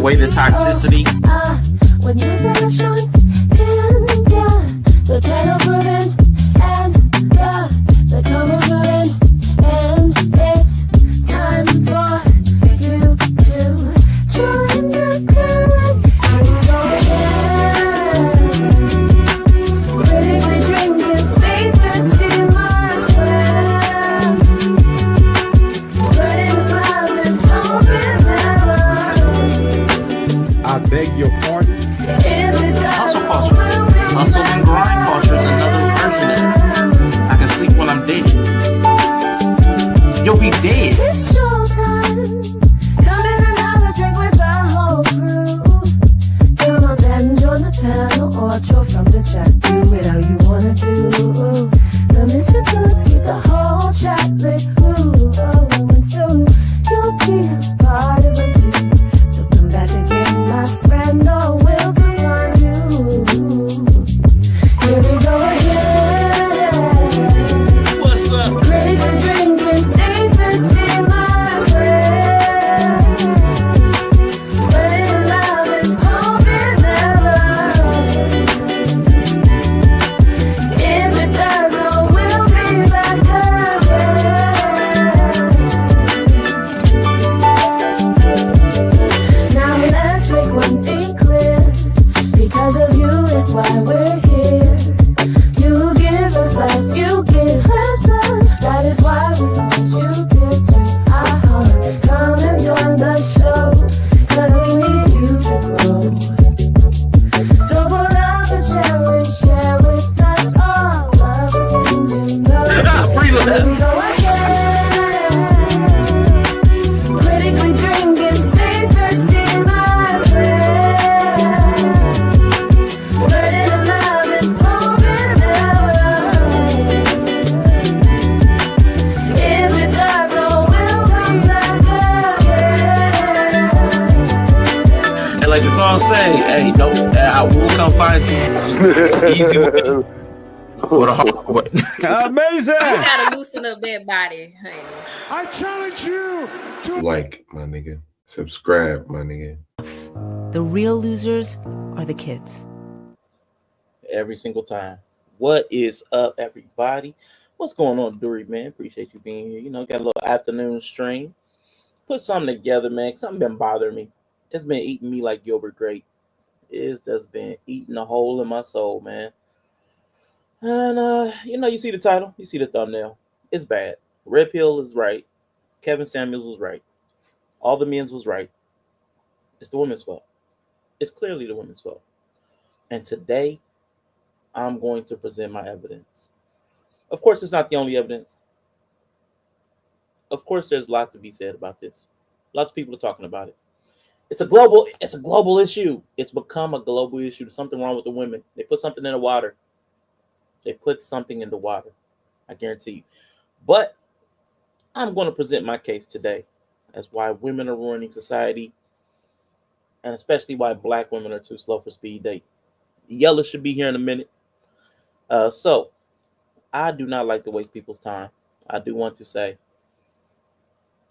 away the toxicity. When you passion, and the candles moving, and the candles moving, and it's time for you to join the current. Here we go again. Critically drinking, stay thirsty, my friend. Burning the love and hoping never. I beg your pardon. Hustle culture. Hustle and grind culture is another version of it. I can sleep when I'm dead. You'll be dead. It's showtime. Come in and have a drink with the whole crew. Come on then, join the panel or draw from the chat. Do it how you wanna do. The misfit thoughts keep the whole chat lit. Ooh, and soon you'll be a part of it too. So come back again, my friend, or we'll come find you. Here we go again. What's up? Critically drinking, stay thirsty, my friend. Burning love and hoping never. If it does, oh, we'll be back again. Now let's make one thing clear. Because of you is why we're here. You give us life, you give us love. That is why we want you get to our heart. Come and join the show, 'cause we need you to grow. So pull up a chair and share with us all of the things you know. Here we go again. Critically drinking, stay thirsty, my friend. Burning the love and hoping never. If it does, oh, we'll come back again. And like the song say, hey, don't, I will come find you. Easy way. With a hard way. Amazing. You gotta loosen up that body. Hey. I challenge you to Like, my nigga. Subscribe, my nigga. The real losers are the kids. Every single time. What is up, everybody? What's going on, Dury, man? Appreciate you being here. You know, got a little afternoon stream. Put something together, man. Something been bothering me. It's been eating me like Gilbert Grape. It's just been eating a hole in my soul, man. And, you know, you see the title. You see the thumbnail. It's bad. Red Pill is right. Kevin Samuels was right. All the men's was right. It's the women's fault. It's clearly the women's fault. And today, I'm going to present my evidence. Of course, it's not the only evidence. Of course, there's a lot to be said about this. Lots of people are talking about it. It's a global issue. It's become a global issue. There's something wrong with the women. They put something in the water. They put something in the water. I guarantee you. But I'm going to present my case today as why women are ruining society, and especially why black women are too slow for speed dating. Yella should be here in a minute. So I do not like to waste people's time. I do want to say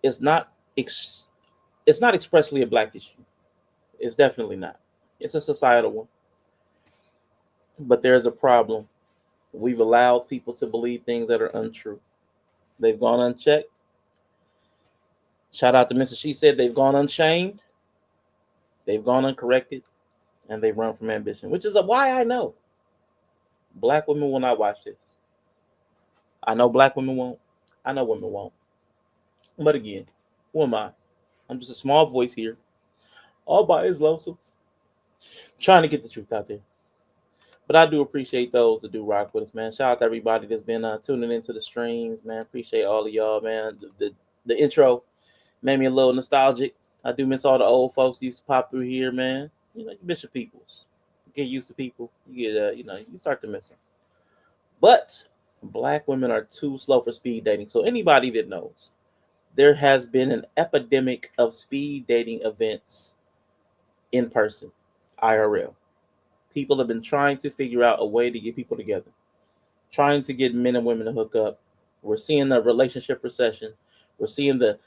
it's not expressly a black issue. It's definitely not. It's a societal one. But there's a problem. We've allowed people to believe things that are untrue. They've gone unchecked. Shout out to Mrs. She said they've gone unshamed. They've gone uncorrected. And they've run from ambition, which is why I know black women will not watch this. I know black women won't. I know women won't. But again, who am I? I'm just a small voice here, all by his lonesome, trying to get the truth out there. But I do appreciate those that do rock with us, man. Shout out to everybody that's been tuning into the streams, man. Appreciate all of y'all, man. The intro made me a little nostalgic. I do miss all the old folks who used to pop through here, man. You know, you miss your peoples. You get used to people. You get, you start to miss them. But black women are too slow for speed dating. So anybody that knows, there has been an epidemic of speed dating events in person, IRL. People have been trying to figure out a way to get people together, trying to get men and women to hook up. We're seeing the relationship recession. We're seeing the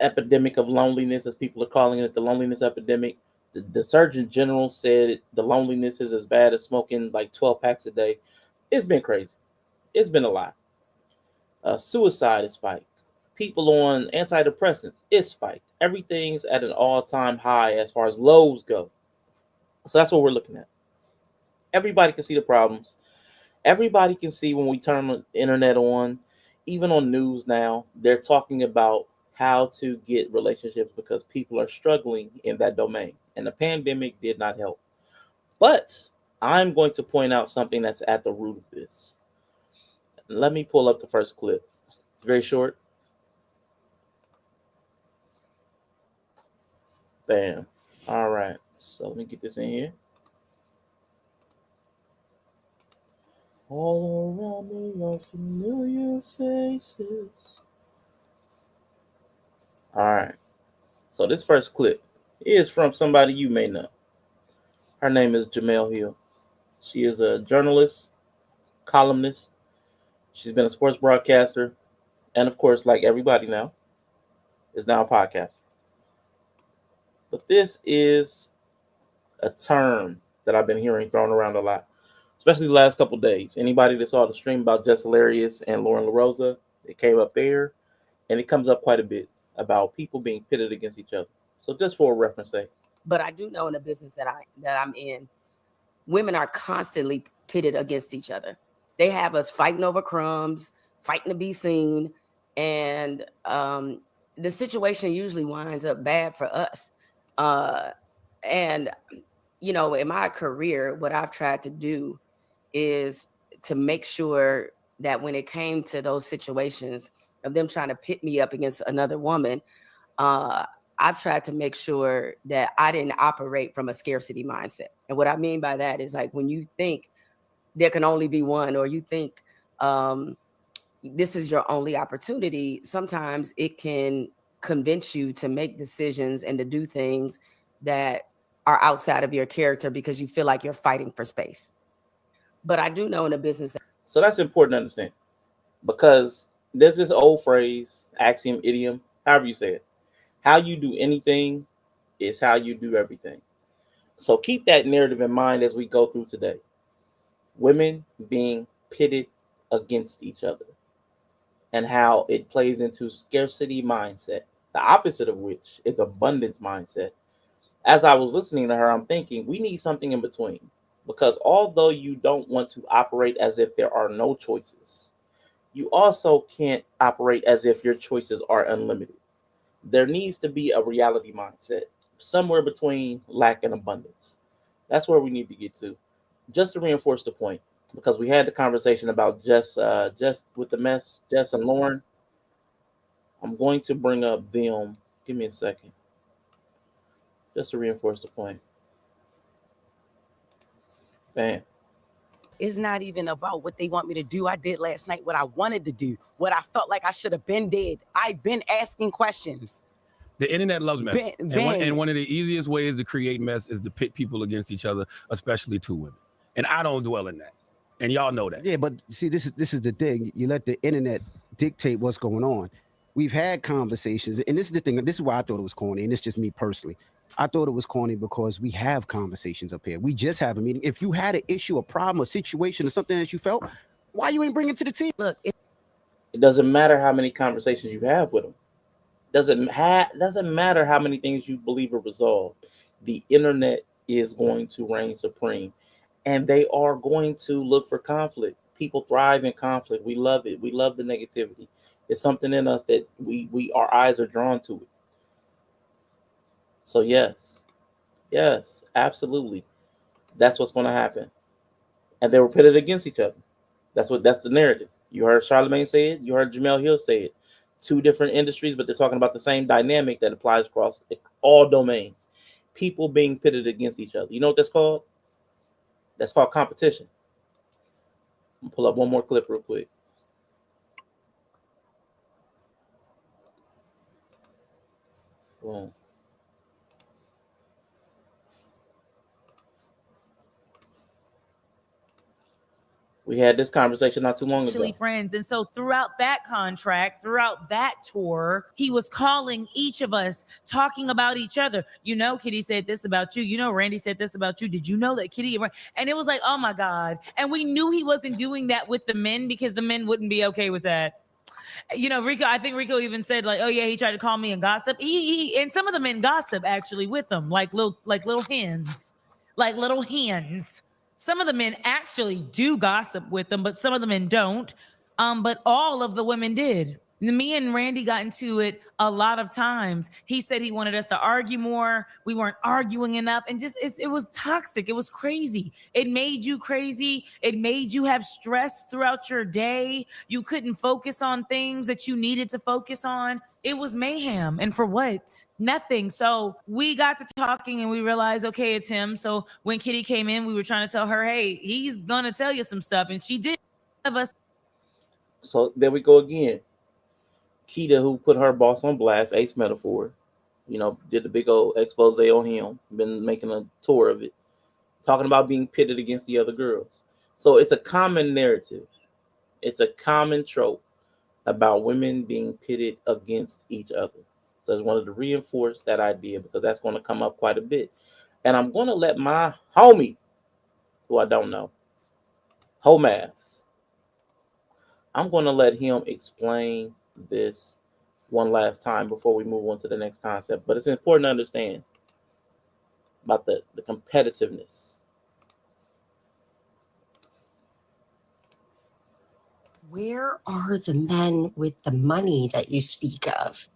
epidemic of loneliness, as people are calling it, the loneliness epidemic. The Surgeon General said the loneliness is as bad as smoking like 12 packs a day. It's been crazy. It's been a lot. Suicide is spiked. People on antidepressants is spiked. Everything's at an all-time high as far as lows go. So that's what we're looking at. Everybody can see the problems. Everybody can see when we turn the internet on, even on news now, they're talking about how to get relationships because people are struggling in that domain. And the pandemic did not help. But I'm going to point out something that's at the root of this. Let me pull up the first clip. It's very short. Bam. All right. So let me get this in here. All around me are familiar faces. All right. So this first clip is from somebody you may know. Her name is Jamel Hill. She is a journalist, columnist. She's been a sports broadcaster, and of course, like everybody now, is now a podcaster. But this is a term that I've been hearing thrown around a lot, especially the last couple of days. Anybody that saw the stream about Jess Hilarious and Lauren LaRosa, it came up there, and it comes up quite a bit about people being pitted against each other. So just for a reference sake. But I do know in the business that I'm in, women are constantly pitted against each other. They have us fighting over crumbs, fighting to be seen, and the situation usually winds up bad for us. And you know, in my career, what I've tried to do is to make sure that when it came to those situations of them trying to pit me up against another woman, I've tried to make sure that I didn't operate from a scarcity mindset. And what I mean by that is like when you think there can only be one, or you think this is your only opportunity, sometimes it can convince you to make decisions and to do things that are outside of your character because you feel like you're fighting for space. But I do know in a business that. So that's important to understand because there's this old phrase, axiom, idiom, however you say it. How you do anything is how you do everything. So keep that narrative in mind as we go through today. Women being pitted against each other and how it plays into scarcity mindset, the opposite of which is abundance mindset. As I was listening to her, I'm thinking we need something in between because although you don't want to operate as if there are no choices, you also can't operate as if your choices are unlimited. There needs to be a reality mindset somewhere between lack and abundance. That's where we need to get to. Just to reinforce the point, because we had the conversation about Jess with the mess, Jess and Lauren. I'm going to bring up them. Give me a second. Just to reinforce the point. Bam. It's not even about what they want me to do. I did last night what I wanted to do, what I felt like I should have been did. I've been asking questions. The internet loves mess. And one of the easiest ways to create mess is to pit people against each other, especially two women. And I don't dwell in that. And y'all know that. Yeah, but see, this is the thing. You let the internet dictate what's going on. We've had conversations, and this is the thing. This is why I thought it was corny, and it's just me personally. I thought it was corny because we have conversations up here. We just have a meeting. If you had an issue, a problem, a situation, or something that you felt, why you ain't bring it to the team? Look, it doesn't matter how many conversations you have with them. Doesn't matter how many things you believe are resolved. The internet is going to reign supreme, and they are going to look for conflict. People thrive in conflict. We love it. We love the negativity. It's something in us that we our eyes are drawn to it. So yes, absolutely, that's what's going to happen. And they were pitted against each other. That's the narrative. You heard Charlamagne say it. You heard Jamel Hill say it. Two different industries, but they're talking about the same dynamic that applies across all domains. People being pitted against each other. You know what that's called? That's called competition. I'm gonna pull up one more clip real quick. Boom. We had this conversation not too long ago. Friends. And so throughout that contract, throughout that tour, he was calling each of us, talking about each other. You know, Kitty said this about you. You know, Randy said this about you. Did you know that Kitty? And it was like, oh my God. And we knew he wasn't doing that with the men because the men wouldn't be okay with that. You know, Rico, I think Rico even said like, oh yeah, he tried to call me and gossip. He and some of the men gossip actually with them, like little hens. Some of the men actually do gossip with them, but some of the men don't. But all of the women did. Me and Randy got into it a lot of times. He said he wanted us to argue more. We weren't arguing enough. And just it was toxic. It was crazy. It made you crazy. It made you have stress throughout your day. You couldn't focus on things that you needed to focus on. It was mayhem. And for what? Nothing. So we got to talking and we realized, okay, it's him. So when Kitty came in, we were trying to tell her, hey, he's going to tell you some stuff. And she did. So there we go again. Keita, who put her boss on blast, Ace Metaphor, you know, did the big old expose on him, been making a tour of it, talking about being pitted against the other girls. So it's a common narrative. It's a common trope about women being pitted against each other. So I just wanted to reinforce that idea because that's going to come up quite a bit. And I'm going to let my homie, who I don't know, Homath, I'm going to let him explain this one last time before we move on to the next concept. But it's important to understand about the competitiveness. Where are the men with the money that you speak of?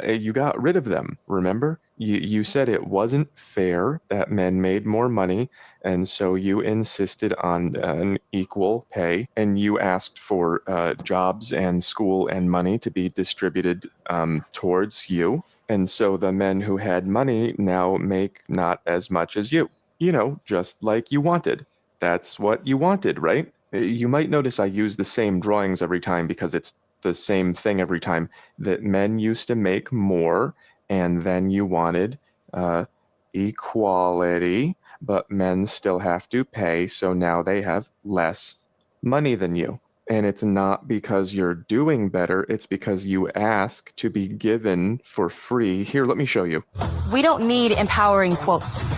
You got rid of them, remember? You said it wasn't fair that men made more money, and so you insisted on an equal pay, and you asked for jobs and school and money to be distributed towards you. And so the men who had money now make not as much as you. You know, just like you wanted. That's what you wanted, right? You might notice I use the same drawings every time because it's the same thing every time, that men used to make more, and then you wanted equality, but men still have to pay, so now they have less money than you. And it's not because you're doing better, it's because you ask to be given for free. Here, let me show you. We don't need empowering quotes.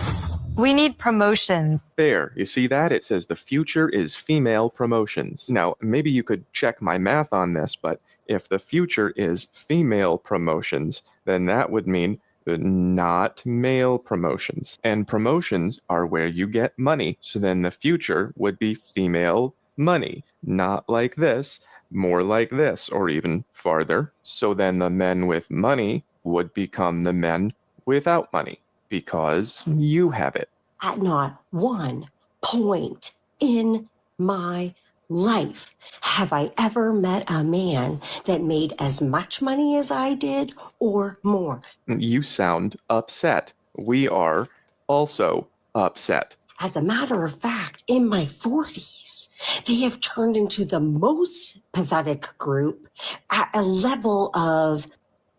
We need promotions. There, you see that? It says the future is female promotions. Now, maybe you could check my math on this, but if the future is female promotions, then that would mean not male promotions. And promotions are where you get money. So then the future would be female money. Not like this, more like this, or even farther. So then the men with money would become the men without money. Because you have it. At not one point in my life have I ever met a man that made as much money as I did or more. You sound upset. We are also upset. As a matter of fact, in my 40s, they have turned into the most pathetic group at a level of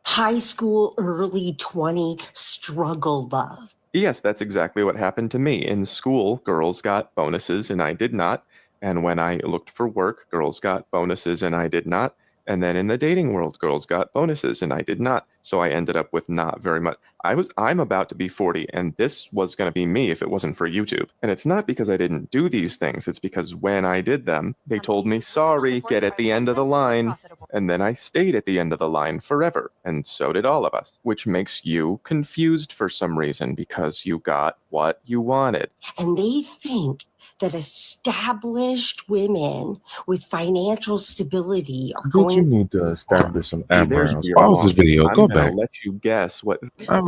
high school, early 20 struggle love. Yes, that's exactly what happened to me. In school, girls got bonuses and I did not. And when I looked for work, girls got bonuses and I did not. And then in the dating world, girls got bonuses and I did not. So I ended up with not very much. I'm about to be 40, and this was going to be me if it wasn't for YouTube. And it's not because I didn't do these things. It's because when I did them, they told me, sorry, get at the end of the line. And then I stayed at the end of the line forever. And so did all of us, which makes you confused for some reason because you got what you wanted. And they think that established women with financial stability are going. You need to establish some eyebrows. There's Pause this video. I'm Go gonna back. let you guess what.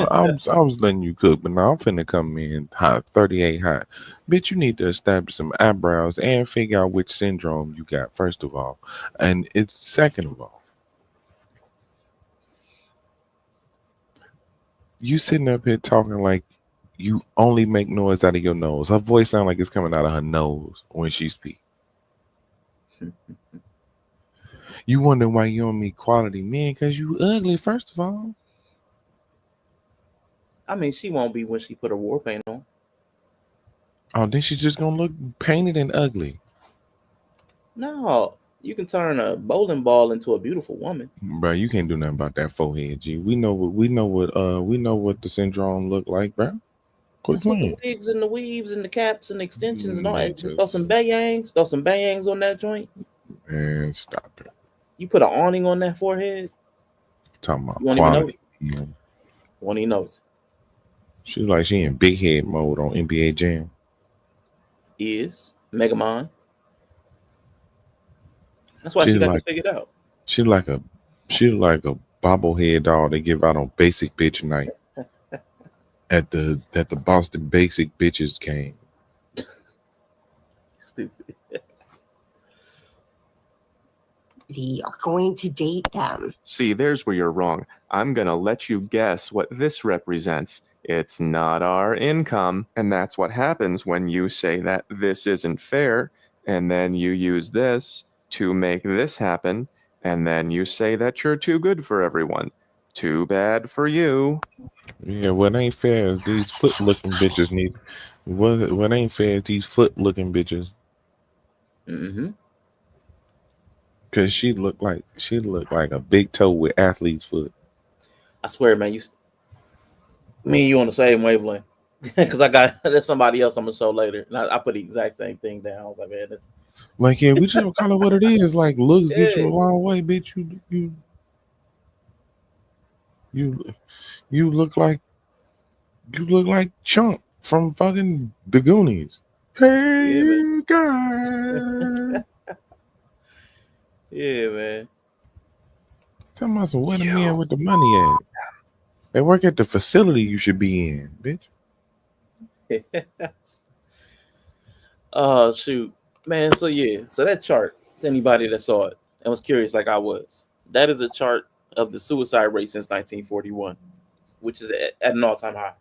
I was letting you cook, but now I'm finna come in hot, 38 hot. Bitch, you need to establish some eyebrows and figure out which syndrome you got, first of all. And it's second of all. You sitting up here talking like you only make noise out of your nose. Her voice sounds like it's coming out of her nose when she speaks. You wonder why you don't meet quality men because you ugly, first of all. I mean, she won't be when she put her war paint on. Oh, then she's just gonna look painted and ugly. No, you can turn a bowling ball into a beautiful woman. Bro, you can't do nothing about that forehead, G. We know what the syndrome look like, bro. Quit That's what the playing. wigs and the weaves and the caps and the extensions and all Man, that. Throw some bayangs. Throw some bayangs on that joint. man, stop it. You put an awning on that forehead. Talking about You won't even notice. quality. You know, Won't even notice. she like she in big head mode on NBA Jam. Is Megamon. That's why She she got like this figured out. she like a bobblehead doll they give out on Basic Bitch Night at the Boston Basic Bitches game. Stupid. They are going to date them. See, there's where you're wrong. I'm going to let you guess what this represents. It's not our income. And that's what happens when you say that this isn't fair, and then you use this to make this happen, and then you say that you're too good for everyone. Too bad for you. Yeah, what ain't fair is these foot looking bitches need. What ain't fair is these foot looking bitches. Mm-hmm. Cause she looked like a big toe with athlete's foot. I swear, man, me and you on the same wavelength. Because I got there's somebody else I'm gonna show later, and I put the exact same thing down. I was like, man, Like, yeah, we just call it what it is. Like, looks get you a yeah. long way, bitch. You look like Chunk from fucking The Goonies. Hey, Yeah, man. you guys. Yeah, man. Tell me some where the men with the money at. They work at the facility you should be in, bitch. Oh shoot, man. So yeah, so that chart. To anybody that saw it and was curious, like I was, that is a chart of the suicide rate since 1941, which is at an all-time high.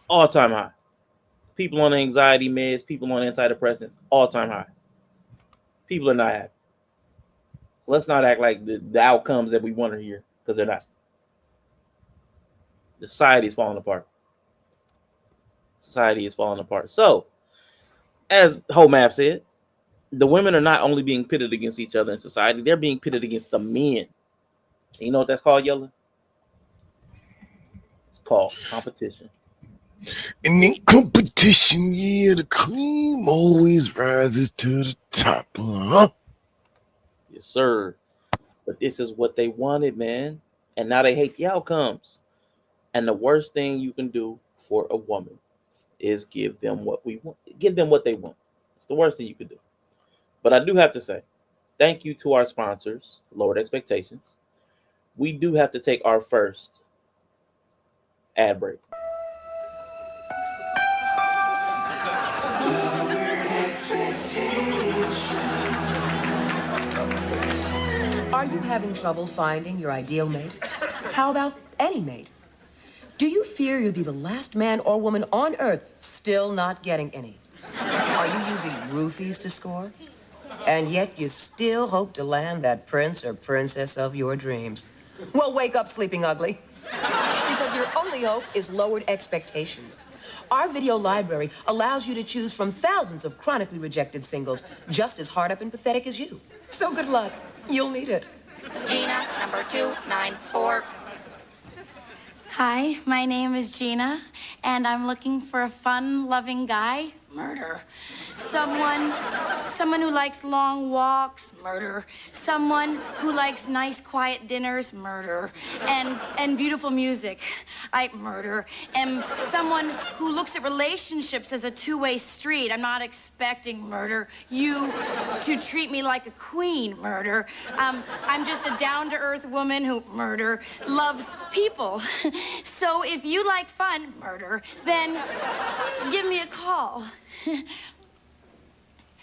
All-time high. People on anxiety meds, people on antidepressants, all-time high. People are not happy. Let's not act like the outcomes that we want to hear, because they're not. The society is falling apart. Society is falling apart. So, as Homap said, the women are not only being pitted against each other in society, they're being pitted against the men. And you know what that's called, Yella? It's called competition. And in competition, yeah, the cream always rises to the top. Huh? Yes, sir. But this is what they wanted, man. And now they hate the outcomes. And the worst thing you can do for a woman is give them what we want. Give them what they want. It's the worst thing you could do. But I do have to say, thank you to our sponsors, Lowered Expectations. We do have to take our first ad break. Are you having trouble finding your ideal mate? How about any mate? Do you fear you'll be the last man or woman on Earth still not getting any? Are you using roofies to score? And yet you still hope to land that prince or princess of your dreams. Well, wake up, sleeping ugly. Because your only hope is Lowered Expectations. Our video library allows you to choose from thousands of chronically rejected singles, just as hard up and pathetic as you. So good luck. You'll need it. Gina, number 294. Hi, my name is Gina, and I'm looking for a fun, loving guy. Murder. Someone who likes long walks. Murder. Someone who likes nice, quiet dinners. Murder. And beautiful music. Murder. And someone who looks at relationships as a two-way street. I'm not expecting murder. You to treat me like a queen. Murder. I'm just a down-to-earth woman who loves people. So if you like fun, murder, then give me a call.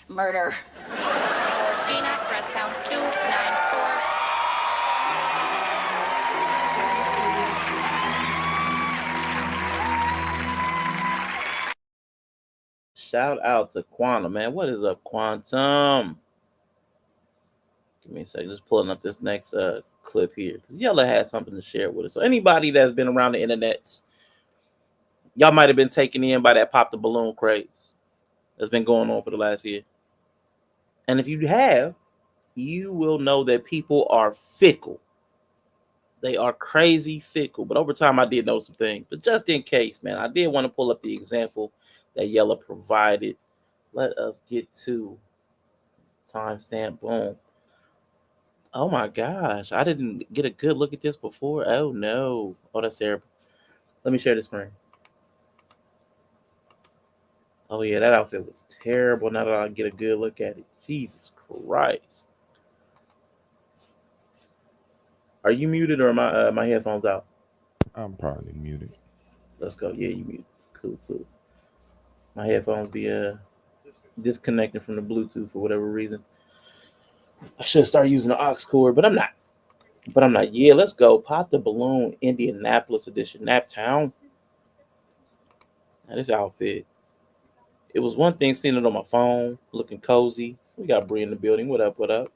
Murder. Gina, press pound 294. Shout out to Quantum, man. What is up, Quantum? Give me a second. Just pulling up this next clip here, because Yella had something to share with us. So anybody that's been around the internets, y'all might have been taken in by that pop the balloon craze that's been going on for the last year. And if you have, you will know that people are fickle. They are crazy fickle. But over time, I did know some things. But just in case, man, I did want to pull up the example that Yella provided. Let us get to timestamp. Boom. Oh my gosh, I didn't get a good look at this before. Oh no. Oh, that's terrible. Let me share the screen. Oh yeah, that outfit was terrible. Now that I get a good look at it. Jesus Christ. Are you muted or are my headphones out? I'm probably muted. Let's go. Yeah, you muted. Cool, cool. My headphones be disconnected from the Bluetooth for whatever reason. I should start using the aux cord, but I'm not. Yeah, let's go. Pop the Balloon, Indianapolis edition, Naptown. Now this outfit. It was one thing seeing it on my phone, looking cozy. We got Bree in the building. What up? What up?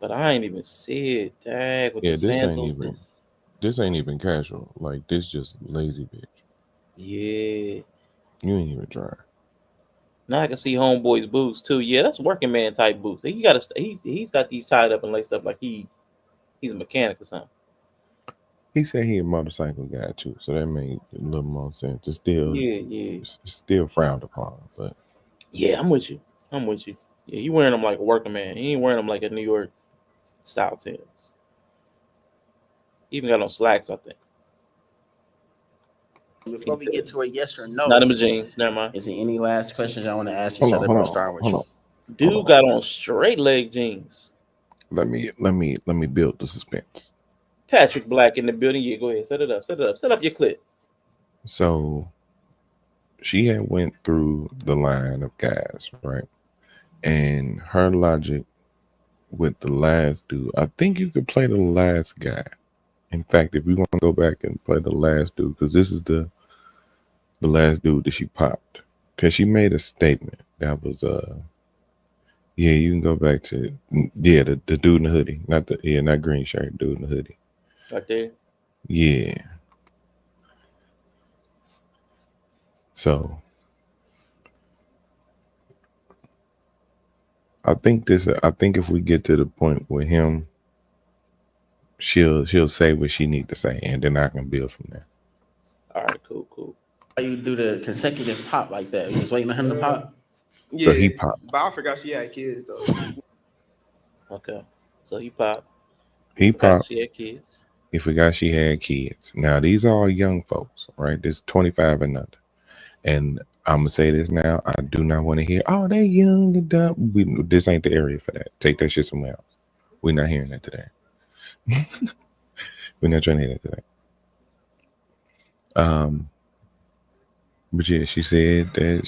But I ain't even see it. Dang, with Yeah, the sandals. this ain't even casual. Like this just lazy bitch. Yeah. You ain't even try. Now I can see Homeboy's boots too. Yeah, that's working man type boots. He's got these tied up and laced up like he's a mechanic or something. He said he a motorcycle guy too, so that made a little more sense. It's still frowned upon, but yeah, I'm with you. Yeah, he wearing them like a working man. He ain't wearing them like a New York style Timbs. Even got on slacks, I think. Before we get to a yes or no, not them jeans. Never mind. Is there any last questions I want to ask each other? Starting with you. Dude got on straight leg jeans. Let me build the suspense. Patrick Black in the building. Yeah, go ahead. Set it up. Set up your clip. So she had went through the line of guys, right? And her logic with the last dude, I think you could play the last guy. In fact, if you want to go back and play the last dude, because this is the last dude that she popped, because she made a statement that was yeah, you can go back to the dude in the hoodie, not green shirt, dude in the hoodie. Right there. Yeah. So I think if we get to the point with him, she'll say what she need to say, and then I can build from there. All right, cool. How you do the consecutive pop like that? You just waiting on him to pop? Yeah, so he popped. But I forgot she had kids though. Okay. So he popped. He popped. She had kids. He forgot she had kids. Now these are all young folks, right? This 25 and under. And I'm gonna say this now. I do not want to hear, oh, they young and dumb. This ain't the area for that. Take that shit somewhere else. We're not hearing that today. We're not trying to hear that today. But yeah, she said that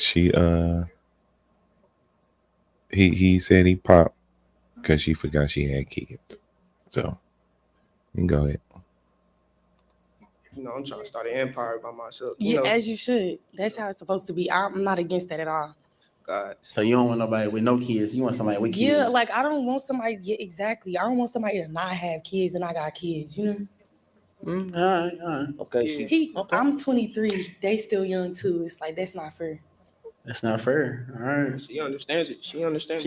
he said he popped because she forgot she had kids. So you can go ahead. You know, I'm trying to start an empire by myself. Yeah, as you should. That's how it's supposed to be. I'm not against that at all. God. So you don't want nobody with no kids. You want somebody with kids. Yeah, like I don't want somebody. Yeah, exactly. I don't want somebody to not have kids and I got kids. You know. All right. Okay. I'm 23. They still young too. It's like that's not fair. That's not fair. All right. She understands it. She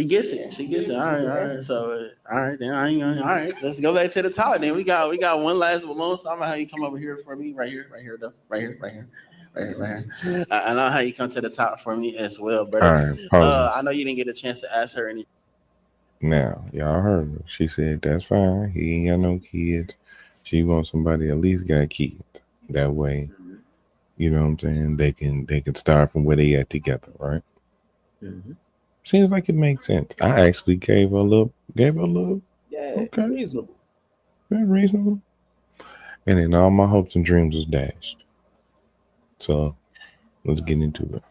gets it. All right. So all right. Then all right. Let's go back to the top. Then we got one last balloon. So I'm gonna have you come over here for me. Right here. I know how you come to the top for me as well, brother. All right, I know you didn't get a chance to ask her any. Now, y'all heard her. She said that's fine. He ain't got no kids. She wants somebody at least got kids. That way, you know what I'm saying? They can start from where they at together, right? Mm-hmm. Seems like it makes sense. I actually gave her a little. Yeah, okay, reasonable. Very reasonable. And then all my hopes and dreams was dashed. So let's get into it.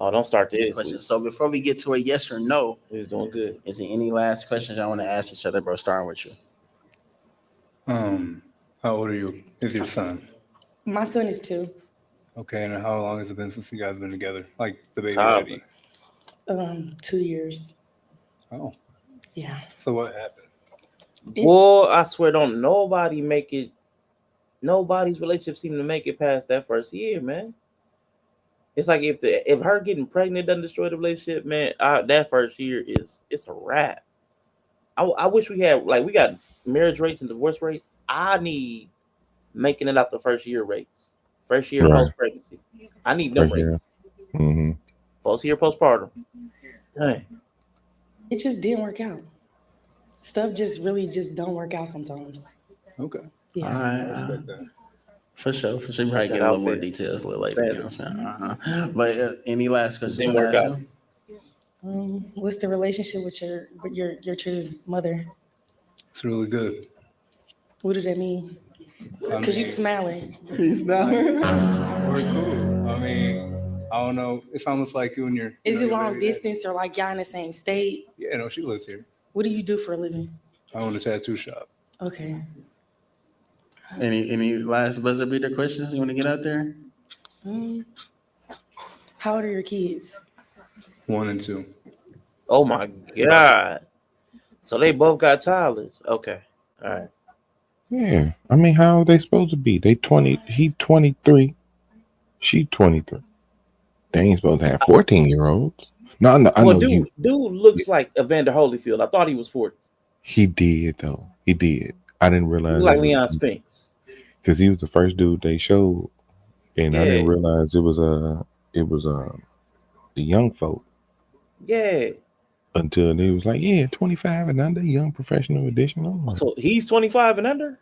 Oh, don't start this. So before we get to a yes or no, he's doing good. Is there any last questions I want to ask each other, bro? Starting with you. How old are you? Is your son? My son is 2. Okay, and how long has it been since you guys been together? Like the baby lady? 2 years. Oh. Yeah. So what happened? Boy, I swear, don't nobody make it. Nobody's relationship seem to make it past that first year, man. It's like if her getting pregnant doesn't destroy the relationship, man, that first year it's a wrap. I wish we had we got marriage rates and divorce rates. I need making it out the first year rates. First year Right. post pregnancy. I need them First rates. year. Mm-hmm. Post year postpartum. Dang. It just didn't work out. Stuff just really just don't work out sometimes. Okay. Yeah. All right. I respect that. For sure. You probably get a little more details a little later. You know what I'm saying? But any last questions? Didn't work out. What's the relationship with your children's mother? It's really good. What does that mean? Because you smiling. He's smiling. We're cool. I mean, I don't know. It's almost like you and your. Is your it long baby distance or like y'all in the same state? Yeah, no, she lives here. What do you do for a living? I own a tattoo shop. Okay. Any last buzzer beater questions you want to get out there? How old are your kids? 1 and 2. Oh my God. So they both got toddlers. Okay. All right. Yeah. I mean, how are they supposed to be? They 20. He 23. She 23. They ain't supposed to have 14-year-olds. No, I know you. Dude looks like Evander Holyfield. I thought he was 40. He did though. He did. I didn't realize. He like Leon Spinks. Because he was the first dude they showed, and I didn't Yeah. realize it was the young folk Yeah. until they was like, yeah, 25 and under, young professional edition. I'm like, So he's 25 and under?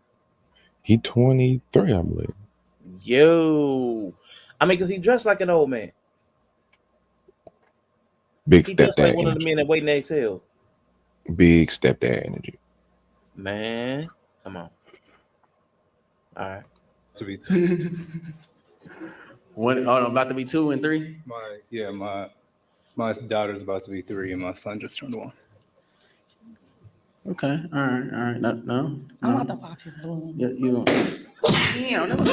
he 23, I believe. Yo. I mean, because he dressed like an old man. Big He dressed stepdad like one of the energy. men that waiting to exhale. Big stepdad energy. Man, come on. All right. To be about to be 2 and 3. My daughter's about to be 3, and my son just turned 1. Okay. All right. No. I'm about to pop his balloon. You. Damn,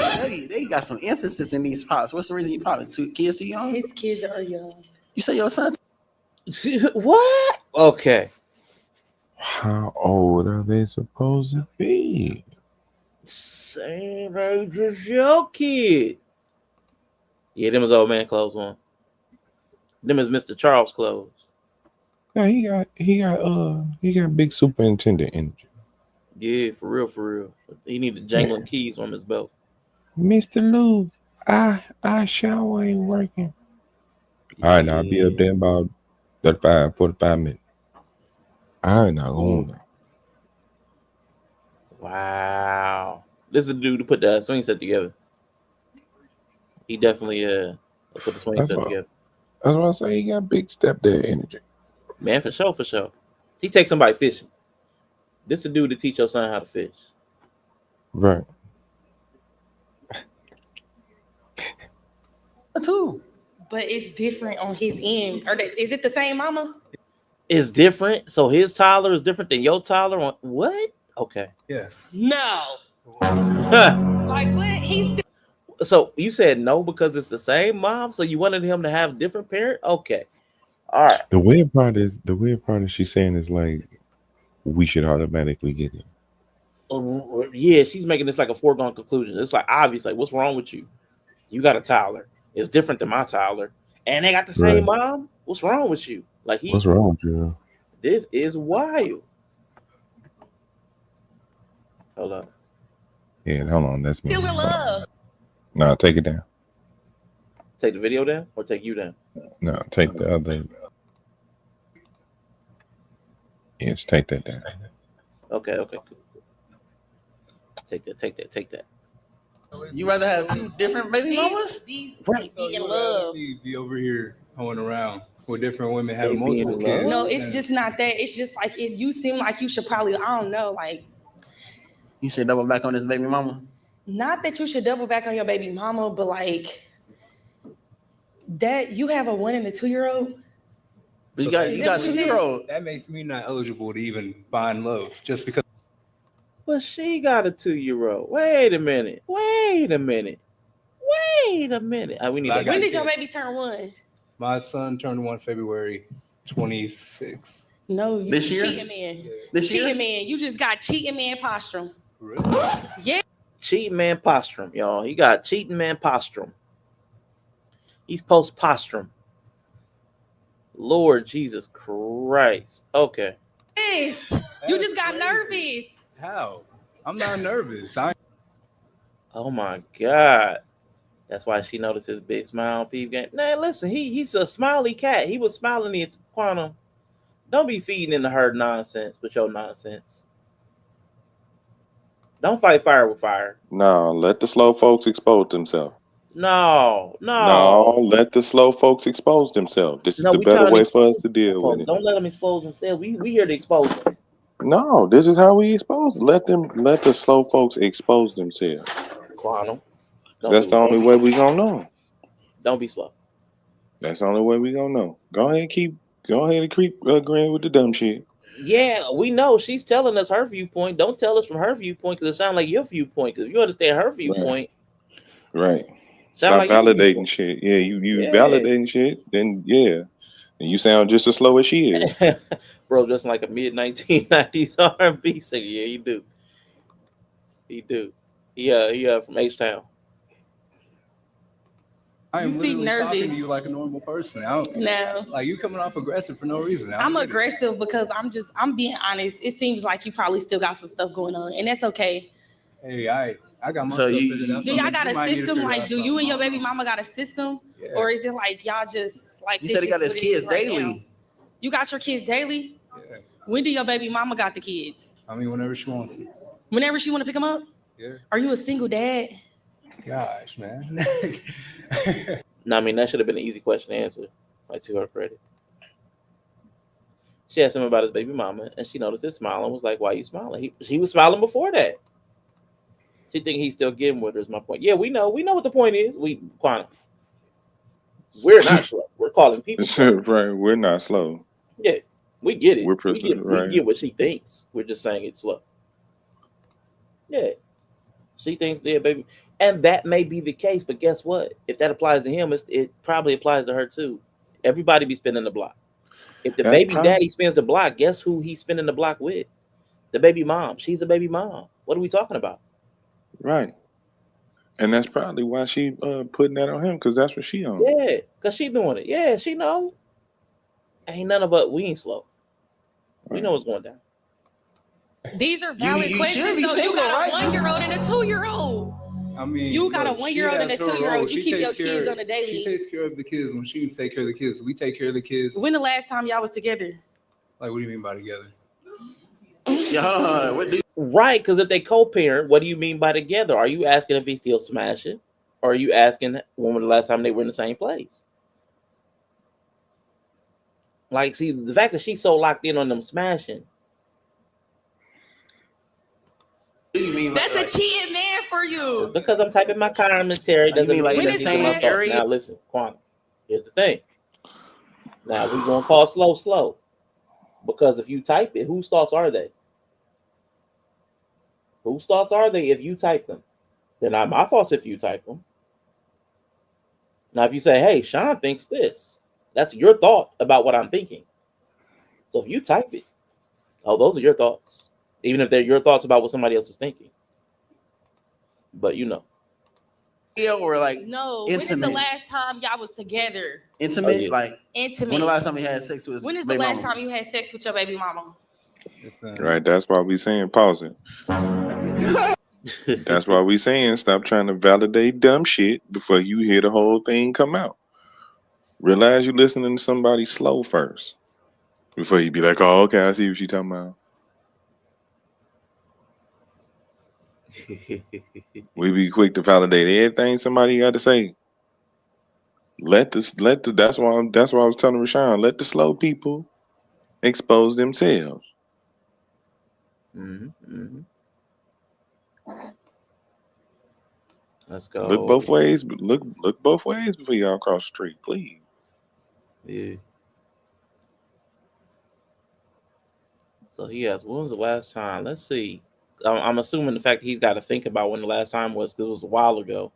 they got some emphasis in these pops. What's the reason you pop it? Kids too young? His kids are young. You say your son? What? Okay. How old are they supposed to be? Same age as your kid. Yeah, them is old man clothes on. Them is Mr. Charles clothes. Yeah, he got big superintendent energy. Yeah, for real. He need the jangling keys on his belt. Mr. Lou, I shower ain't working. All right, now I'll be up there in about 45 minutes. All right, now go on. Wow. This is a dude who put the swing set together. He definitely put the swing set together. That's what I say. He got big stepdad energy. Man, for sure. He takes somebody fishing. This is a dude to teach your son how to fish. Right. That's who. But it's different on his end. Is it the same mama? It's different. So his toddler is different than your toddler. What? Okay. Yes. No. Like what? So you said no because it's the same mom. So you wanted him to have different parent? Okay. All right. The weird part is she's saying is like we should automatically get it. Yeah, she's making this like a foregone conclusion. It's like obvious. Like, what's wrong with you? You got a toddler. It's different than my toddler, and they got the same mom. What's wrong with you? Like What's wrong with you? This is wild. Hold on. Yeah, hold on. That's me. Still in love. No, take it down. Take the video down or take you down? No, take the other. Yes, take that down. Okay. Cool. Take that. You rather have 2 different baby mamas? These right. be in love. Be over here going around with different women having multiple kids. No, it's just not that. It's just like you seem like you should probably, I don't know, like You should double back on this baby mama. not that you should double back on your baby mama, but like that you have a 1 and a 2-year-old. You got 2-year-old. That makes me not eligible to even find love just because. Well, she got a 2-year-old. Wait a minute. We need. When did your baby turn 1? My son turned 1 February 26th. No, you This year? cheating man. This year? Cheating man. You just got cheating man postrum. Really? Yeah. Cheating man postrum, y'all. He got cheating man postrum. He's postpartum. Lord Jesus Christ. Okay. Yes. You just got nervous. How? I'm not nervous. Oh my God. That's why she noticed his big smile on Peep Game. Nah, listen, he's a smiley cat. He was smiling at Quantum. Don't be feeding into her nonsense with your nonsense. Don't fight fire with fire. No, let the slow folks expose themselves. No. No, let the slow folks expose themselves. This is No, the we better trying to way for us expose to deal with folks. it. Don't let them expose themselves. We here to expose them. No, this is how we expose. Let the slow folks expose themselves. Quantum. That's the only way we gonna know. Don't be slow. That's the only way we gonna know. Go ahead and keep agreeing with the dumb shit. Yeah, we know she's telling us her viewpoint. Don't tell us from her viewpoint because it sounds like your viewpoint. Because if you understand her viewpoint, Right. sound Stop like your validating viewpoint. shit. Yeah, you Yeah. validating shit, then yeah. And you sound just as slow as she is. Bro, just like a mid 1990s R&B singer. Yeah, he do. He from H Town. I am You seem literally talking nervous. to you like a normal person. No. Like you coming off aggressive for no reason. I'm aggressive because I'm being honest. It seems like you probably still got some stuff going on, and that's okay. Hey, I got my So stuff you- figured out. Do y'all got a might need to system? figure Like, out do you something. and your baby mama got a system? Yeah. Or is it like y'all just like You this said he got is his what it is kids right daily. now? You got your kids daily? Yeah. When do your baby mama got the kids? I mean, whenever she wants to. Whenever she want to pick them up? Yeah. Are you a single dad? Gosh, man. No, I mean that should have been an easy question to answer. Like to her credit. She asked him about his baby mama, and she noticed his smile and was like, "Why are you smiling?" He was smiling before that. She think he's still getting with her. Is my point? Yeah, we know what the point is. Quantum. We're not slow. We're calling people slow. Right, we're not slow. Yeah, we get it. We're We get what she thinks. We're just saying it's slow. Yeah, she thinks baby, and that may be the case. But guess what? If that applies to him, it probably applies to her too. Everybody be spinning the block. If the baby daddy spins the block, guess who he's spinning the block with? The baby mom. She's a baby mom. What are we talking about? Right. And that's probably why she putting that on him, because that's what she on. Yeah, because she doing it. Yeah, she know. Ain't none of us. We ain't slow. We know what's going down. These are valid you questions. should be So you single, got right? a 1-year-old and a 2-year-old. I mean, You got a look, 1-year-old and a she has her 2-year-old. role. You She keep your takes kids care- on a daily. She takes care of the kids when she needs to take care of the kids. We take care of the kids. When the last time y'all was together? Like, what do you mean by together? Yeah, right, because if they co-parent, what do you mean by together? Are you asking if he's still smashing? Or are you asking when was the last time they were in the same place? Like, see, the fact that she's so locked in on them smashing. That's a cheating man for you. Just because I'm typing my commentary doesn't mean like that in the he's same my thoughts. area? Now listen, Quantum. Here's the thing. Now we're gonna call slow. Because if you type it, whose thoughts are they? Whose thoughts are they if you type them? They're not my thoughts if you type them. Now, if you say, hey, Sean thinks this, that's your thought about what I'm thinking. So if you type it, oh, those are your thoughts. Even if they're your thoughts about what somebody else is thinking. But you know. Or like No, intimate. when is the last time y'all was together? Intimate? Oh, yeah. Like Intimate. when the last time he had sex with his When is the baby last mama? time you had sex with your baby mama? Right, that's why we saying pause it. That's why we saying stop trying to validate dumb shit before you hear the whole thing come out. Realize you listening to somebody slow first before you be like, oh, okay, I see what she talking about. We be quick to validate everything somebody got to say. That's why I was telling Rashawn, let the slow people expose themselves. Mm-hmm. Let's go. Look both ways. Look both ways before y'all cross the street, please. Yeah. So he asked, when was the last time? Let's see. I'm assuming the fact that he's got to think about when the last time was because it was a while ago.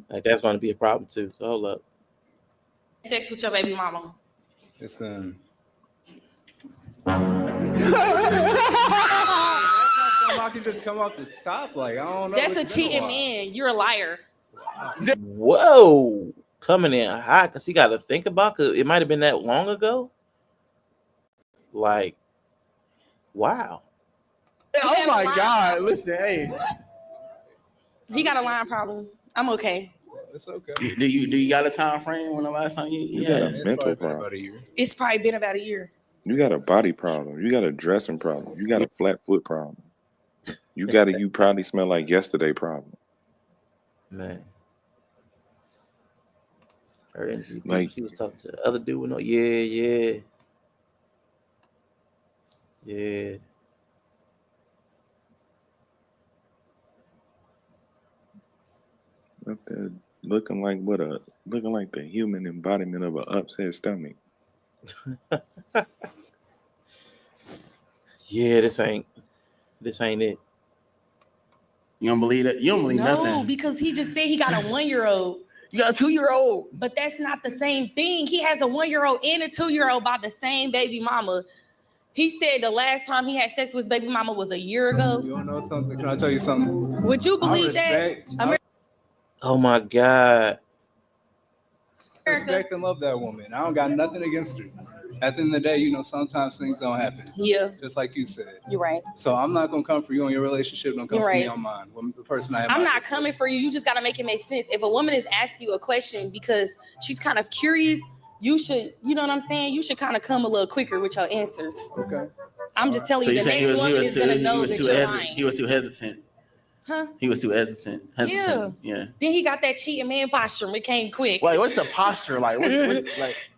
Like that's going to be a problem too. So hold up. Sex with your baby mama. It's been. I can just come off the top. Like I don't know. That's a It's been cheating while. man. You're a liar. Whoa. coming in hot because he got to think about, because it might have been that long ago. Like, wow. Oh my God! Listen, hey. He got a line problem. I'm okay. It's okay. Do you got a time frame when the last time You got a mental problem. About a year. It's probably been about a year. You got a body problem. You got a dressing problem. You got a flat foot problem. You got a you probably smell like yesterday problem. Man. Her energy. Like, she was talking to the other dude. No, yeah. up there looking like the human embodiment of an upset stomach. Yeah, this ain't it. You don't believe it? You don't believe No, nothing. because he just said he got a 1-year-old. You got a 2-year-old. But that's not the same thing. He has a 1-year-old and a 2-year-old by the same baby mama. He said the last time he had sex with his baby mama was a year ago. You want to know something? Can I tell you something? Would you believe that? Oh my God. I respect and love that woman. I don't got nothing against her. At the end of the day, you know, sometimes things don't happen. Yeah. Just like you said. You're right. So I'm not gonna come for you on your relationship. Don't come You're for me right. on mine. The person I am. I'm not coming for you. You just got to make it make sense. If a woman is asking you a question because she's kind of curious, you should, you know what I'm saying? You should kind of come a little quicker with your answers. Okay. I'm just telling So you, you the saying next woman is going to know that you're lying. He was too hesitant. Huh? He was too hesitant. Yeah. Yeah. Then he got that cheating man posture. It came quick. Wait, what's the posture like? What's like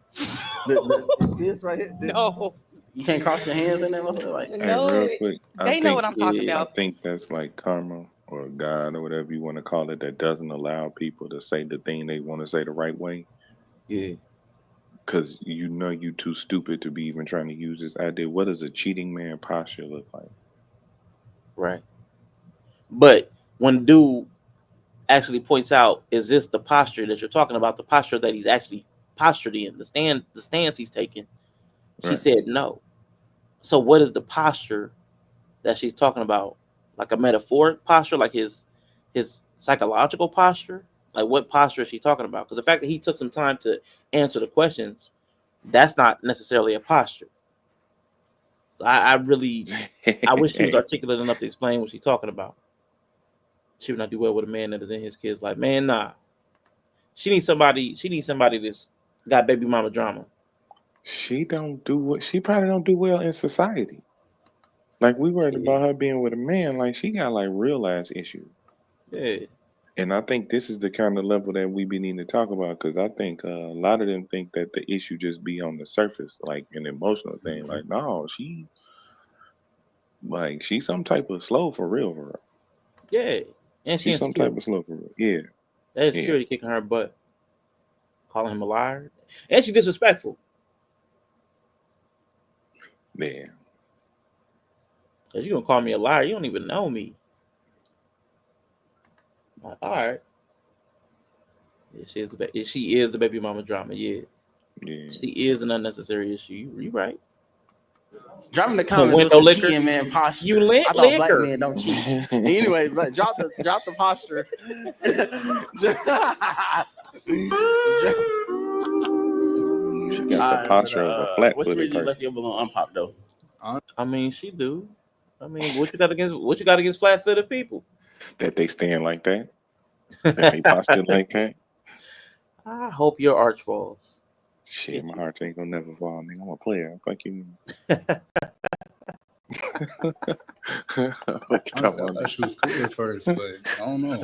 this right here? No. You can't cross your hands in there, like. Hey, No, real quick, they know what I'm talking about. I think that's like karma or God or whatever you want to call it, that doesn't allow people to say the thing they want to say the right way. Yeah. Because you know you too stupid to be even trying to use this idea. What does a cheating man posture look like? Right. But when dude actually points out, is this the posture that you're talking about, the posture that he's actually postured in, the stance he's taking? She Right. said no. So what is the posture that she's talking about? Like a metaphoric posture, like his psychological posture? Like what posture is she talking about? Because the fact that he took some time to answer the questions, that's not necessarily a posture. So I wish she was articulate enough to explain what she's talking about. She would not do well with a man that is in his kids' life. Man, nah. She needs somebody that's got baby mama drama. She probably don't do well in society. Like, we worried about her being with a man, like she got like real ass issues. Yeah. And I think this is the kind of level that we be needing to talk about, because I think a lot of them think that the issue just be on the surface, like an emotional thing. Like, no, she's some type of slow for real. Yeah. And She's some type of slow for real. Yeah. That insecurity kicking her butt. Calling him a liar. And she disrespectful. Yeah. Cause you gonna call me a liar, you don't even know me. Like, all right. Yeah, she is the baby mama drama. Yeah. She is an unnecessary issue. You right. Drop in the comments what's the cheating man posture. You I thought black men don't cheat. Anyway, but drop the posture. She got the posture of a flat-footed what's the reason you person. left your balloon unpopped though? I mean, she do. I mean, what you got against flat-footed people? That they stand like that. That they posture like that. I hope your arch falls. Shit, my heart ain't gonna never fall, nigga. I'm a player. Fuck you. I thought she was cool at first, but I don't know.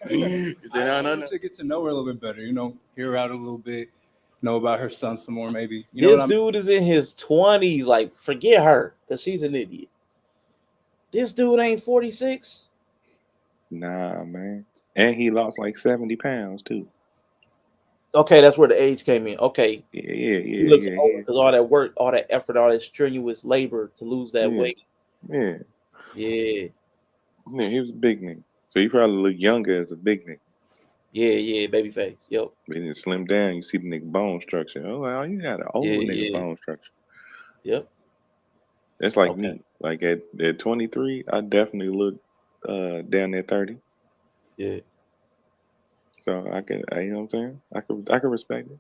You said, I no. want to get to know her a little bit better, you know, hear her out a little bit, know about her son some more, maybe. You know This what dude is in his 20s. Like, forget her, because she's an idiot. This dude ain't 46. Nah, man. And he lost like 70 pounds too. Okay, that's where the age came in. Okay. Yeah. He looks old because all that work, all that effort, all that strenuous labor to lose that weight. Yeah. Yeah. Yeah, he was a big nigga. So he probably look younger as a big nigga. Yeah, baby face. Yep. But then slim down, you see the nigga bone structure. Oh, well, you got an old nigga bone structure. Yep. That's like me. Like at 23, I definitely look down at 30. Yeah. So I can, you know what I'm saying? I could respect it,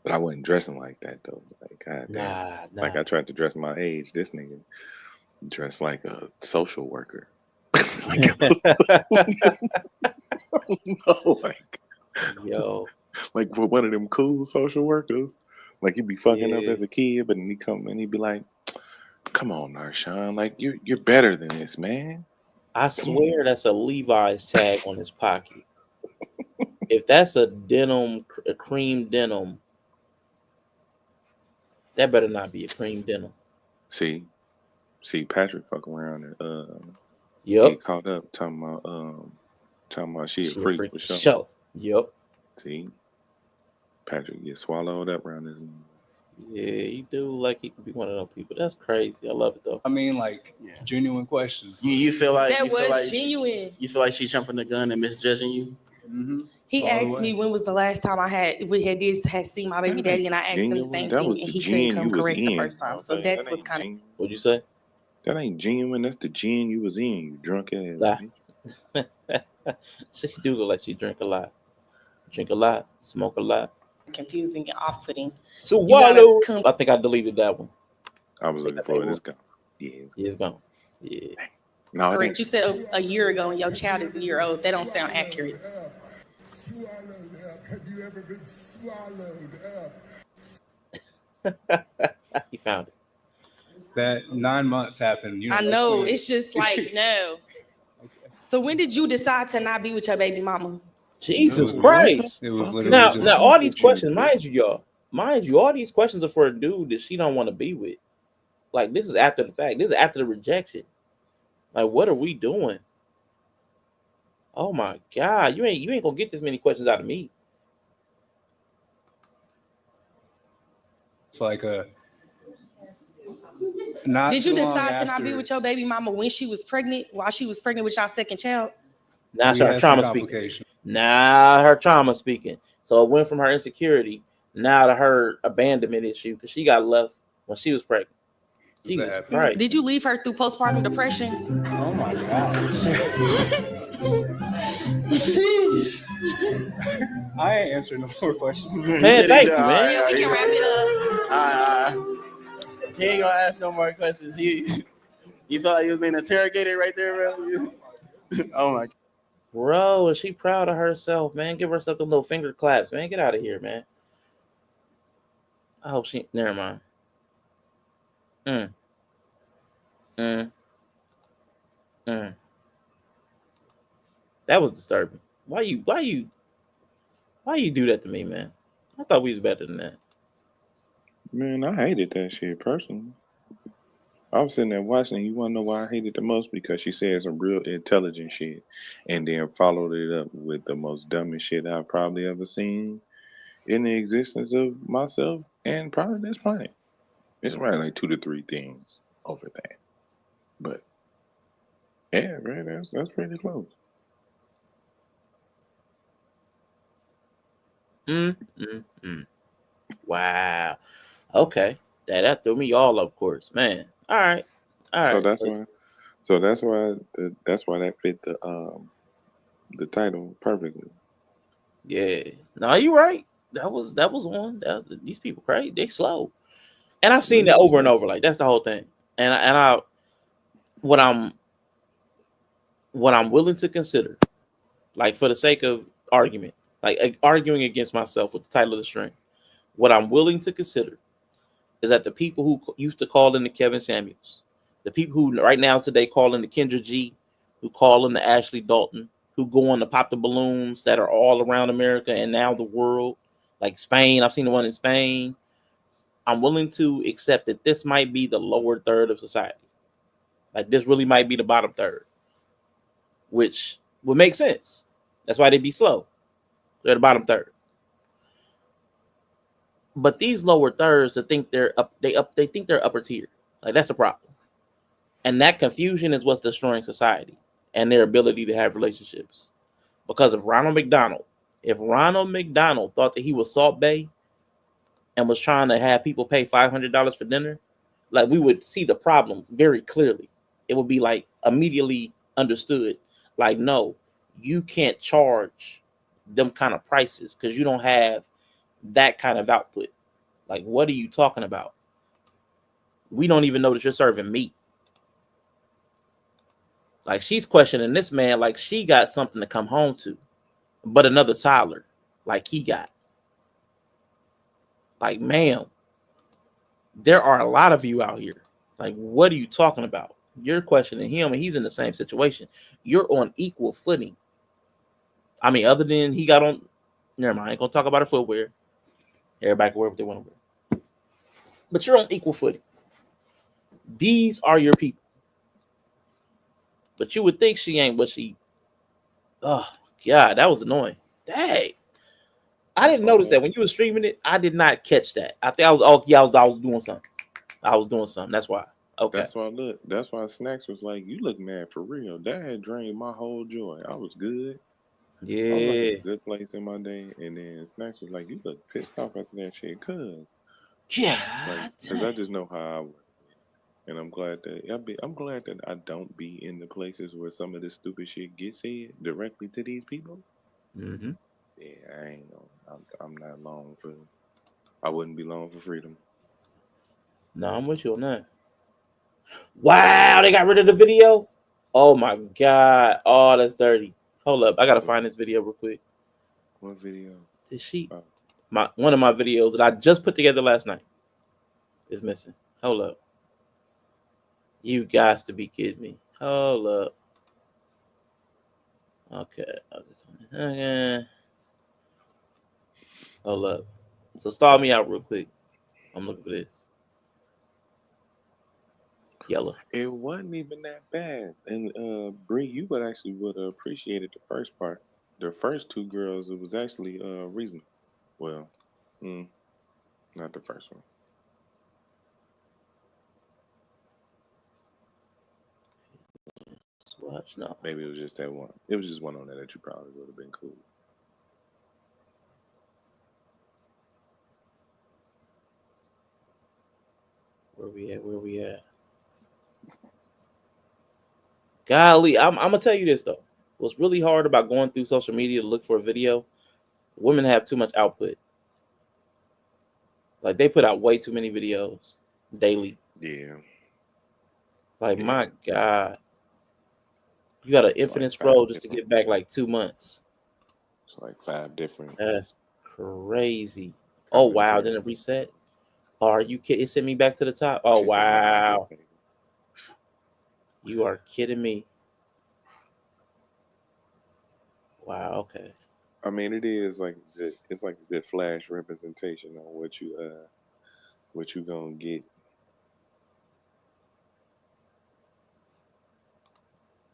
but I wasn't dressing like that though. Like, goddamn, like I tried to dress my age. This nigga dressed like a social worker. No, like, yo, like for one of them cool social workers. Like you be fucking up yeah. as a kid, but then he come and he be like, "Come on, Narshawn, like you're better than this, man." I swear that's a Levi's tag on his pocket. If that's a cream denim, that better not be a cream denim. See, Patrick fuck around and Yep. get caught up talking about she a She a freak freak for for sure. sure. Yep. See, Patrick get swallowed up around his. Yeah, you do like he could be one of those people. That's crazy. I love it though. I mean, like genuine questions. You feel like That you feel was like genuine. You feel like she's jumping the gun and misjudging you. Mm-hmm. He asked me when was the last time we had seen my baby daddy, and I asked him the same thing, and he couldn't come correct the first time. So that's what's kind of. What'd you say? That ain't genuine. That's the gin you was in. You drunk ass. She do look like she drink a lot, smoke a lot. Confusing and off-putting. Swallow. I think I deleted that one. I was looking for it. It's gone. Yeah, it's gone. Yeah. No, Correct. You said a year ago, and your child is a year old. That don't sound accurate. Have you ever been swallowed up? He found it. That 9 months happened. I know. It's just like no. So when did you decide to not be with your baby mama? Jesus Christ! It was literally now all these questions, mind you, all these questions are for a dude that she don't want to be with. Like this is after the fact. This is after the rejection. Like what are we doing? Oh my God! You ain't gonna get this many questions out of me. It's like a. Did you decide to not be with your baby mama when she was pregnant? While she was pregnant with your second child? Now her trauma speaking. Now her trauma speaking. So it went from her insecurity now to her abandonment issue because she got left when she was pregnant. Jesus Christ. Did you leave her through postpartum depression? Oh my God. Sheesh. I ain't answering no more questions. Man, thank you, man. Yeah, we can wrap it up. He ain't gonna ask no more questions. You felt like you was being interrogated right there, bro? Oh my God. Bro, is she proud of herself, man? Give herself a little finger claps, man. Get out of here, man. I hope she. Never mind. That was disturbing. Why you do that to me, man? I thought we was better than that. Man, I hated that shit personally. I was sitting there watching, and you want to know why I hated the most? Because she said some real intelligent shit, and then followed it up with the most dumbest shit I've probably ever seen in the existence of myself and probably this planet. It's probably like 2 to 3 things over that, but yeah, man, that's pretty close. Wow. Okay. That threw me all up course, man. All right. So that's why that fit the title perfectly. Yeah. No, you right. That was one. These people crazy. They slow. And I've seen that over and over. Like that's the whole thing. And I what I'm willing to consider, like for the sake of argument, like arguing against myself with the title of the stream, what I'm willing to consider is that the people who used to call in the Kevin Samuels, the people who right now today call in the Kendra G, who call in the Ashley Dalton, who go on to pop the balloons that are all around America and now the world, like Spain. I've seen the one in Spain. I'm willing to accept that this might be the lower third of society. Like this really might be the bottom third, which would make sense. That's why they be slow. They're the bottom third. But these lower thirds that think they're up, they think they're upper tier. Like that's the problem. And that confusion is what's destroying society and their ability to have relationships. Because of Ronald McDonald, if Ronald McDonald thought that he was Salt Bae and was trying to have people pay $500 for dinner, like we would see the problem very clearly. It would be like immediately understood. Like, no, you can't charge them kind of prices because you don't have that kind of output. Like, what are you talking about? We don't even know that you're serving meat. Like, she's questioning this man like she got something to come home to, but another toddler like he got. Like, ma'am, there are a lot of you out here. Like, what are you talking about? You're questioning him, and he's in the same situation. You're on equal footing. I mean, other than he got on. Never mind. I ain't gonna talk about her footwear. Everybody can wear what they want to wear. But you're on equal footing. These are your people. But you would think she ain't what she. Oh God, that was annoying. Dang. I didn't notice that when you were streaming it. I did not catch that. I think I was. Oh yeah, I was doing something. I was doing something. That's why. Okay. That's why Snacks was like, "You look mad for real." That had drained my whole joy. I was good. I was like in Yeah. a good place in my day, and then Snacks was like, "You look pissed off after that shit, cuz." Yeah. Because I just know how I was, and I'm glad that I'm glad that I don't be in the places where some of this stupid shit gets said directly to these people. Mm-hmm. Yeah, I ain't know. I'm not long for. I wouldn't be long for freedom. No, I'm with you on that. Wow, they got rid of the video. Oh my God. Oh, that's dirty. Hold up, I gotta find this video real quick. What video? Did she? One of my videos that I just put together last night is missing. Hold up. You guys to be kidding me. Hold up. Okay. Hold up. So stall me out real quick. I'm looking for this. Yellow. It wasn't even that bad. And Bree, you would have appreciated the first part. The first two girls, it was actually reasonable. Well, not the first one. Watch no. Maybe it was just that one. It was just one on there that you probably would have been cool. Where we at? Golly, I'm gonna tell you this though. What's really hard about going through social media to look for a video, women have too much output. Like they put out way too many videos daily. Yeah. Like my God. You got an infinite scroll just to get back like 2 months. It's like 5 different. That's crazy. Oh wow, then it reset. Are you kidding? It sent me back to the top. Oh wow. You are kidding me. Wow, okay. I mean, it is like it's like a good flash representation on what you gonna get.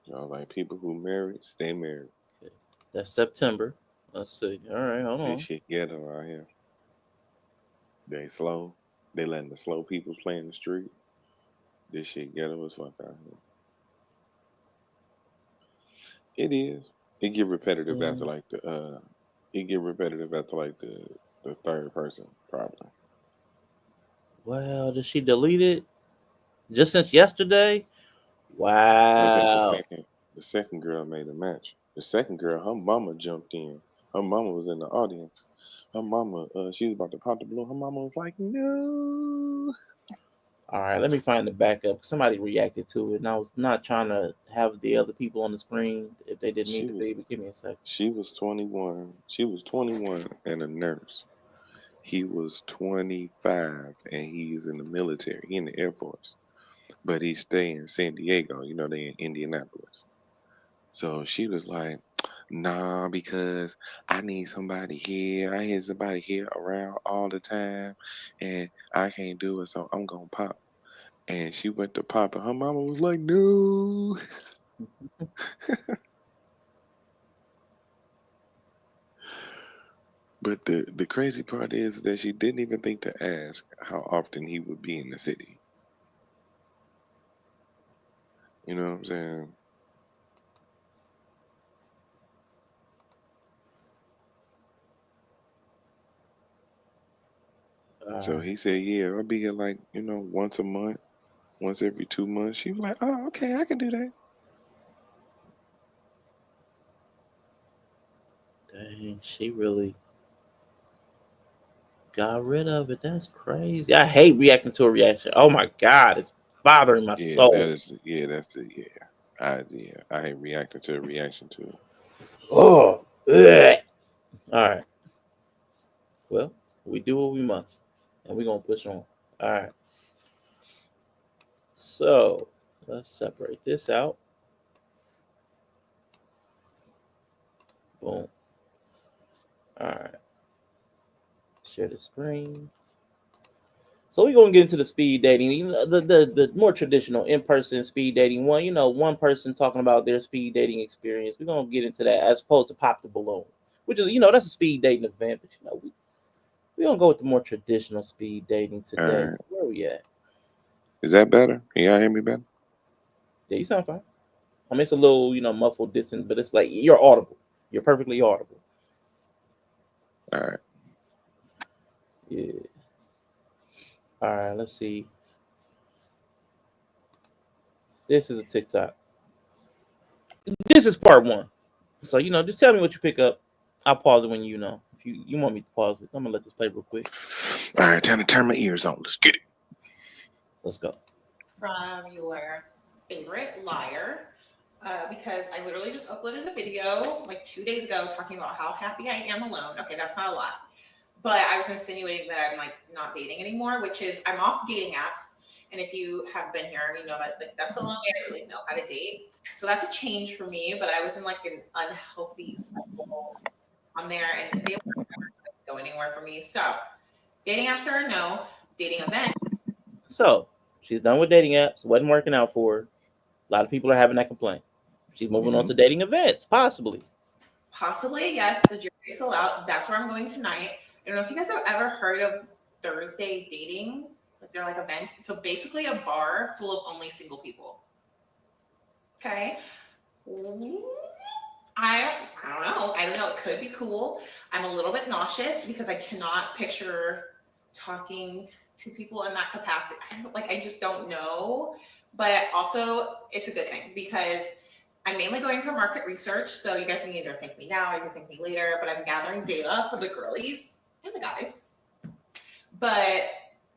You know, like people who married, stay married. Okay. That's September. Let's see. All right, hold on. This shit ghetto out here. They slow. They letting the slow people play in the street. This shit ghetto as fuck out here. It is. It get repetitive after like the it get repetitive after like the third person probably. Well, did she delete it? Just since yesterday? I think Wow. the second girl made a match. The second girl, her mama jumped in. Her mama was in the audience. Her mama, she was about to pop the balloon. Her mama was like, "No." All right, let me find the backup. Somebody reacted to it, and I was not trying to have the other people on the screen if they didn't need to be. But give me a second. She was 21. She was 21 and a nurse. He was 25 and he's in the military. He in the Air Force, but he stay in San Diego. You know, they in Indianapolis. So she was like, "Nah, because I need somebody here. I need somebody here around all the time, and I can't do it. So I'm gonna pop." And she went to pop, and her mama was like, "No." But the crazy part is that she didn't even think to ask how often he would be in the city. You know what I'm saying? So he said, "Yeah, I'll be here like once a month, once every 2 months." She was like, "Oh, okay, I can do that." Dang. Dang, she really got rid of it. That's crazy. I hate reacting to a reaction. Oh my god, it's bothering my Yeah, soul. that's it. I hate reacting to a reaction to it. Oh, ugh. All right. Well, we do what we must, and we're gonna push on. All right. So let's separate this out. Boom. All right. Share the screen. So we're gonna get into the speed dating, the more traditional in-person speed dating one. One person talking about their speed dating experience. We're gonna get into that as opposed to pop the balloon, which is that's a speed dating event. But we're gonna go with the more traditional speed dating All today. right. So where we at? Is that better? Can y'all hear me better? Yeah, you sound fine. I mean, it's a little muffled, distant, but it's like you're audible. You're perfectly audible. All right. Yeah. All right. Let's see. This is a TikTok. This is part one. So just tell me what you pick up. I'll pause it when if you want me to pause it. I'm gonna let this play real quick. All right, time to turn my ears on. Let's get it. Let's go. From your favorite liar, because I literally just uploaded a video like 2 days ago talking about how happy I am alone. Okay, that's not a lot, but I was insinuating that I'm like not dating anymore, which is I'm off dating apps. And if you have been here, you know that that's the only way I really know how to date. So that's a change for me. But I was in like an unhealthy cycle on there, and they weren't go anywhere for me. So dating apps are a no. Dating events. So she's done with dating apps. Wasn't working out for her. A lot of people are having that complaint. She's moving on to dating events, possibly. Possibly, yes. The jury's still out. That's where I'm going tonight. I don't know if you guys have ever heard of Thursday dating. Like they're like events. So basically a bar full of only single people. Okay. I don't know. I don't know. It could be cool. I'm a little bit nauseous because I cannot picture talking to people in that capacity. I just don't know. But also, it's a good thing because I'm mainly going for market research. So you guys can either thank me now or you can thank me later. But I'm gathering data for the girlies and the guys. But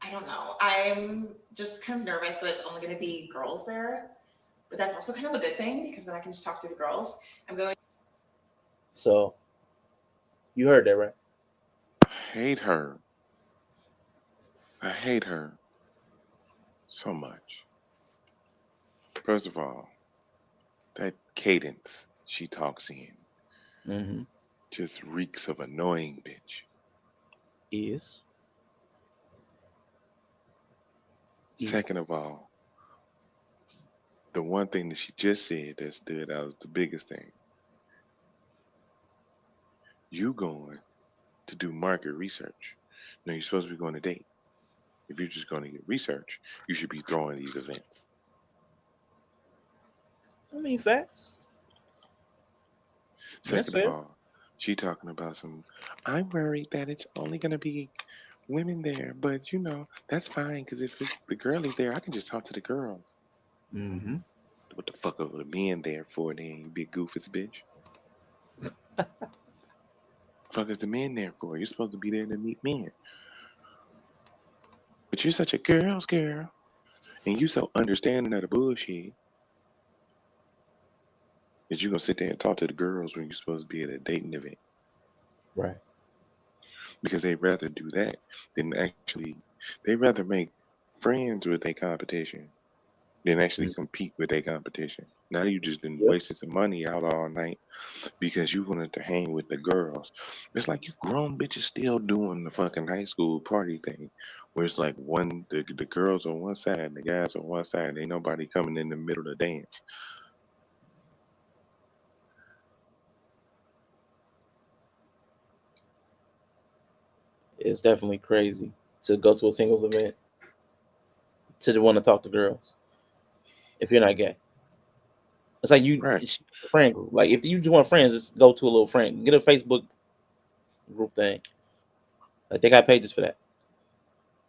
I don't know. I'm just kind of nervous that it's only going to be girls there. But that's also kind of a good thing because then I can just talk to the girls. I'm going. So you heard that, right? I hate her. I hate her so much. First of all, that cadence she talks in just reeks of annoying bitch. Is. Second of all, the one thing that she just said that stood out is the biggest thing. You going to do market research. No, you're supposed to be going to date. If you're just going to get research, you should be throwing these events. I mean, facts. Second of all, she talking about I'm worried that it's only going to be women there, but that's fine because if it's the girlies there, I can just talk to the girls. Mm-hmm. What the fuck are the men there for then, you big goofus bitch? Fuck is the men there for? You're supposed to be there to meet men. But you're such a girl's girl. And you so understanding of the bullshit that you're going to sit there and talk to the girls when you're supposed to be at a dating event. Right. Because they'd rather do that than they'd rather make friends with their competition than actually compete with their competition. Now you just been wasting some money out all night because you wanted to hang with the girls. It's like you grown bitches still doing the fucking high school party thing where it's like the girls on one side and the guys on one side, and ain't nobody coming in the middle to dance. It's definitely crazy to go to a singles event to want to talk to girls if you're not gay. It's like friend group. Like if you just want friends, just go to a little friend. Get a Facebook group thing. Like they got pages for that.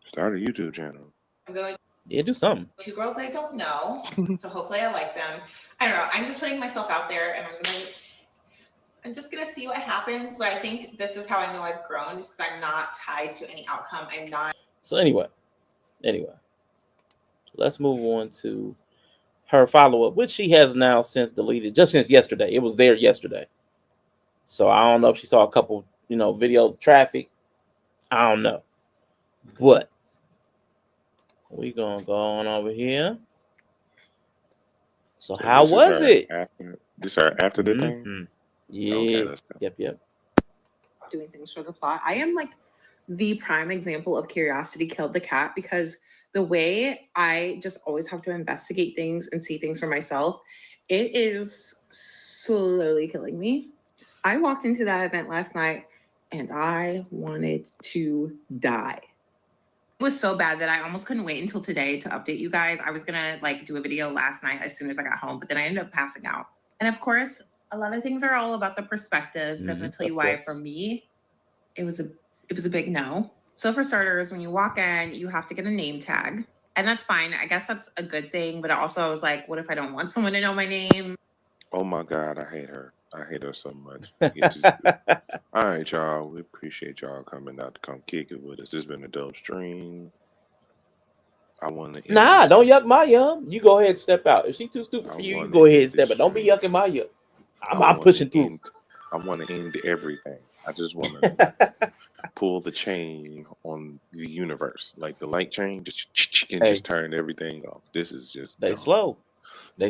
Start a YouTube channel. I'm going. Yeah, do something. Two girls I don't know, so hopefully I like them. I don't know. I'm just putting myself out there, and I'm just gonna see what happens, but I think this is how I know I've grown, just because I'm not tied to any outcome. I'm not. So anyway, let's move on to her follow-up, which she has now since deleted, just since yesterday. It was there yesterday. So I don't know if she saw a couple, video traffic. I don't know. But we gonna go on over here. So how was it? This her after the thing? Mm-hmm. Yeah. Okay, let's go. Yep. Doing things for the plot. I am like the prime example of curiosity killed the cat, because the way I just always have to investigate things and see things for myself, it is slowly killing me. I walked into that event last night and I wanted to die. It was so bad that I almost couldn't wait until today to update you guys. I was gonna do a video last night as soon as I got home, but then I ended up passing out. And of course, a lot of things are all about the perspective. And I'm gonna tell you why. For me, it was a big no. So for starters, when you walk in, you have to get a name tag. And that's fine. I guess that's a good thing. But also I was like, what if I don't want someone to know my name? Oh my God, I hate her. I hate her so much. All right, y'all. We appreciate y'all coming out to come kick it with us. This has been a dope stream. I want to. Nah, don't yuck my yum. You go ahead and step out. If she's too stupid for you, you go ahead and step out. Don't be yucking my yum. I'm pushing through. I want to end everything. I just want to pull the chain on the universe, like the light chain, just turn everything off. This is just They dumb. slow.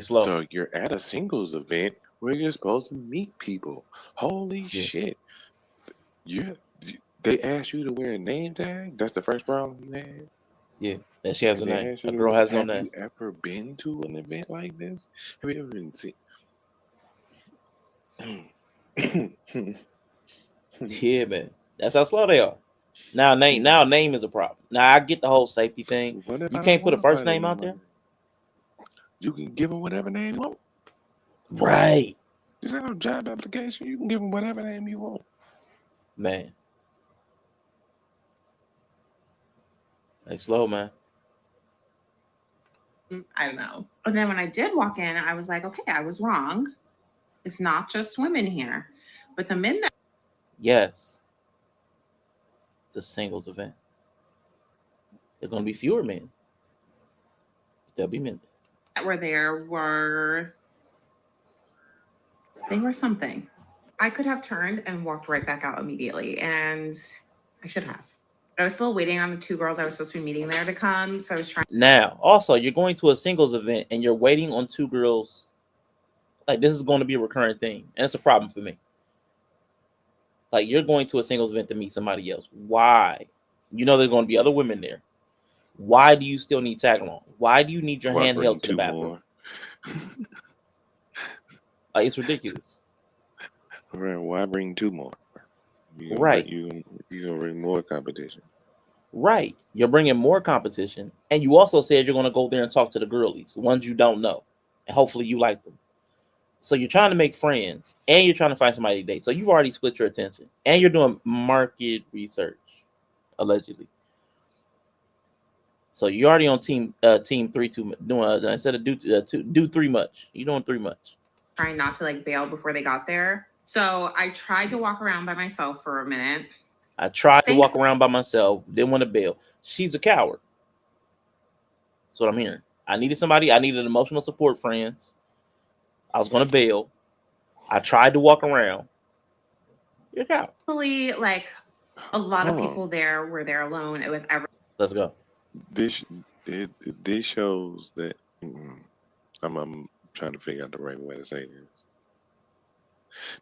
So you're at a singles event where you're supposed to meet people. Holy shit! They asked you to wear a name tag. That's the first problem you had. Yeah, and she has a name. A girl has no name. Have you ever been to an event like this? Have you ever been seen? Yeah, man. That's how slow they are. Now name is a problem. Now I get the whole safety thing. You can't put a first name out there. You can give them whatever name you want. Right. This ain't no job application. You can give them whatever name you want. Man. They slow, man. I don't know. But then when I did walk in, I was like, okay, I was wrong. It's not just women here. But the men that Yes. It's a singles event. There's gonna be fewer men. There'll be men. that were there were something. I could have turned and walked right back out immediately, and I should have. But I was still waiting on the two girls I was supposed to be meeting there to come, so I was trying. Now, also, you're going to a singles event and you're waiting on two girls. Like, this is going to be a recurring thing, and it's a problem for me. Like, you're going to a singles event to meet somebody else. Why? You know there's going to be other women there. Why do you still need tag along? Why do you need your hand held to the bathroom? Like, it's ridiculous. Right? Why bring two more? Right. You're gonna bring more competition. Right. You're bringing more competition, and you also said you're going to go there and talk to the girlies, ones you don't know, and hopefully you like them. So you're trying to make friends, and you're trying to find somebody to date. So you've already split your attention, and you're doing market research, allegedly. So you're already on team 3 2 doing instead of do 3 much. You're doing 3 much. Trying not to bail before they got there. So I tried to walk around by myself for a minute. I tried to walk around by myself. Didn't want to bail. She's a coward. That's what I'm hearing. I needed somebody. I needed emotional support friends. I was going to bail. I tried to walk around. You're a coward. Actually, a lot of people there were there alone. It was Let's go. This shows that I'm trying to figure out the right way to say this.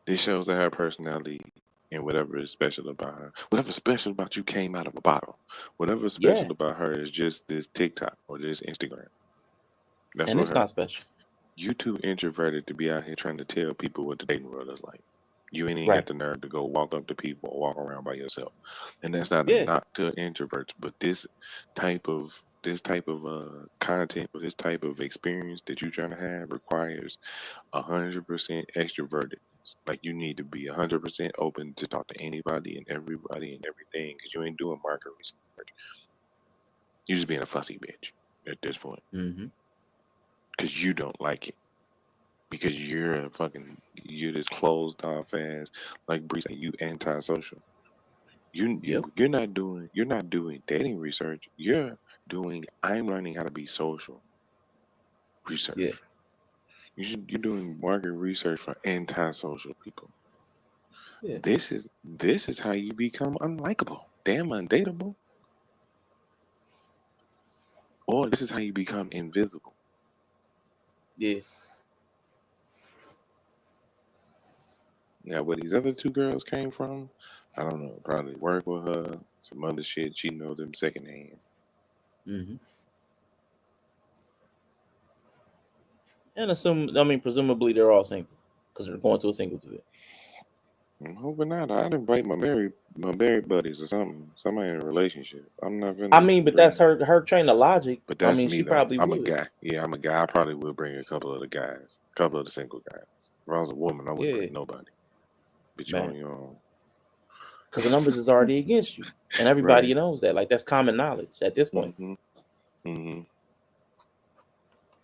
This shows that her personality and whatever is special about her, whatever special about you came out of a bottle. Whatever special about her is just this TikTok or this Instagram. That's and what it's not special. You too introverted to be out here trying to tell people what the dating world is like. You ain't even got the nerve to go walk up to people or walk around by yourself. And that's not a knock to introverts, but this type of content or this type of experience that you're trying to have requires 100% extroverted. Like you need to be 100% open to talk to anybody and everybody and everything because you ain't doing market research. You're just being a fussy bitch at this point. Mm-hmm. Because you don't like it. Because you're a fucking you're this closed off ass, like Bree said, you antisocial. Yep. You're not doing dating research. You're doing I'm learning how to be social research. Yeah. You're doing market research for antisocial people. Yeah. This is how you become unlikable, damn undateable, or this is how you become invisible. Yeah. Now, where these other two girls came from, I don't know. Probably work with her, some other shit. She know them secondhand. Mm-hmm. And presumably they're all single because they're going to a singles event. I'm hoping not. I'd invite my married buddies or something. Somebody in a relationship. I'm not finna I mean, but bring. that's her train of logic. But I that's mean, me she though. probably I'm a would. guy. Yeah, I'm a guy. I probably would bring a couple of the guys, a couple of the single guys. If I was a woman, I wouldn't Yeah. bring nobody. Bitch, you Man. on your own. Because the numbers is already against you, and everybody knows that. Like that's common knowledge at this point.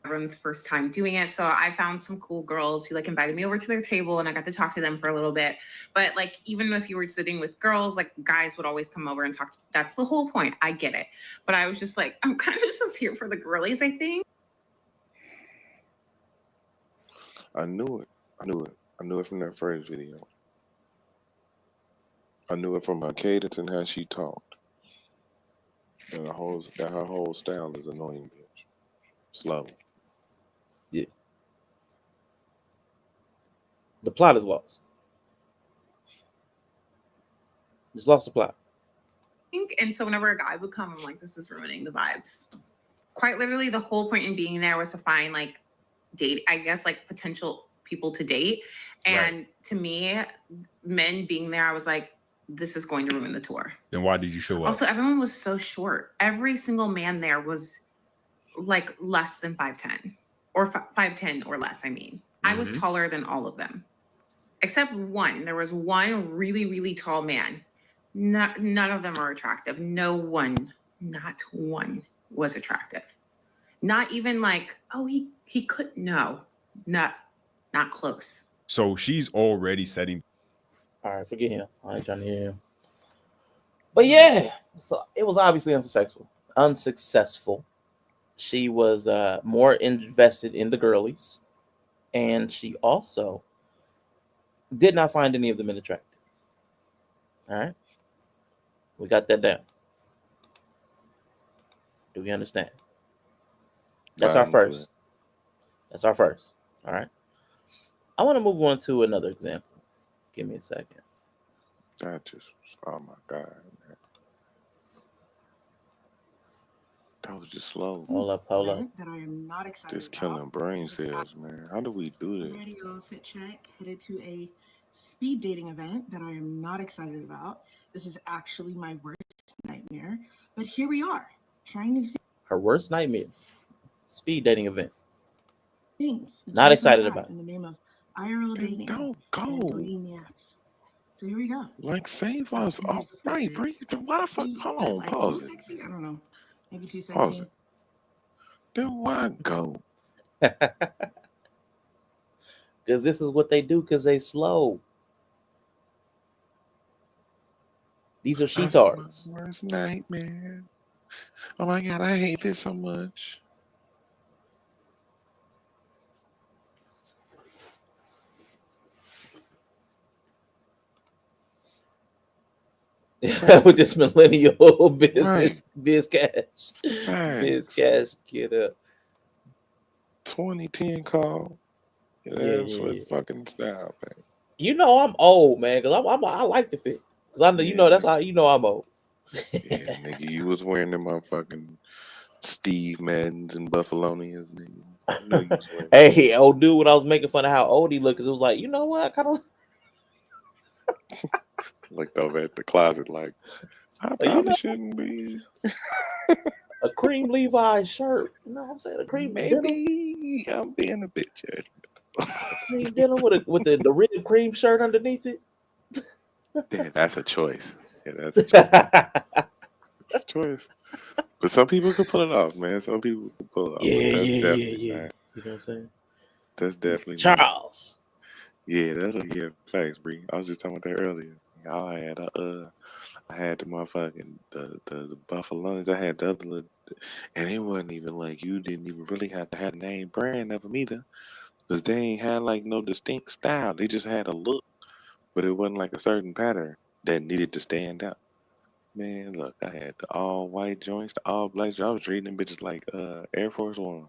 Everyone's first time doing it. So I found some cool girls who like invited me over to their table and I got to talk to them for a little bit. But like, even if you were sitting with girls, like guys would always come over and talk. That's the whole point. I get it. But I was just like, I'm kind of just here for the girlies, I think. I knew it. I knew it from that first video. I knew it from her cadence and how she talked. And her whole style is annoying, bitch. Slow. Yeah. The plot is lost. Just lost the plot. And so whenever a guy would come, I'm like, this is ruining the vibes. Quite literally, the whole point in being there was to find like like potential people to date. And to me, men being there, I was like, this is going to ruin the tour. Then why did you show up? Also, everyone was so short. Every single man there was like less than 5'10" or 5'10" or less. I mean, I was taller than all of them, except one. There was one really, really tall man. None of them are attractive. Not one was attractive. Not even like, oh, he could. No, not close. So she's already setting. All right, forget him. I ain't trying to hear him. But yeah, so it was obviously unsuccessful. She was more invested in the girlies, and she also did not find any of the men attractive. All right, we got that down. Do we understand? That's our first. That's our first. All right. I want to move on to another example. Give me a second. That just, oh my God, man. That was just slow. Hold up. That I am not excited Just killing brain cells, man. How do we do this? Radio fit check, headed to a speed dating event that I am not excited about. This is actually my worst nightmare. But here we are, trying new Her worst nightmare. Speed dating event. things. Not excited about it. In the name of IRL dating. Don't go. And deleting the apps. So here we go. Like, save us. All right, breathe. Why the fuck? Hold on, Like, pause it. sexy? I don't know. Maybe too sexy. Pause it. Then why go? Because this is what they do because they slow. These are sheetards. Worst nightmare. Oh my God, I hate this so much. With this millennial business, biz cash, get up. 2010 call. With fucking style, man. You know I'm old, man, because I like the fit. Because I know you know that's how you know I'm old. Yeah, nigga, you was wearing them motherfucking Steve Maddens and Buffalonians, nigga. I know you was wearing Hey, old dude, when I was making fun of how old he looked, because it was like, you know what, I kind of looked over at the closet like, I probably shouldn't be. A cream Levi's shirt. You know what I'm saying? A cream Maybe I'm being a bitch. Cream denim with the red cream shirt underneath it. Yeah, that's a choice. Yeah, that's a choice. It's a choice. But some people can pull it off, man. Some people can pull it off. Yeah. Not, You know what I'm saying? that's definitely Charles. Yeah, that's a yeah, facts, Bree. I was just talking about that earlier. Y'all had I had the motherfucking the buffalo. I had the other little, and it wasn't even like you didn't even really have to have the name brand of them either, because they ain't had like no distinct style. They just had a look, but it wasn't like a certain pattern that needed to stand out. Man, look, I had the all white joints, the all black joints. I was treating them bitches like Air Force One.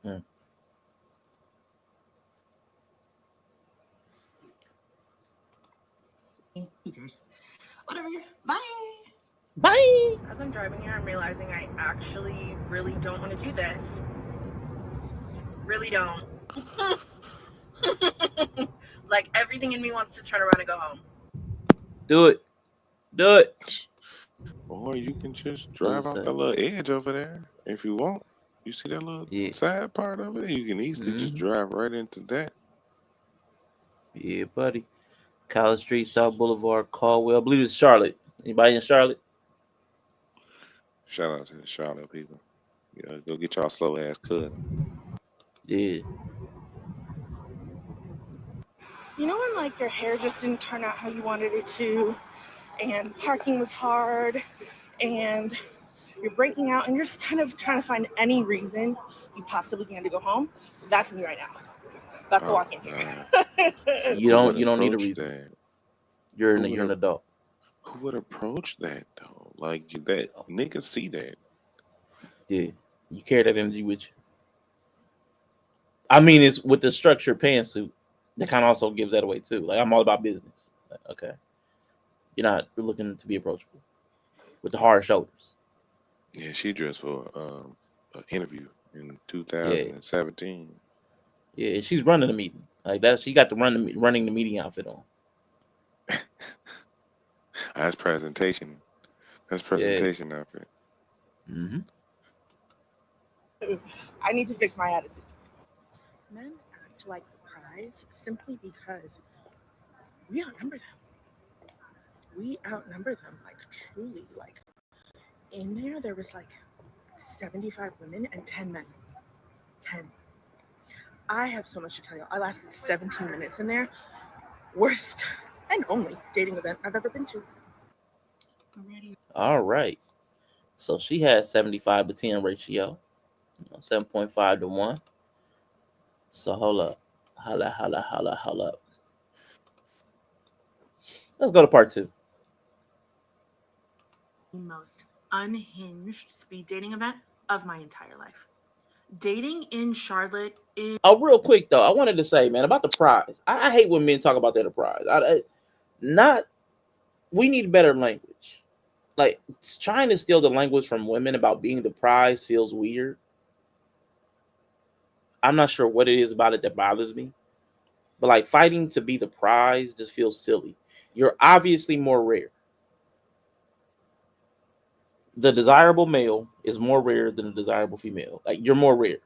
Hmm. Who cares? Whatever. Bye. Bye. As I'm driving here, I'm realizing I actually really don't want to do this. Really don't. Like everything in me wants to turn around and go home. Do it. Do it. Or you can just What drive was off that? the little edge over there if you want. You see that little Yeah. side part of it? You can easily just Mm-hmm. drive right into that. Yeah, buddy. College Street, South Boulevard, Caldwell. I believe it's Charlotte. Anybody in Charlotte? Shout out to the Charlotte people. Yeah, go get y'all slow ass cousin. Yeah. You know when like your hair just didn't turn out how you wanted it to, and parking was hard, and you're breaking out, and you're just kind of trying to find any reason you possibly can to go home? That's me right now. That's Oh walking here. You who would don't need a approach reason. that? You're an adult. Who would approach that though? Like that niggas see that. Yeah. You carry that energy with you. I mean, it's with the structured pantsuit that kind of also gives that away too. Like I'm all about business. Like, okay. You're not looking to be approachable with the hard shoulders. Yeah, she dressed for an interview in Yeah. 2017. Yeah. She's running the meeting like that. She got the running the meeting outfit on. That's presentation. That's Yeah. presentation outfit. Mm-hmm. I need to fix my attitude. Men act like the prize simply because we outnumber them. We outnumber them, like truly. Like in there was like 75 women and 10 men. 10. I have so much to tell you. I lasted 17 minutes in there. Worst and only dating event I've ever been to. Alrighty. All right. So she has 75 to 10 ratio. 7.5 to 1. So hold up. Hold up. Let's go to part 2. The most unhinged speed dating event of my entire life. Dating in Charlotte is Oh, real quick though, I wanted to say, man, about the prize. I hate when men talk about their prize. Not we need better language. Like trying to steal the language from women about being the prize feels weird. I'm not sure what it is about it that bothers me, but like fighting to be the prize just feels silly. You're obviously more rare. The desirable male is more rare than the desirable female. Like you're more rare.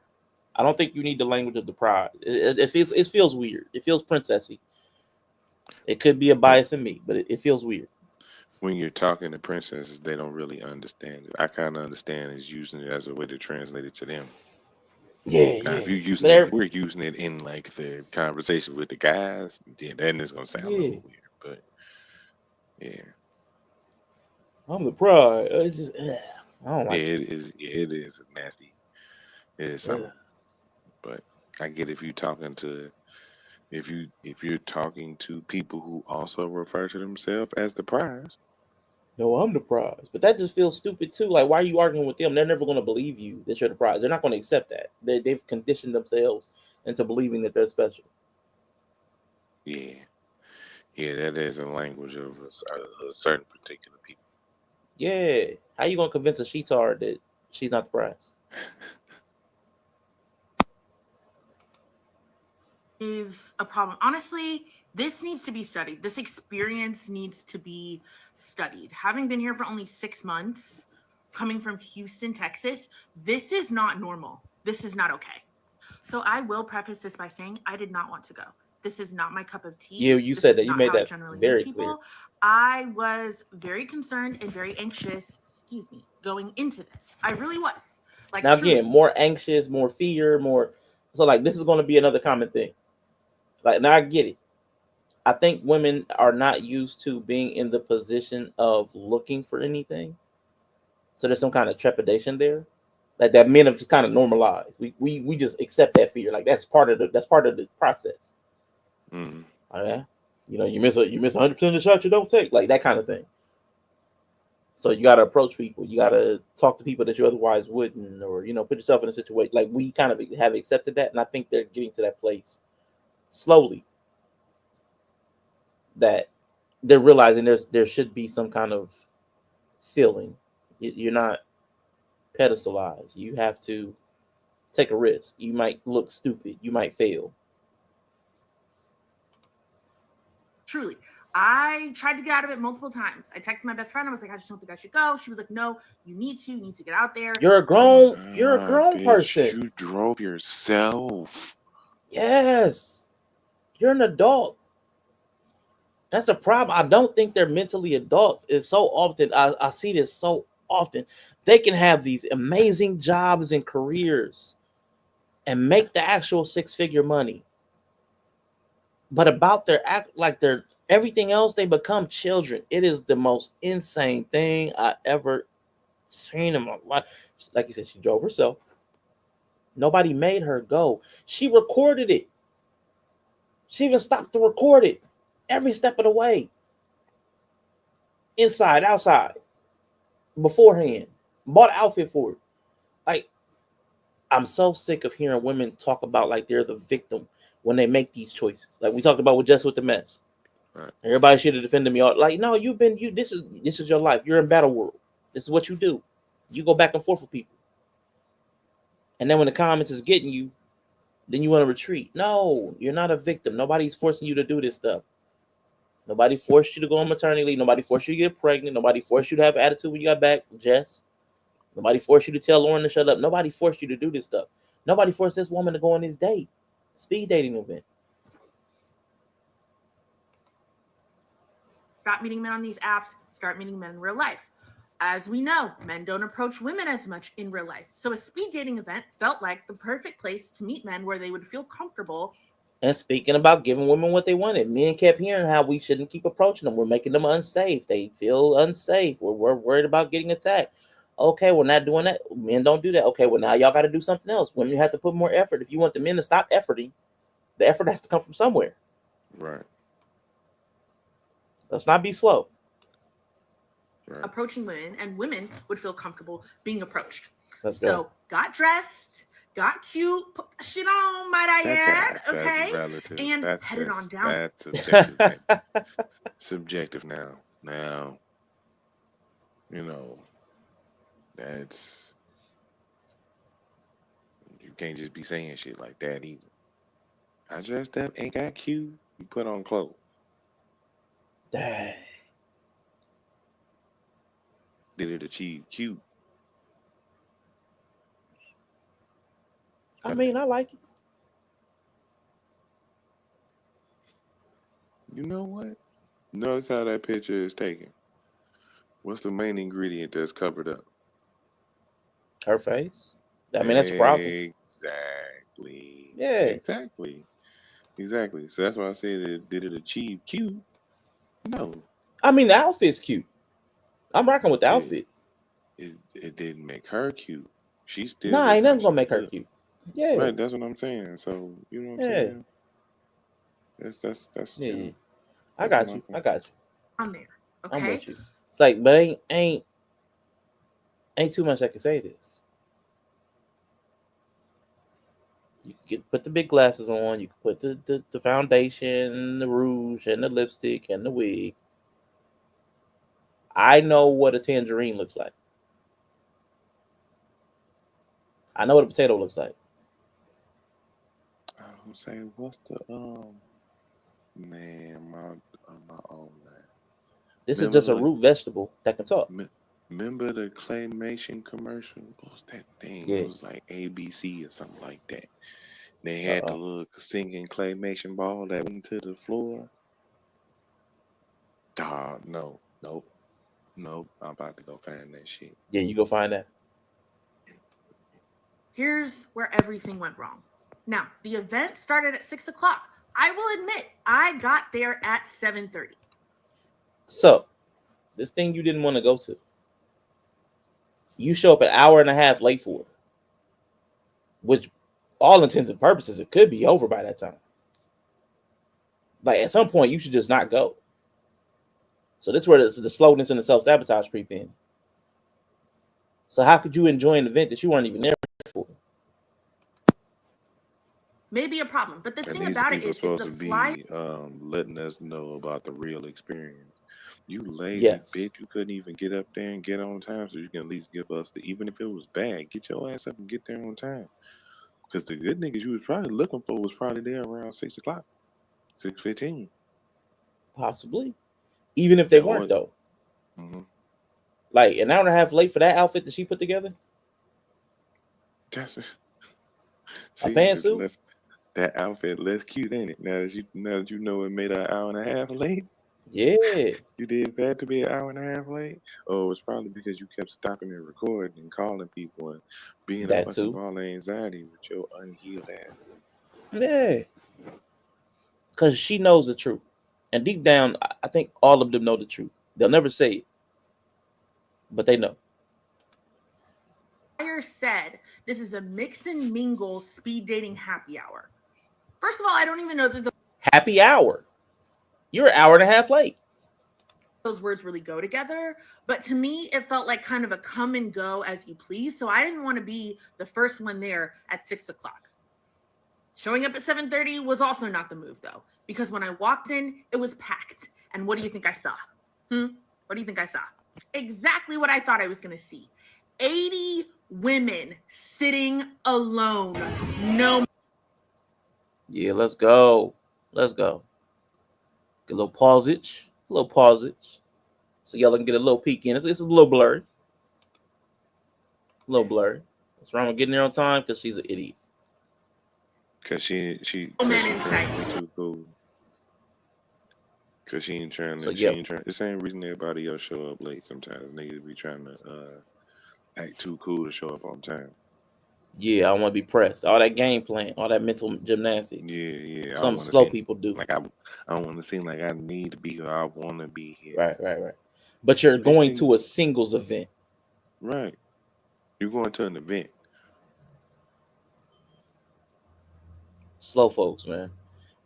I don't think you need the language of the prize. It feels weird. It feels princessy. It could be a bias in me, but it feels weird. When you're talking to princesses, they don't really understand it. I kind of understand is using it as a way to translate it to them. Yeah, Now, yeah. if you're using But it, if we're using it in like the conversation with the guys, then it's gonna sound a yeah, little weird. But yeah, I'm the prize. It's just I don't yeah, like it. it is. Yeah, it is nasty. It is something. But I get if you're talking to people who also refer to themselves as the prize. No, I'm the prize. But that just feels stupid too. Like, why are you arguing with them? They're never going to believe you that you're the prize. They're not going to accept that. They've conditioned themselves into believing that they're special. Yeah, yeah, that is a language of a certain particular people. Yeah. How you going to convince a sheetard that she's not the prize? is a problem. Honestly, this needs to be studied. This experience needs to be studied. Having been here for only 6 months, coming from Houston, Texas, this is not normal. This is not okay. So I will preface this by saying I did not want to go. This is not my cup of tea. Yeah, you This said is that. You not made how I that generally very meet clear. people. I was very concerned and very anxious, excuse me, going into this. I really was. Like Now truly. again, more anxious, more fear, more. So like this is going to be another common thing. Like, now I get it. I think women are not used to being in the position of looking for anything. So there's some kind of trepidation there. Like that men have just kind of normalized. We just accept that fear. Like that's part of the process. Mm. Okay. You miss 100% of the shots you don't take. Like that kind of thing. So you gotta approach people. You gotta talk to people that you otherwise wouldn't, or put yourself in a situation. Like we kind of have accepted that, and I think they're getting to that place slowly that they're realizing there should be some kind of feeling. You're not pedestalized. You have to take a risk. You might look stupid. You might fail. Truly. I tried to get out of it multiple times. I texted my best friend. I was like, I just don't think I should go. She was like, no, you need to get out there. You're a grown person. You drove yourself. Yes. You're an adult. That's the problem. I don't think they're mentally adults. It's so often, I see this so often. They can have these amazing jobs and careers and make the actual six-figure money. But about their act, like their everything else, they become children. It is the most insane thing I ever seen in my life. Like you said, she drove herself. Nobody made her go. She recorded it. She even stopped to record it every step of the way. Inside, outside, beforehand. Bought an outfit for it. Like, I'm so sick of hearing women talk about like they're the victim when they make these choices. Like we talked about with Just with the Mess. Right. Everybody should have defended me. Like, no, this is your life. You're in battle world. This is what you do. You go back and forth with people. And then when the comments is getting you, then you want to retreat. No, you're not a victim. Nobody's forcing you to do this stuff. Nobody forced you to go on maternity leave. Nobody forced you to get pregnant. Nobody forced you to have an attitude when you got back, Jess. Nobody forced you to tell Lauren to shut up. Nobody forced you to do this stuff. Nobody forced this woman to go on this date. Speed dating event. Stop meeting men on these apps. Start meeting men in real life. As we know, men don't approach women as much in real life. So a speed dating event felt like the perfect place to meet men where they would feel comfortable. And speaking about giving women what they wanted, men kept hearing how we shouldn't keep approaching them. We're making them unsafe. They feel unsafe. We're worried about getting attacked. Okay, we're not doing that. Men don't do that. Okay, well, now y'all got to do something else. Women have to put more effort. If you want the men to stop efforting, the effort has to come from somewhere. Right. Let's not be slow. Right. Approaching women, and women would feel comfortable being approached. Let's so go. Got dressed, got cute, put shit on, might I add, okay? Relative. And headed on down. That's subjective. Subjective now. Now, that's you can't just be saying shit like that either. I dressed up, ain't got cute. You put on clothes. Dang. Did it achieve cute? I mean, I like it. You know what? Notice how that picture is taken. What's the main ingredient that's covered up? Her face. I mean, that's a problem. Exactly. Yeah. Exactly. So that's why I said, did it achieve cute? No. I mean, the outfit's cute. I'm rocking with the outfit. It didn't make her cute. She still. Nah, ain't nothing gonna make her cute. Yeah. Right. That's what I'm saying. So you know what I'm saying. That's. Yeah. I got you. On there. Okay. I'm with you. It's like, but ain't too much I can say this. You can put the big glasses on. You can put the foundation, the rouge, and the lipstick, and the wig. I know what a tangerine looks like. I know what a potato looks like. I don't say what's the man my own man. This is just a root vegetable that can talk. Remember the claymation commercial? What was that thing? Yeah. It was like ABC or something like that. They had the little singing claymation ball that went to the floor. Dog, nope. I'm about to go find that shit. Yeah, you go find that. Here's where everything went wrong. Now, the event started at 6 o'clock. I will admit, I got there at 7:30. So, this thing you didn't want to go to, you show up an hour and a half late for it, which, all intents and purposes, it could be over by that time. Like, at some point, you should just not go. So this is where the slowness and the self-sabotage creep in. So how could you enjoy an event that you weren't even there for? Maybe a problem, but the And thing these about it people is supposed the to flyer. be letting us know about the real experience. You lazy Yes. bitch, you couldn't even get up there and get on time, so you can at least give us even if it was bad, get your ass up and get there on time. Because the good niggas you was probably looking for was probably there around 6 o'clock, 6:15. Possibly. Even if they weren't, though. Mm-hmm. Like, an hour and a half late for that outfit that she put together? That's A see, pantsuit? that outfit less cute, ain't it? Now that you know it made an hour and a half late. Yeah. You did bad to be an hour and a half late? Oh, it's probably because you kept stopping and recording and calling people and being a That fucking too. ball of anxiety with your unhealed ass. Yeah. Because she knows the truth. And deep down, I think all of them know the truth. They'll never say it, but they know. Flyer said this is a mix and mingle speed dating happy hour. First of all, I don't even know that Happy hour. You're an hour and a half late. those words really go together, but to me it felt like kind of a come and go as you please, so I didn't want to be the first one there at 6 o'clock. Showing up at 7:30 was also not the move, though, because when I walked in, it was packed. And what do you think I saw? What do you think I saw? Exactly what I thought I was going to see. 80 women sitting alone. No. Yeah, let's go. Let's go. Get a little pausage. A little pausage. So y'all can get a little peek in. It's a little blurry. A little blurry. What's wrong with getting there on time? Because she's an idiot. Cause she trying to be too cool. Cause she ain't trying to. So, She ain't trying. The same reason everybody else show up late. Sometimes niggas be trying to act too cool to show up on time. Yeah, I want to be pressed. All that game plan, all that mental gymnastics. Yeah. Some slow people do. Like I don't want to seem like I need to be here. I want to be here. Right. But you're going to a singles event. Right. You're going to an event. Slow folks, man.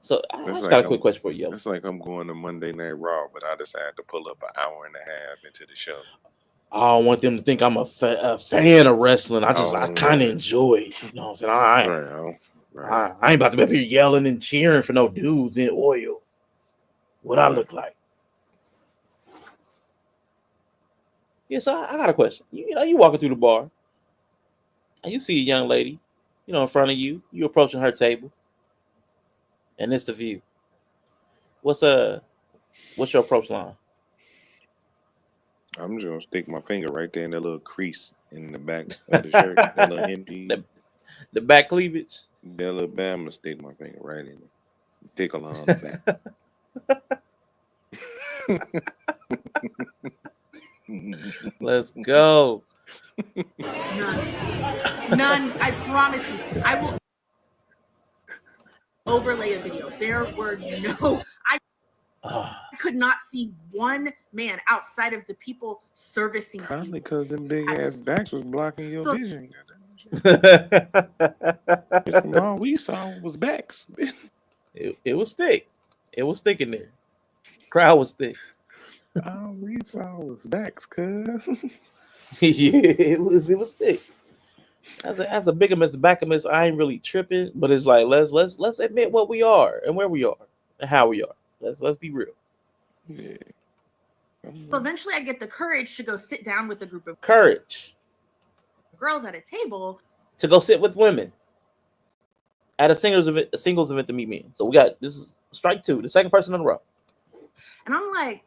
So I That's just like got a quick question for you. It's like I'm going to Monday Night Raw, but I decided to pull up an hour and a half into the show. I don't want them to think I'm a fan of wrestling. I kind of enjoy it. You know what I'm saying? I ain't about to be up here yelling and cheering for no dudes in oil. What I look like? Yeah, so I got a question. You know, you walking through the bar, and you see a young lady, you know, in front of you. You approaching her table, and it's the view. What's your approach line? I'm just gonna stick my finger right there in that little crease in the back of the shirt, that little empty, the back cleavage. That little bam, I'm gonna stick my finger right in it, tickle her on the back. Let's go. None. I promise you. I will overlay a video. There were no. I could not see one man outside of the people servicing. Probably because them big ass backs was blocking your vision. From all we saw was backs. It was thick. It was thick in there. Crowd was thick. All we saw was backs, cuz. Yeah, it was thick. As a bigamist, backamist, I ain't really tripping, but it's like let's admit what we are and where we are and how we are. Let's be real. Yeah. So eventually I get the courage to go sit down with a group of girls at a table. To go sit with women at a singles event to meet men. So we got, this is strike two, the second person in a row. And I'm like,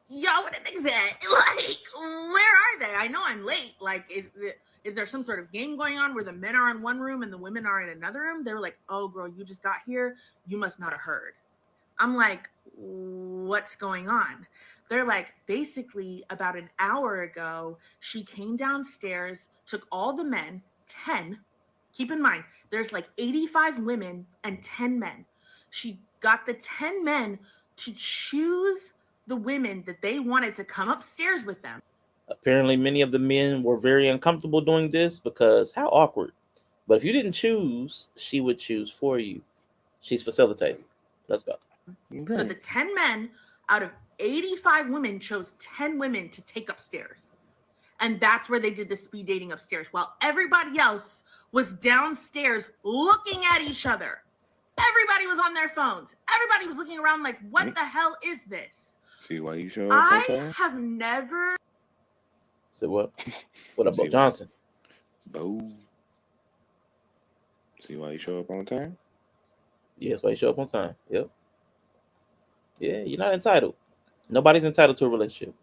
yo, what the niggas at? Like, where are they? I know I'm late. Like, is there some sort of game going on where the men are in one room and the women are in another room? They were like, oh, girl, you just got here. You must not have heard. I'm like, what's going on? They're like, basically, about an hour ago, she came downstairs, took all the men, 10. Keep in mind, there's like 85 women and 10 men. She got the 10 men to choose the women that they wanted to come upstairs with them. Apparently, many of the men were very uncomfortable doing this because how awkward. But if you didn't choose, she would choose for you. She's facilitating. Let's go. So the 10 men out of 85 women chose 10 women to take upstairs. And that's where they did the speed dating upstairs while everybody else was downstairs looking at each other. Everybody was on their phones. Everybody was looking around like, what the hell is this? See why you show up on I time? have never. So what? What up, Bo Johnson? Bo. See why you show up on time? Yes, why you show up on time. Yep. Yeah, you're not entitled. Nobody's entitled to a relationship.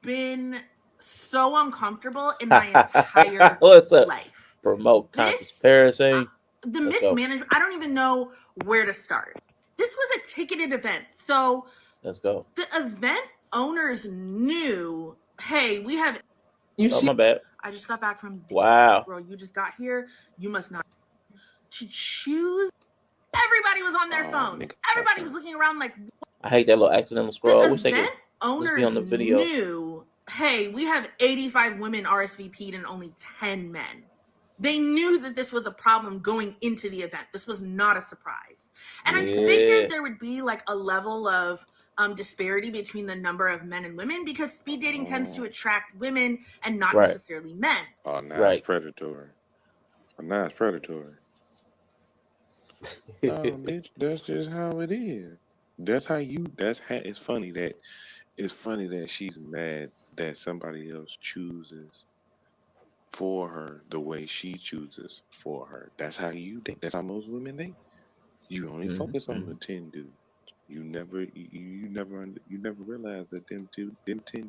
Been so uncomfortable in my entire What's up? life. Promote transparency. The Let's go. mismanagement, I don't even know where to start. This was a ticketed event. So Let's go. the event owners knew, hey, we have. Oh, my bad. I just got back from. Wow. Girl, you just got here. You must not. To choose. Everybody was on their phones. Everybody was looking around like. I hate that little accidental scroll. I wish they could Event owners be on the video. knew, hey, we have 85 women RSVP'd and only 10 men. They knew that this was a problem going into the event. This was not a surprise. And I figured there would be like a level of disparity between the number of men and women because speed dating tends to attract women and not necessarily men. Oh, now it's predatory. Oh, now it's predatory. No, bitch, that's just how it is. That's how it's funny that she's mad that somebody else chooses for her the way she chooses for her. That's how you think. That's how most women think. You only focus on the 10 dudes. You never realize that them 10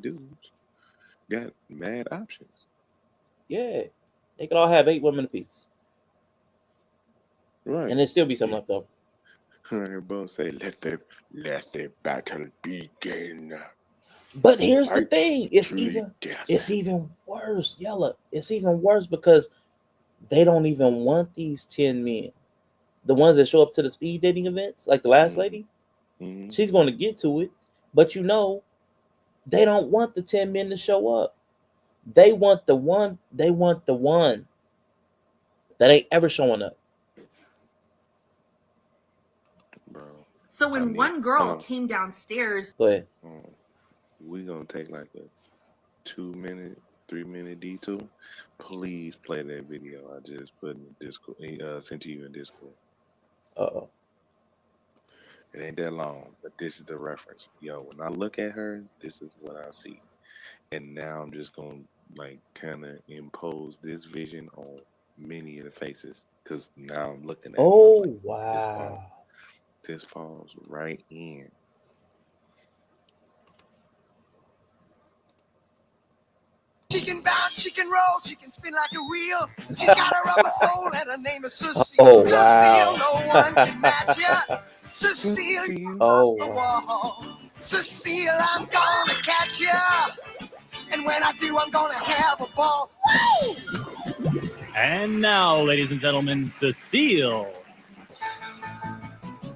dudes got mad options. Yeah. They could all have 8 women apiece. Right. And there'd still be some left over. Her both say, let the battle begin. But here's the thing. It's even worse, Yella. It's even worse because they don't even want these 10 men. The ones that show up to the speed dating events, like the last lady, she's going to get to it. But you know, they don't want the 10 men to show up. They want the one that ain't ever showing up. So when one girl came downstairs. Go ahead. We're going to take like a 2-minute, 3-minute detour. Please play that video I just put in the Discord, sent to you in Discord. Uh-oh. It ain't that long, but this is the reference. Yo, when I look at her, this is what I see. And now I'm just going to like kind of impose this vision on many of the faces because now I'm looking at Oh, like, wow. This falls right in. She can bounce, she can roll, she can spin like a wheel. She's got a rubber soul and her name is Cecile. Oh, wow. Cecile, no one can match ya. Cecile, oh, wow. Cecile, I'm gonna catch ya. And when I do, I'm gonna have a ball. Woo! And now, ladies and gentlemen, Cecile.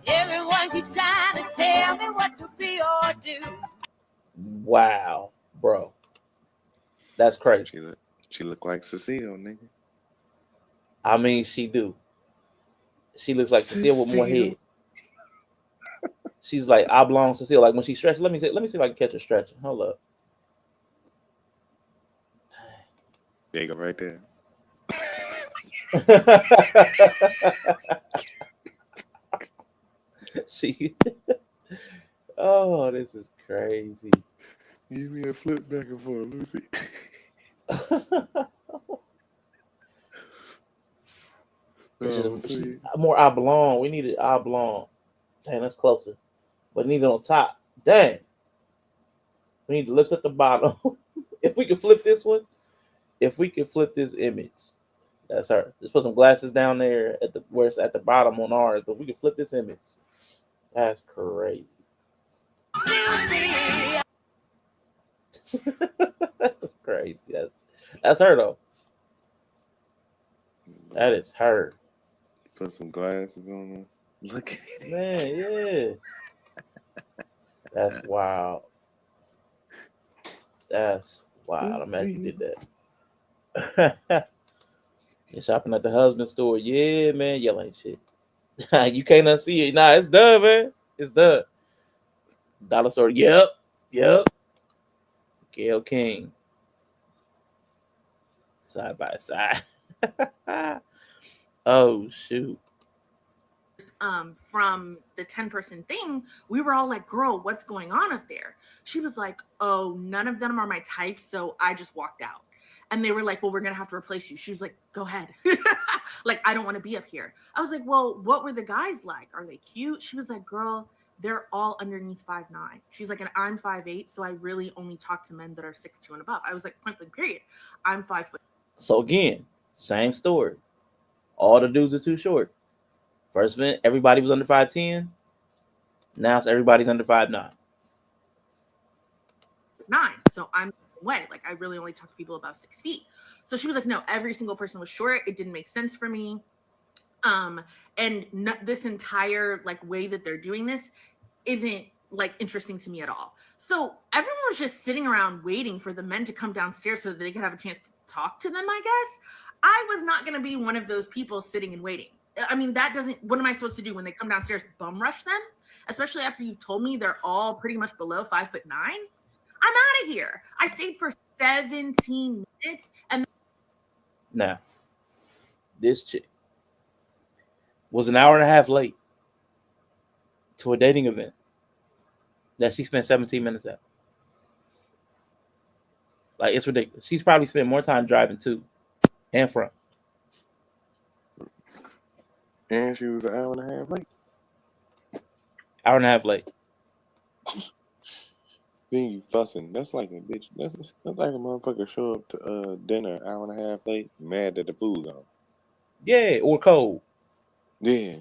Everyone keeps trying to tell me what to be or do. Wow, bro. That's crazy. She look like Cecile, nigga. I mean, she do. She looks like Cecile with more head. She's like oblong Cecile. Like when she stretches. Let me see if I can catch her stretching. Hold up. There you go, right there. Oh, this is crazy. Give me a flip back and forth, Lucy. This is more oblong. We need it oblong. Dang, that's closer. But need it on top. Dang. We need the lips at the bottom. If we can flip this one, if we can flip this image, that's her. Just put some glasses down there at the where it's at the bottom on ours. But we can flip this image. That's crazy. That's crazy. That's her though. That is her. Put some glasses on her. Look, man, yeah. That's wild. That's wild. I'm glad you did that. You're shopping at the husband store. Yeah, man, yell ain't shit. You can't unsee it. Nah, it's done, man. It's done. Dollar store. Yep. Yep. Gail King. Side by side. Oh shoot. From the 10-person thing, we were all like, girl, what's going on up there? She was like, oh, none of them are my type, so I just walked out. And they were like, well, we're gonna have to replace you. She was like, go ahead. Like, I don't want to be up here. I was like, well, what were the guys like? Are they cute? She was like, girl, they're all underneath 5'9". She's like, and I'm 5'8", so I really only talk to men that are 6'2" and above. I was like, point blank, period. I'm 5 foot. So again, same story. All the dudes are too short. First event, everybody was under 5'10". Now it's everybody's under 5'9". 9. So I'm way. Like, I really only talk to people above 6 feet. So she was like, no, every single person was short. It didn't make sense for me. And this entire like way that they're doing this isn't like interesting to me at all. So everyone was just sitting around waiting for the men to come downstairs so that they could have a chance to talk to them, I guess. I was not going to be one of those people sitting and waiting. I mean, what am I supposed to do when they come downstairs? Bum rush them? Especially after you've told me they're all pretty much below 5'9". I'm out of here. I stayed for 17 minutes and Now, this chick was an hour and a half late to a dating event that she spent 17 minutes at. Like, it's ridiculous. She's probably spent more time driving to and from. And she was an hour and a half late. Hour and a half late. Then you fussing. That's like a bitch. That's like a motherfucker show up to dinner an hour and a half late, mad that the food's on. Yeah, or cold. Yeah.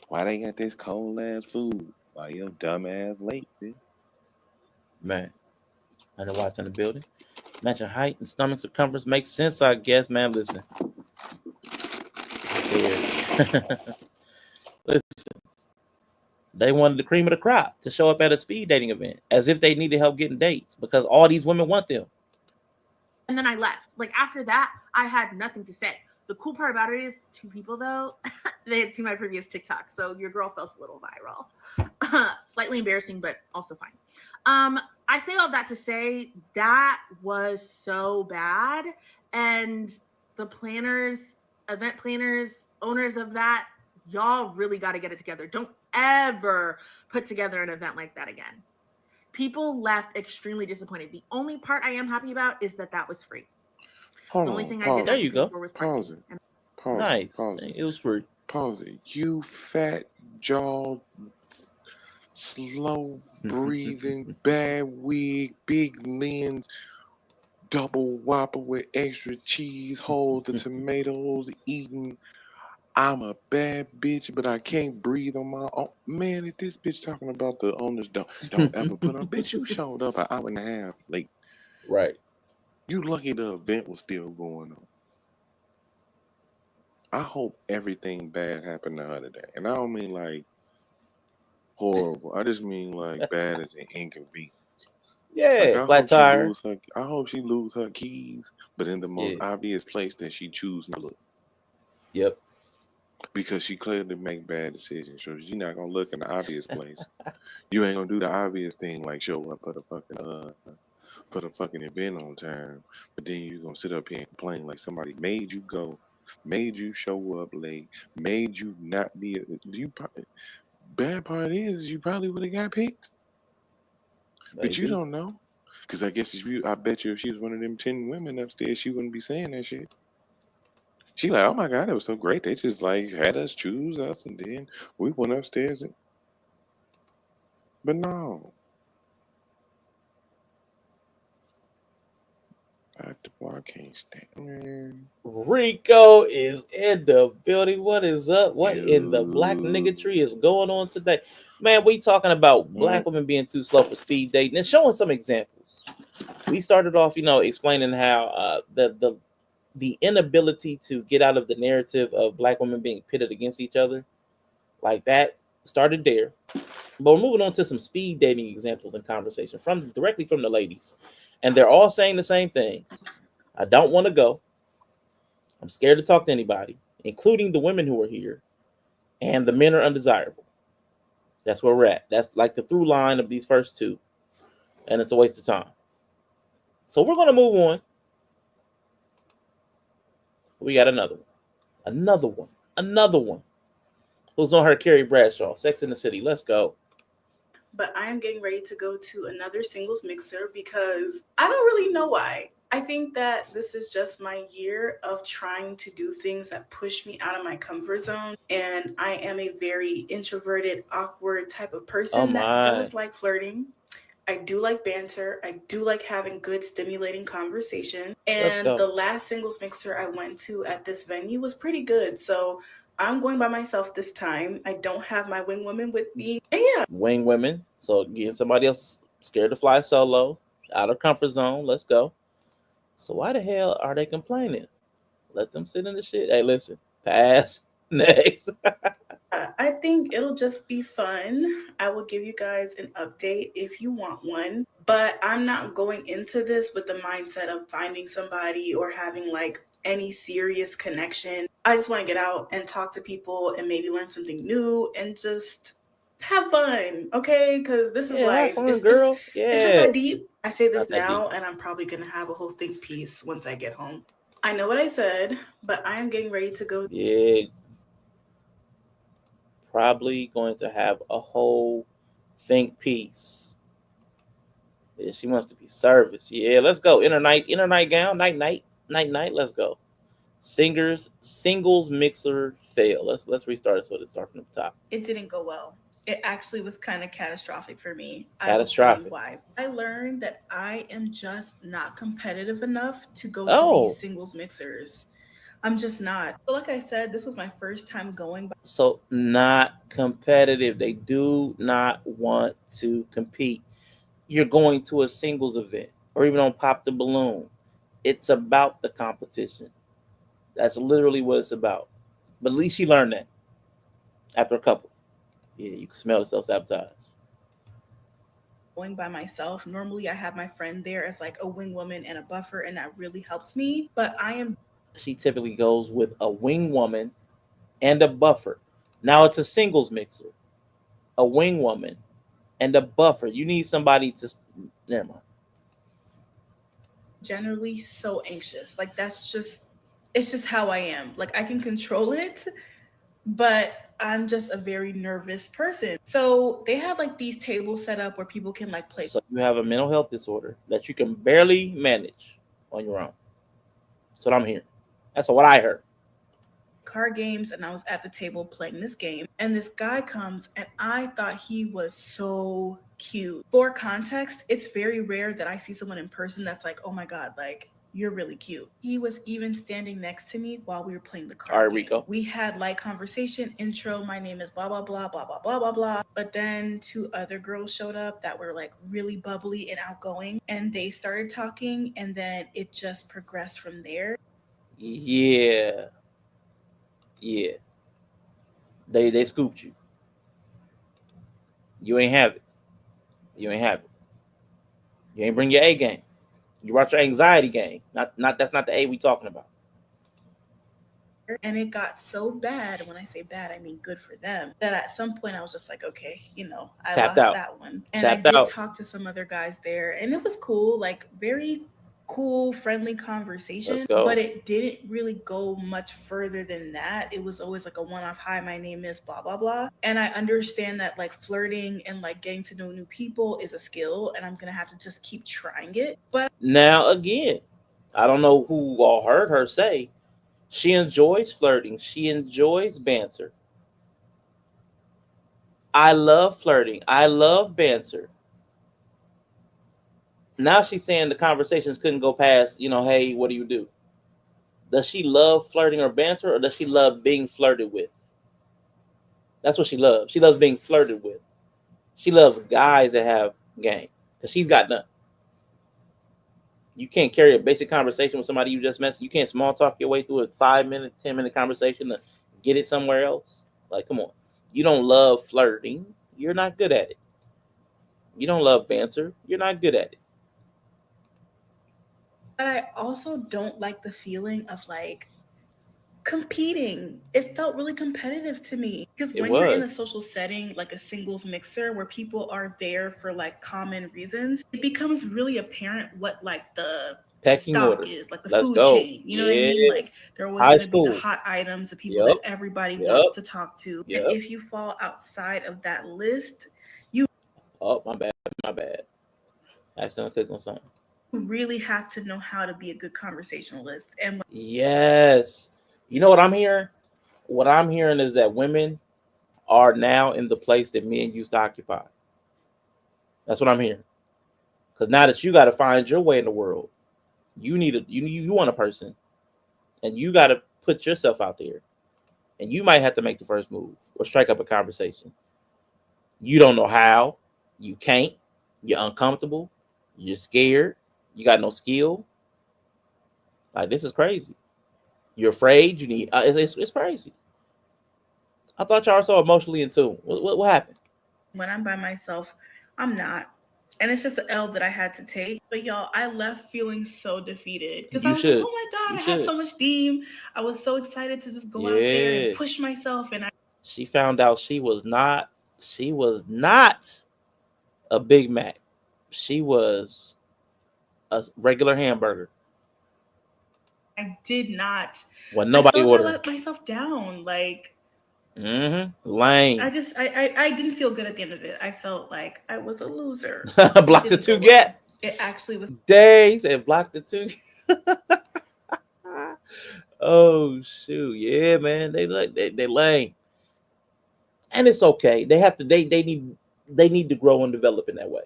Why they got this cold ass food? Why your dumb ass late, bitch? Man, underwatch in the building. Matching height and stomach circumference makes sense, I guess, man. Listen. Yeah. Listen. They wanted the cream of the crop to show up at a speed dating event as if they needed help getting dates because all these women want them. and then I left. Like, after that, I had nothing to say. The cool part about it is 2 people, though, they had seen my previous TikTok, so your girl felt a little viral. Slightly embarrassing, but also fine. I say all that to say that was so bad, and the planners, event planners, owners of that, y'all really got to get it together. Don't ever put together an event like that again. People left extremely disappointed. The only part I am happy about is that was free. Hold the only on, thing pause I did it. not get paid for was parking. Pause it. Pause Nice. it. Pause it. It was free. Pause it. You fat jawed, slow breathing, bad wig, big lens, double whopper with extra cheese, hold the tomatoes, eating. I'm a bad bitch, but I can't breathe on my own. Man, if this bitch talking about the owners don't ever put on. Bitch, you showed up an hour and a half late. Right. You lucky the event was still going on. I hope everything bad happened to her today. And I don't mean like horrible. I just mean like bad as an inconvenience. Like, Yeah, flat tire. I hope she lose her keys, but in the most obvious place that she choose not to look. Yep. Because she clearly make bad decisions. So she's not gonna look in the obvious place. You ain't gonna do the obvious thing like show up for the fucking event on time. But then you gonna sit up here and complain like somebody made you go, made you show up late, made you not be. Bad part is you probably would have got picked, but you don't know. Because I guess I bet you if she was one of them 10 women upstairs, she wouldn't be saying that shit. She like, oh my God, it was so great. They just like had us choose us, and then we went upstairs. But no. I can't stand, man. Rico is in the building. What is up? What in the black nigga tree is going on today? Man, we talking about black women being too slow for speed dating and showing some examples. We started off, explaining how the inability to get out of the narrative of black women being pitted against each other, like that Started there. But we're moving on to some speed dating examples and conversation directly from the ladies. And they're all saying the same things. I don't want to go. I'm scared to talk to anybody, including the women who are here. And the men are undesirable. That's where we're at. That's like the through line of these first two. And it's a waste of time. So we're going to move on. We got another one. Another one. Another one. Who's on her? Carrie Bradshaw. Sex in the City. Let's go. But I am getting ready to go to another singles mixer because I don't really know why. I think that this is just my year of trying to do things that push me out of my comfort zone. And I am a very introverted, awkward type of person that does like flirting. I do like banter. I do like having good, stimulating conversation. And the last singles mixer I went to at this venue was pretty good. So I'm going by myself this time. I don't have my wing woman with me. And yeah. Wing women. So getting somebody else scared to fly solo, out of comfort zone. Let's go. So why the hell are they complaining? Let them sit in the shit. Hey, listen. Pass. Next. I think it'll just be fun. I will give you guys an update if you want one. But I'm not going into this with the mindset of finding somebody or having like any serious connection. I just want to get out and talk to people and maybe learn something new and just have fun, okay? Because this is life. Fun, girl. It's not that deep. I say this now, and I'm probably going to have a whole think piece once I get home. I know what I said, but I am getting ready to go. Yeah. Probably going to have a whole think piece. Yeah, she wants to be service. Yeah, let's go. Inner nightgown, night. Let's go. Singles mixer fail. Let's restart it so it starts from the top. It didn't go well. It actually was kind of catastrophic for me. Catastrophic. I will tell you why. I learned that I am just not competitive enough to go to these singles mixers. I'm just not. But like I said, this was my first time going. So not competitive. They do not want to compete. You're going to a singles event or even on Pop the Balloon. It's about the competition. That's literally what it's about. But at least she learned that after a couple. Yeah, you can smell the self-sabotage. Going by myself. Normally I have my friend there as like a wing woman and a buffer, and that really helps me. But she typically goes with a wing woman and a buffer. Now it's a singles mixer. A wing woman and a buffer. You need somebody to never mind. Generally so anxious. Like it's just how I am. Like I can control it, but I'm just a very nervous person. So they have like these tables set up where people can like play. So you have a mental health disorder that you can barely manage on your own. That's what I'm hearing. That's what I heard. Card games, and I was at the table playing this game, and this guy comes, and I thought he was so cute. For context, it's very rare that I see someone in person that's like, oh my god, like you're really cute. He was even standing next to me while we were playing the card game. Rico. We had light conversation, intro, my name is blah blah blah blah blah blah blah blah. But then two other girls showed up that were like really bubbly and outgoing, and they started talking, and then it just progressed from there. Yeah. They scooped you. You ain't have it. You ain't bring your A game. You brought your anxiety game. Not that's not the A we talking about. And it got so bad. When I say bad, I mean good for them. That at some point I was just like, okay, I Tapped lost out. That one. And Tapped I did out. talk to some other guys there, and it was cool, like very cool, friendly conversation. Let's go. But it didn't really go much further than that. It was always like a one-off, hi, my name is blah blah blah. And I understand that like flirting and like getting to know new people is a skill, and I'm gonna have to just keep trying it. But Now again, I don't know who all heard her say she enjoys flirting. She enjoys banter. I love flirting. I love banter. Now she's saying the conversations couldn't go past, hey, what do you do? Does she love flirting or banter, or does she love being flirted with? That's what she loves. She loves being flirted with. She loves guys that have game, because she's got none. You can't carry a basic conversation with somebody you just met. You can't small talk your way through a 5-minute, 10-minute conversation to get it somewhere else. Like, come on. You don't love flirting, you're not good at it. You don't love banter, you're not good at it. But I also don't like the feeling of like competing. It felt really competitive to me because It when you're in a was. social setting like a singles mixer where people are there for like common reasons, it becomes really apparent what like the Pecking stock order. is, like the Let's food go. chain. You know what I mean? Yeah. Like they're always High going to be the school. hot items, the people Yep. that everybody Yep. wants to talk to. Yep. And if you fall outside of that list, you Oh, my bad. My bad. I accidentally clicked on something. really have to know how to be a good conversationalist. And Yes. You know what I'm hearing? What I'm hearing is that women are now in the place that men used to occupy. That's what I'm hearing. Because now that you got to find your way in the world, you need a you want a person, and you got to put yourself out there, and you might have to make the first move or strike up a conversation. You don't know how, you can't, you're uncomfortable, you're scared, you got no skill. Like this is crazy. You're afraid. You need. It's crazy. I thought y'all were so emotionally in tune. What happened? when I'm by myself, I'm not. And it's just an L that I had to take. But y'all, I left feeling so defeated because I You was like, should. oh my God, You I had should. so much steam. I was so excited to just go out there and Yeah. push myself. And She found out she was not. She was not a Big Mac. She was a regular hamburger. I did not. When I nobody felt like I ordering. let myself down. Like Lame. I didn't feel good at the end of it. I felt like I was a loser. Block the Didn't two go well. get. It actually was Days and block the two. Oh shoot, yeah, man. They lame, and it's okay. They have to. They need to grow and develop in that way.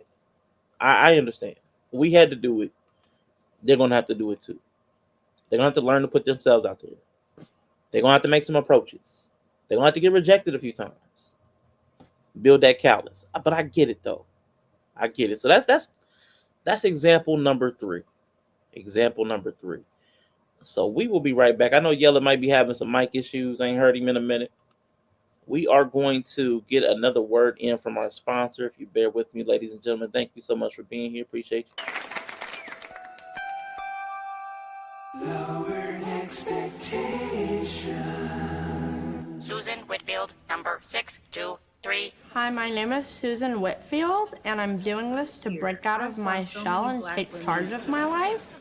I understand. We had to do it. They're gonna have to do it too. They're gonna have to learn to put themselves out there. They're gonna have to make some approaches. They're gonna have to get rejected a few times. Build that callus. But I get it though. I get it. So that's example number 3. Example number 3. So we will be right back. I know Yella might be having some mic issues. I ain't heard him in a minute. We are going to get another word in from our sponsor. If you bear with me, ladies and gentlemen, thank you so much for being here. Appreciate you. Lowered expectations. Susan Whitfield, number 623. Hi, my name is Susan Whitfield, and I'm doing this to break out of my shell and take charge of my life.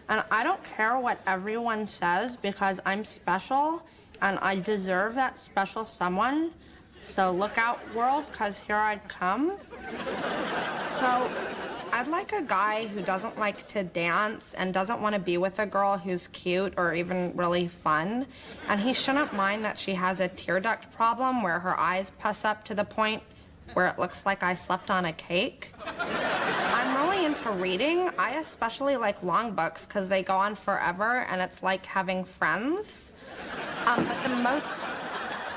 And I don't care what everyone says because I'm special and I deserve that special someone. So look out, world, because here I come. So I'd like a guy who doesn't like to dance and doesn't want to be with a girl who's cute or even really fun. And he shouldn't mind that she has a tear duct problem where her eyes puss up to the point where it looks like I slept on a cake. I'm really into reading. I especially like long books because they go on forever and it's like having friends. But the most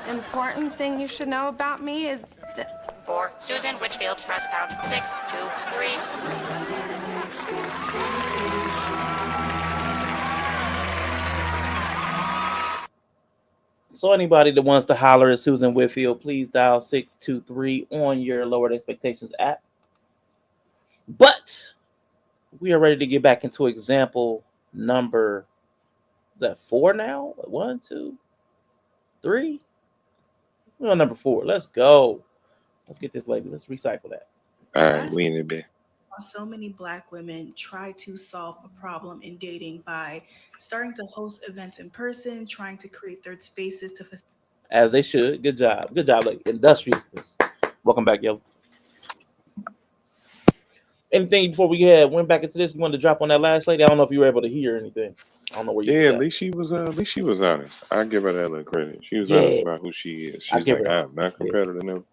important thing you should know about me is that For Susan Whitfield, press pound 623. So anybody that wants to holler at Susan Whitfield, please dial 623 on your Lowered Expectations app. But we are ready to get back into example number, is that 4 now? 1, 2, 3? We're on number 4. Let's go. Let's get this lady. Let's recycle that. All right, we in it, bit. so many Black women try to solve a problem in dating by starting to host events in person, trying to create third spaces to facilitate. As they should. Good job. Good job, lady. Industriousness. Welcome back, Yellow. Anything before we went back into this? You wanted to drop on that last lady? I don't know if you were able to hear anything. I don't know where you. Yeah, at least she was honest. I give her that little credit. She was honest about who she is. She's like, I'm not competitive enough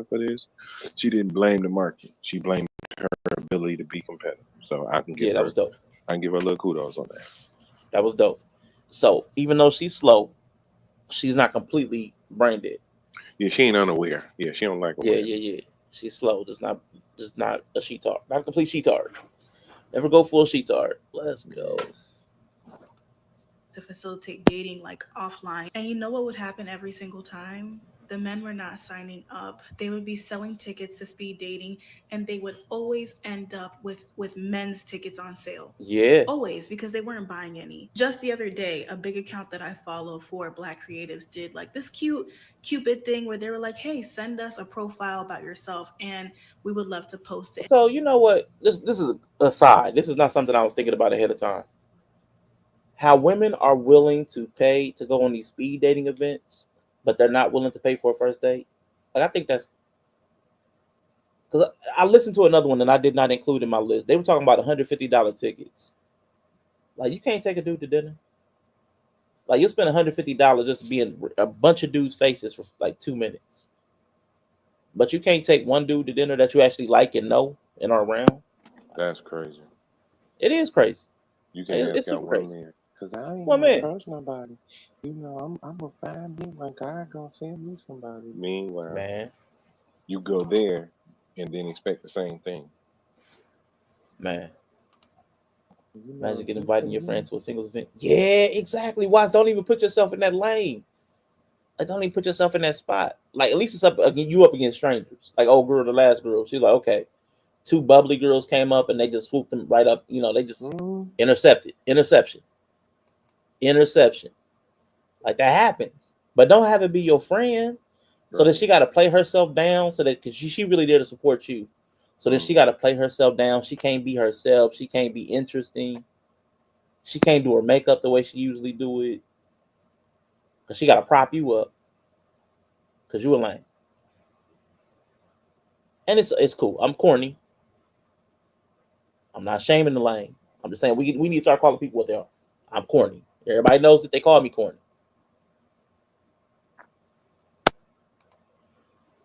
for this. She didn't blame the market. She blamed her ability to be competitive. So I can give her. That was dope. I can give her a little kudos on that. That was dope. So even though she's slow, she's not completely brain dead. Yeah, she ain't unaware. Yeah, she don't like. Yeah. She's slow. Just not a sheetard. Not a complete sheetard. Never go full sheetard. Let's go. To facilitate dating like offline. And you know what would happen every single time? the men were not signing up. They would be selling tickets to speed dating, and they would always end up with men's tickets on sale. Yeah. Always, because they weren't buying any. Just the other day, a big account that I follow for Black creatives did like this cute Cupid thing where they were like, "Hey, send us a profile about yourself, and we would love to post it." So you know what? This is a side. This is not something I was thinking about ahead of time. How women are willing to pay to go on these speed dating events, but they're not willing to pay for a first date. Like I think that's because I listened to another one and I did not include in my list. They were talking about $150 tickets. Like you can't take a dude to dinner. Like you'll spend $150 just to be in a bunch of dudes' faces for like 2 minutes. But you can't take one dude to dinner that you actually like and know and are around. That's crazy. It is crazy. You can ask It's that super one crazy. man. Cause I ain't One gonna man. trust nobody. You know, I'm gonna find me my God gonna send me somebody. Meanwhile, Man. you go there and then expect the same thing. Man. You know, Imagine getting you inviting pay your me. friends to a singles event. Yeah, exactly. Watch, don't even put yourself in that lane. Like, don't even put yourself in that spot. Like, at least it's up again. You up against strangers. Like, old girl, the last girl. She's like, okay, two bubbly girls came up and they just swooped them right up. You know, they just intercepted. Interception. Like that happens. But don't have it be your friend. So that she got to play herself down. So that because she really there to support you. So then she got to play herself down. She can't be herself. She can't be interesting. She can't do her makeup the way she usually do it. Because she got to prop you up. Because you a lame. And it's cool. I'm corny. I'm not shaming the lane. I'm just saying we need to start calling people what they are. I'm corny. Everybody knows that they call me corny.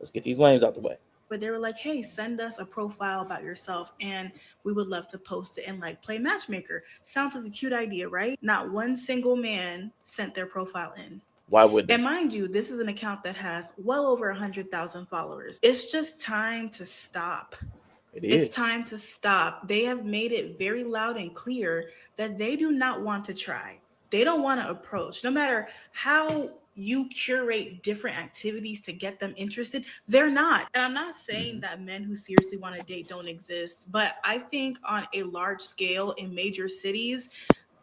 Let's get these lanes out the way. But they were like, "Hey, send us a profile about yourself, and we would love to post it and like play matchmaker." Sounds like a cute idea, right? Not one single man sent their profile in. Why would they? And mind you, this is an account that has well over 100,000 followers. It's just time to stop. It's time to stop. They have made it very loud and clear that they do not want to try. They don't want to approach. No matter how you curate different activities to get them interested, they're not. And I'm not saying that men who seriously want to date don't exist, but I think on a large scale in major cities,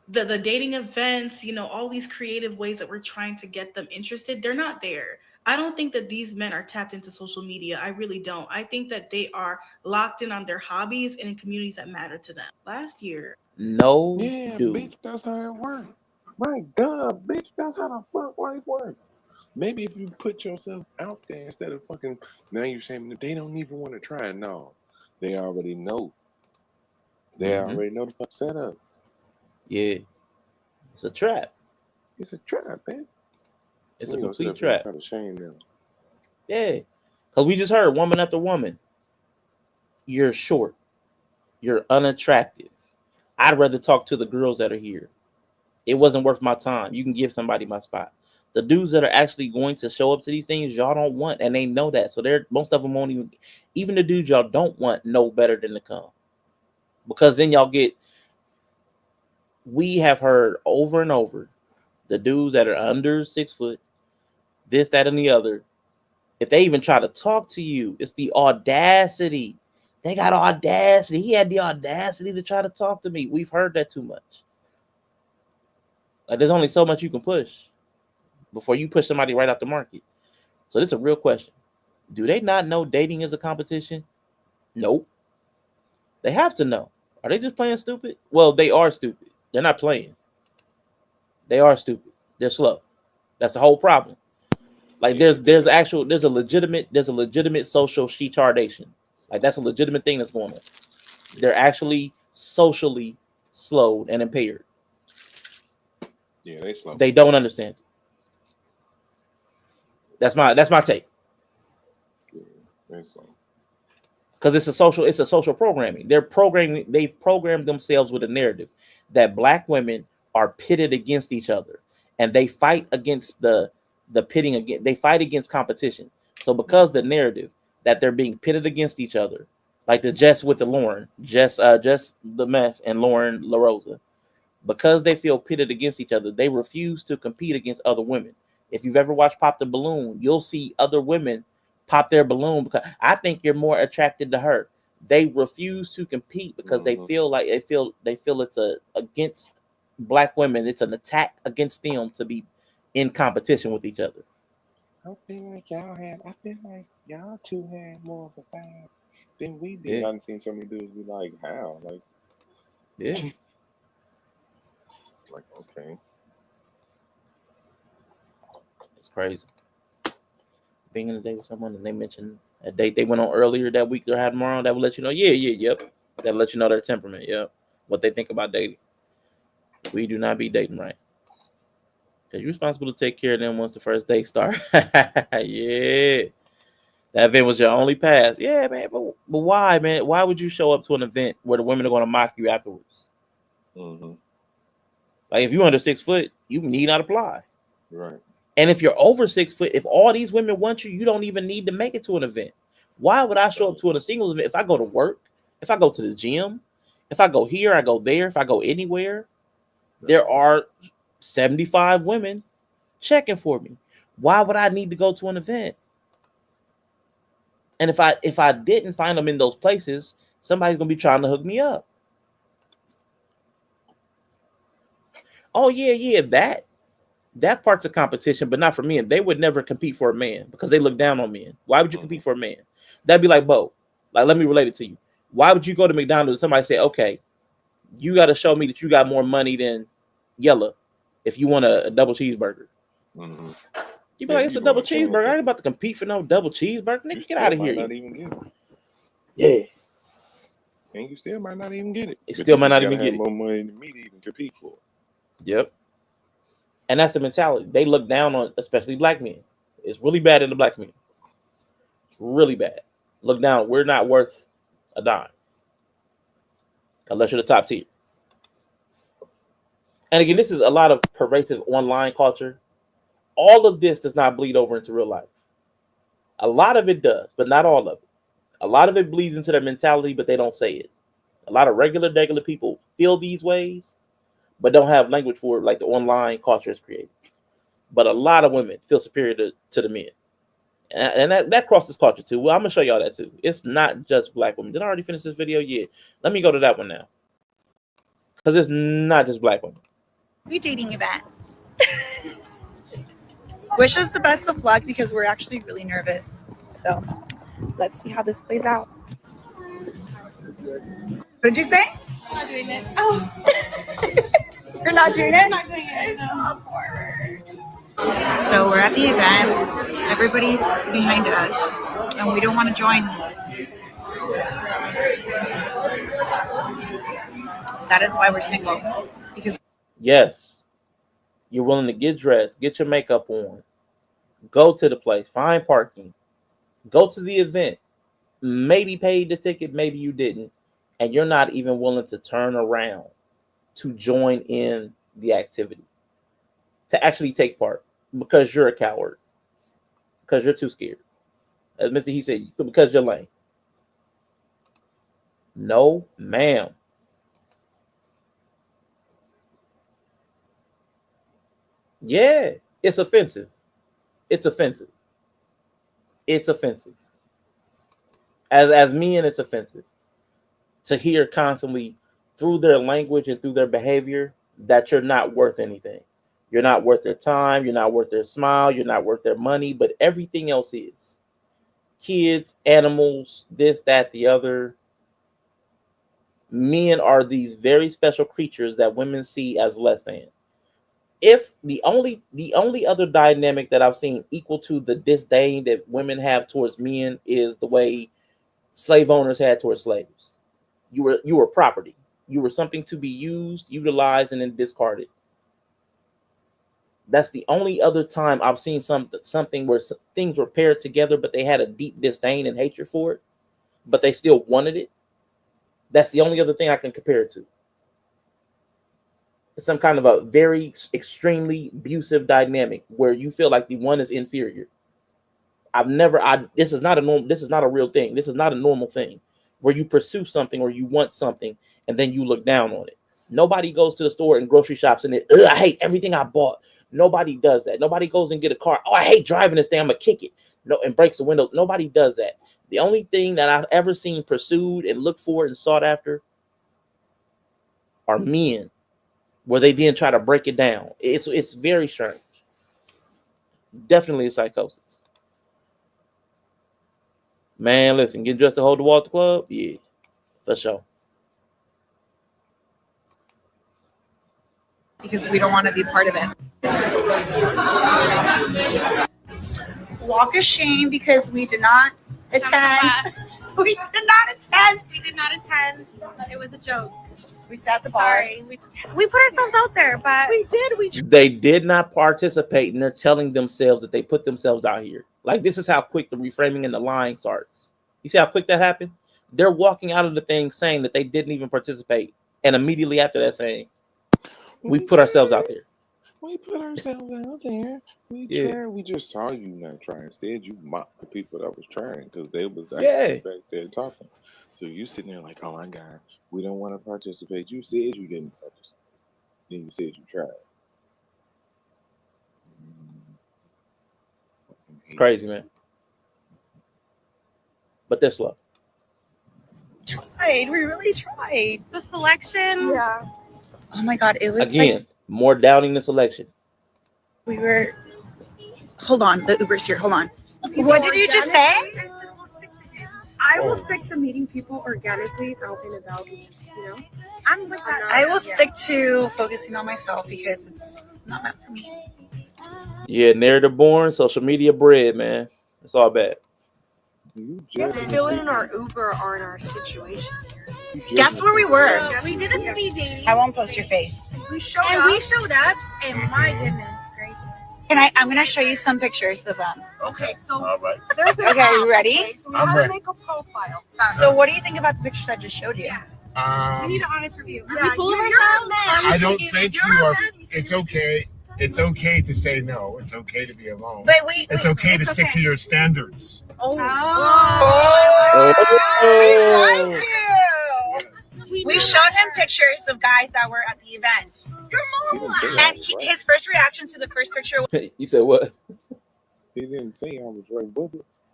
the dating events, all these creative ways that we're trying to get them interested, they're not there. I don't think that these men are tapped into social media. I really don't. I think that they are locked in on their hobbies and in communities that matter to them. Last year. No, Yeah, dude. bitch, that's how it works. My God, bitch, that's how the fuck life works. Maybe if you put yourself out there instead of fucking now you're saying that they don't even want to try. No, they already know. They already know the fuck setup. Yeah, it's a trap. It's a trap, man. It's We a gonna sit complete up here and trap. try to shame them. Yeah, because we just heard woman after woman. You're short. You're unattractive. I'd rather talk to the girls that are here. It wasn't worth my time. You can give somebody my spot. The dudes that are actually going to show up to these things, y'all don't want, and they know that. So they're most of them won't even the dudes y'all don't want know better than to come. Because then y'all get. We have heard over and over, the dudes that are under 6 foot, this, that, and the other. If they even try to talk to you, it's the audacity. They got audacity. He had the audacity to try to talk to me. We've heard that too much. Like there's only so much you can push before you push somebody right out the market. So this is a real question. Do they not know dating is a competition? Nope. They have to know. Are they just playing stupid? Well, they are stupid. They're not playing. They are stupid. They're slow. That's the whole problem. Like there's a legitimate social retardation. Like that's a legitimate thing that's going on. They're actually socially slowed and impaired. Yeah, they slow. They don't understand. That's my take. Yeah, they slow. Because it's a social programming. They've programmed themselves with a narrative that black women are pitted against each other, and they fight against the pitting again. They fight against competition. So because the narrative that they're being pitted against each other, like the Jess with the Lauren, Jess the Mess and Lauren LaRosa, because they feel pitted against each other, they refuse to compete against other women. If you've ever watched Pop the Balloon, you'll see other women pop their balloon because I think you're more attracted to her. They refuse to compete because they feel like they feel it's against black women. It's an attack against them to be in competition with each other. I feel like y'all two had more of a vibe than we did. Yeah. I've seen so many dudes be like, how? Like, yeah. Like, okay. It's crazy. Being in a date with someone and they mentioned a date they went on earlier that week or had tomorrow, that will let you know, yep. That'll let you know their temperament, yep. What they think about dating. We do not be dating right. Because you're responsible to take care of them once the first date starts. Yeah. That event was your only pass. Yeah, man. But why, man? Why would you show up to an event where the women are going to mock you afterwards? Mm-hmm. Like, if you're under 6 foot, you need not apply. Right. And if you're over 6 foot, if all these women want you, you don't even need to make it to an event. Why would I show up to a singles event if I go to work, if I go to the gym, if I go here, I go there, if I go anywhere? There are 75 women checking for me. Why would I need to go to an event? And if I didn't find them in those places, somebody's gonna be trying to hook me up. Oh yeah, that part's a competition, but not for men. They would never compete for a man because they look down on men. Why would you compete for a man? That'd be like, Bo, like, let me relate it to you. Why would you go to McDonald's and somebody say, okay, you got to show me that you got more money than Yella if you want a double cheeseburger? Mm-hmm. You'd be like, it's a double cheeseburger. I ain't about to compete for no double cheeseburger. Nigga, get out of here. Not even get it. Yeah. And you still might not even get it. It still might not even get it. More money than me to even compete for it. Yep. And that's the mentality. They look down on, especially black men. It's really bad in the black men. It's really bad. Look down. We're not worth a dime. Unless you're the top tier. And again, this is a lot of pervasive online culture. All of this does not bleed over into real life. A lot of it does, but not all of it. A lot of it bleeds into their mentality, but they don't say it. A lot of regular people feel these ways, but don't have language for it like the online culture is created. But a lot of women feel superior to the men. And that crosses culture too. Well, I'm going to show y'all that too. It's not just black women. Did I already finish this video? Yeah. Let me go to that one now. Because it's not just black women. Be dating event. Wish us the best of luck because we're actually really nervous. So let's see how this plays out. What did you say? I'm not doing it. Oh. You're not doing it? I'm not doing it. No. So we're at the event. Everybody's behind us, and we don't want to join. That is why we're single. Because yes, you're willing to get dressed, get your makeup on, go to the place, find parking, go to the event, maybe paid the ticket, maybe you didn't, and you're not even willing to turn around to join in the activity, to actually take part, because you're a coward, because you're too scared. As Mr. He said, because you're lame. No, ma'am. Yeah, it's offensive. It's offensive. It's offensive. As men, it's offensive to hear constantly through their language and through their behavior that you're not worth anything. You're not worth their time. You're not worth their smile. You're not worth their money, but everything else is. Kids, animals, this, that, the other. Men are these very special creatures that women see as less than. If the only other dynamic that I've seen equal to the disdain that women have towards men is the way slave owners had towards slaves. You were property. You were something to be used, utilized, and then discarded. That's the only other time I've seen something where things were paired together, but they had a deep disdain and hatred for it, but they still wanted it. That's the only other thing I can compare it to. It's some kind of a very extremely abusive dynamic where you feel like the one is inferior. This is not a real thing. This is not a normal thing where you pursue something or you want something and then you look down on it. Nobody goes to the store and grocery shops and I hate everything I bought. Nobody does that. Nobody goes and get a car. Oh, I hate driving this thing. I'm gonna kick it. No, and breaks the window. Nobody does that. The only thing that I've ever seen pursued and looked for and sought after are men, where they then try to break it down. It's very strange. Definitely a psychosis. Man, listen, get dressed to hold the wall at the club? Yeah, for sure. Because we don't want to be part of it. Walk of shame because we did not attend. We did not attend. We did not attend. It was a joke. We sat at the bar. Sorry. We put ourselves out there, but we did. They did not participate, and they're telling themselves that they put themselves out here. Like, this is how quick the reframing and the lying starts. You see how quick that happened? They're walking out of the thing saying that they didn't even participate, and immediately after that saying, we put ourselves out there. We put ourselves out there. We tried. We just saw you not try. Instead, you mocked the people that was trying because they was actually back there talking. So you sitting there like, oh my God, we don't want to participate. You said you didn't participate. Then you said you tried. It's crazy, man. But they're slow. Tried. We really tried. The selection. Yeah. Oh my God, it was Again, like, more doubting the selection. we were. Hold on, the Uber's here. Hold on. What did you just say? I will stick to meeting people organically out and about. Just, I'm with that. I will stick to focusing on myself because it's not meant for me. Yeah, narrative born, social media bred, man. It's all bad. Fill in our Uber or in our situation here. Guess where we were? We did a speed dating. I won't post your face. We showed up. We showed up, and my goodness gracious. And I'm going to show you some pictures of them. Okay, so All right. there's an Okay, app, you ready? okay, so we I'm have ready. to make a profile. So what do you think about the pictures I just showed you? We need an honest review. Are Yeah, we full of you're a ourselves? man. Are I don't we think shaking you it? are. It's okay. It's okay to say no. It's okay to be alone. But It's okay to stick to your standards. Oh. Oh. We showed him pictures of guys that were at the event. And his first reaction to the first picture was, You said what? He didn't say I was right.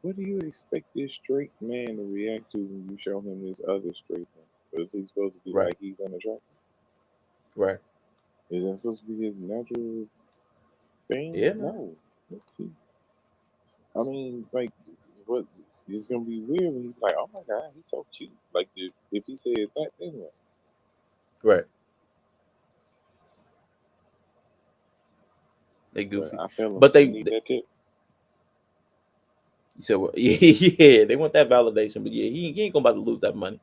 What do you expect this straight man to react to when you show him this other straight man? Is he supposed to be like he's unattractive? Right. Is that supposed to be his natural thing? Yeah. No. I mean, like, what? It's gonna be weird when he's like, "Oh my God, he's so cute." Like, if he said that, then what? Right. They goofy. I feel But they need that tip. You said what? Yeah, they want that validation, but yeah, he ain't gonna about to lose that money.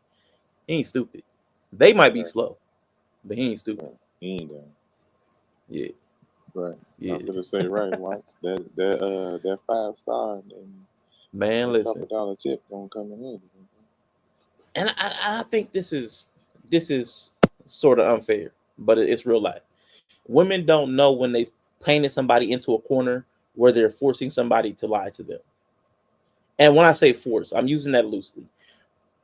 He ain't stupid. They might be slow, but he ain't stupid. He ain't done. Yeah. Right. Yeah. I'm gonna say right. Watch that 5-star and Man, listen. $2 tip gonna come in handy. And I think this is sort of unfair, but it's real life. Women don't know when they've painted somebody into a corner where they're forcing somebody to lie to them. And when I say force, I'm using that loosely.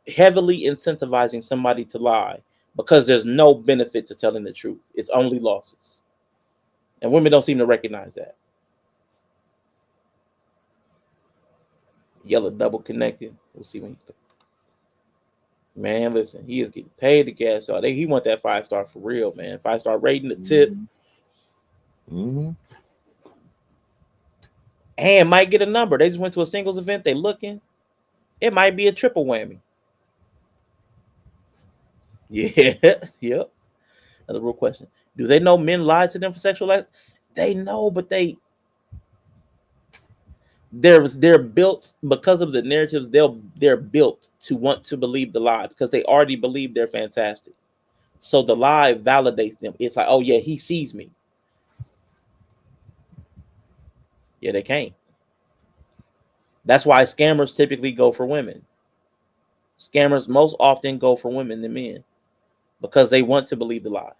Heavily incentivizing somebody to lie because there's no benefit to telling the truth. It's only losses. And women don't seem to recognize that. Yellow double connected. We'll see when you. Man, listen, he is getting paid to gas out. He want that 5-star for real, man. 5-star rating, the tip. Mm-hmm. And might get a number. They just went to a singles event. They looking. It might be a triple whammy. Yeah. Yep. Another real question. Do they know men lied to them for sexual life? They know, but they're built because of the narratives. They're built to want to believe the lie because they already believe they're fantastic. So the lie validates them. It's like, oh yeah, he sees me. Yeah, they can't. That's why scammers typically go for women. Scammers most often go for women than men because they want to believe the lie.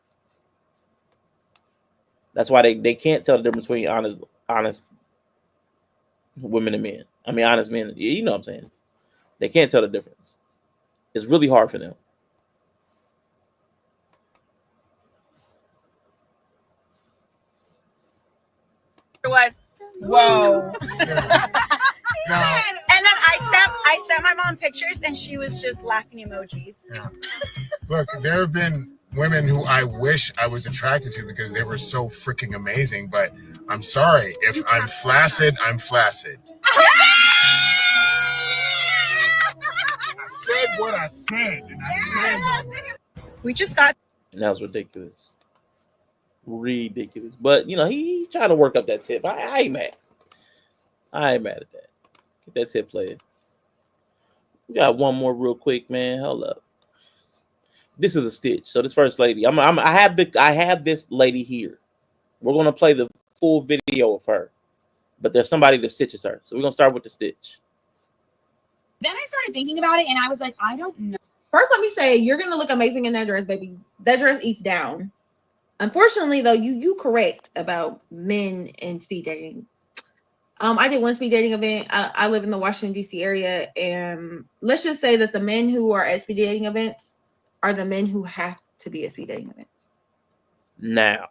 That's why they can't tell the difference between honest women and men. I mean, honest men. You know what I'm saying? They can't tell the difference. It's really hard for them. was, whoa. And then I sent my mom pictures, and she was just laughing emojis. Yeah. Look, there have been women who I wish I was attracted to because they were so freaking amazing, but I'm sorry. If I'm flaccid, I'm flaccid. I said what I said, and I said we just got. And that was ridiculous. Ridiculous. But, you know, he trying to work up that tip. I ain't mad. I ain't mad at that. Get that tip played. We got one more real quick, man. Hold up. This is a stitch. So this first lady, I have this lady here. We're gonna play the full video of her, but there's somebody that stitches her. So we're gonna start with the stitch. Then I started thinking about it, and I was like, I don't know. First, let me say you're gonna look amazing in that dress, baby. That dress eats down. Unfortunately, though, you correct about men and speed dating. I did one speed dating event. I live in the Washington, D.C. area, and let's just say that the men who are at speed dating events are the men who have to be at speed dating events. Now.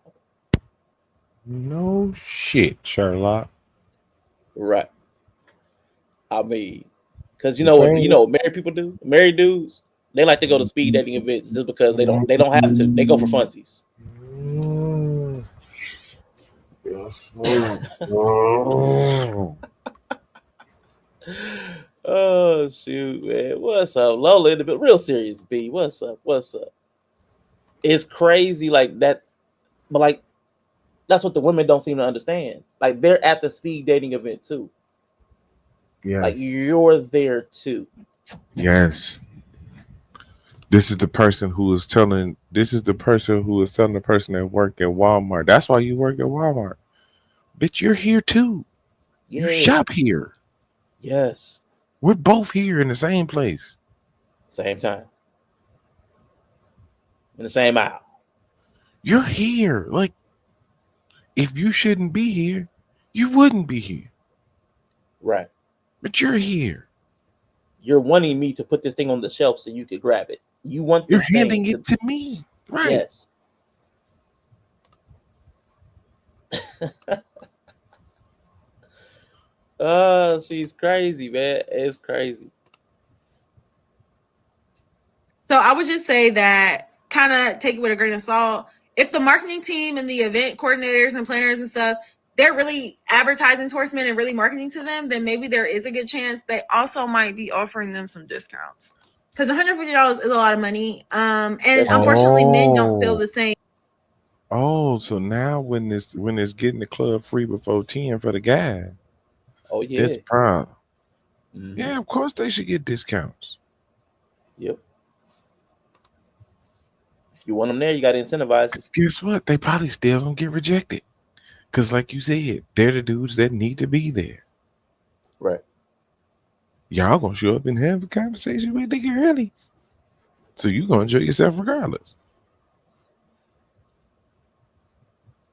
No shit, Sherlock. Right. I mean, because you know what married people do? Married dudes, they like to go to speed dating events just because they don't have to. They go for funsies. Oh shoot, man. What's up? Lola in the real serious B. What's up? What's up? It's crazy like that, but like that's what the women don't seem to understand. Like they're at the speed dating event too. Yes. Like you're there too. Yes. This is the person who is telling the person that work at Walmart. That's why you work at Walmart. Bitch, you're here too. Yes. You shop here. Yes. We're both here in the same place. Same time. In the same aisle. You're here. Like, if you shouldn't be here, you wouldn't be here. Right. But you're here. You're wanting me to put this thing on the shelf so you could grab it. You want You're handing it to me. Right. Yes. Oh, she's crazy, man. It's crazy. So I would just say that kind of take it with a grain of salt. If the marketing team and the event coordinators and planners and stuff, they're really advertising towards men and really marketing to them, then maybe there is a good chance they also might be offering them some discounts. Because $150 is a lot of money. And unfortunately, men don't feel the same. Oh, so now when it's getting the club free before 10 for the guy. Oh yeah. It's a problem. Mm-hmm. Yeah, of course they should get discounts. Yep. If you want them there, you got to incentivize it. Guess what? They probably still gonna get rejected. Because like you said, they're the dudes that need to be there. Right. Y'all gonna show up and have a conversation with the girlies. So you gonna enjoy yourself regardless.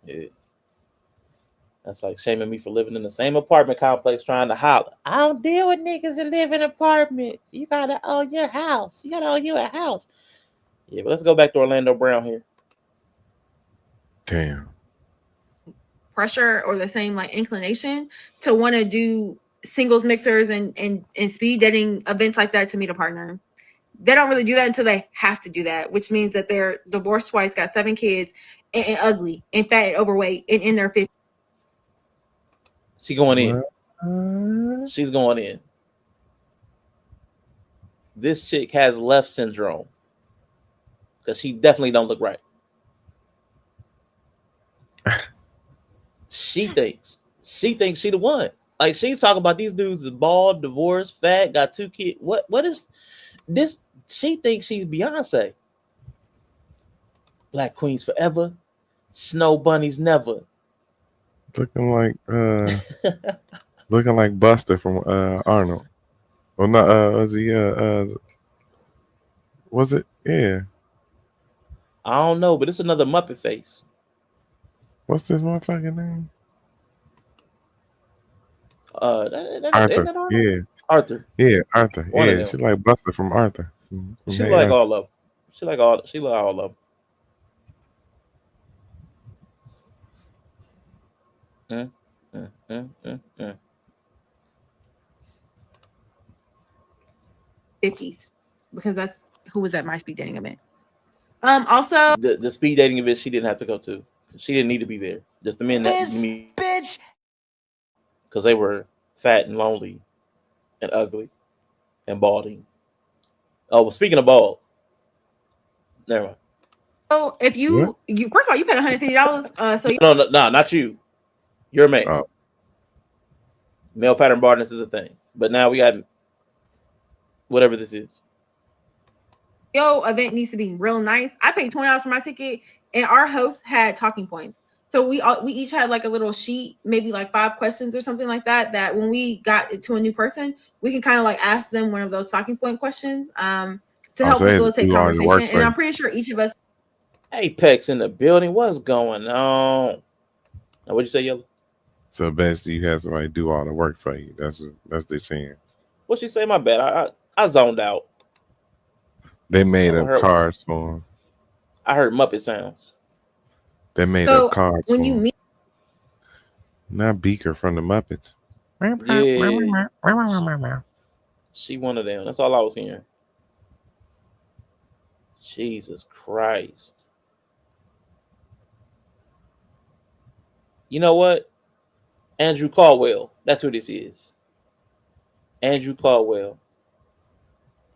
Yeah. That's like shaming me for living in the same apartment complex trying to holler. I don't deal with niggas that live in apartments. You gotta own your house. You gotta own you a house. Yeah, but let's go back to Orlando Brown here. Damn. Pressure or the same like inclination to want to do singles mixers and speed dating events like that to meet a partner. They don't really do that until they have to do that, which means that they're divorced twice, got 7 kids, and ugly, and fat, and overweight, and in their 50s. She going in. She's going in. This chick has left syndrome because she definitely don't look right. She thinks she the one. Like she's talking about these dudes is bald, divorced, fat, got 2 kids. What is this? She thinks she's Beyonce. Black queens forever, snow bunnies never. Looking like Buster from Arnold. Well, not was he was it? Yeah. I don't know, but it's another Muppet face. What's this motherfucking name? Arthur. Yeah. Arthur. Yeah, Arthur. One Yeah, she like Buster from Arthur. From she Hey like Arthur. all of them. She like all of them. Mm. 50s, because that's who was at my speed dating event. Also, The speed dating event she didn't have to go to. She didn't need to be there. Just the men that you meet, bitch. because they were fat and lonely and ugly and balding. Oh, well, speaking of bald, never mind. so if you first of all you paid $150, so you No, not you. You're a man. Oh. Male pattern baldness is a thing, but now we got whatever this is. your event needs to be real nice. I paid $20 for my ticket, and our host had talking points. So we each had like a little sheet, maybe like 5 questions or something like that. That when we got to a new person, we can kind of like ask them one of those talking point questions to help So they had to facilitate do all the conversation. work And for I'm you. pretty sure each of us. Apex in the building. What's going on? Now, what'd you say, Yellow? So basically, you have somebody do all the work for you. That's what they're saying. What'd you say? My bad. I zoned out. They made I up heard, cards for them. I heard Muppet sounds. They made So up cards when for you them. meet, Not Beaker from the Muppets. Yeah, she one of them. That's all I was hearing. Jesus Christ. You know what? Andrew Caldwell. That's who this is. Andrew Caldwell.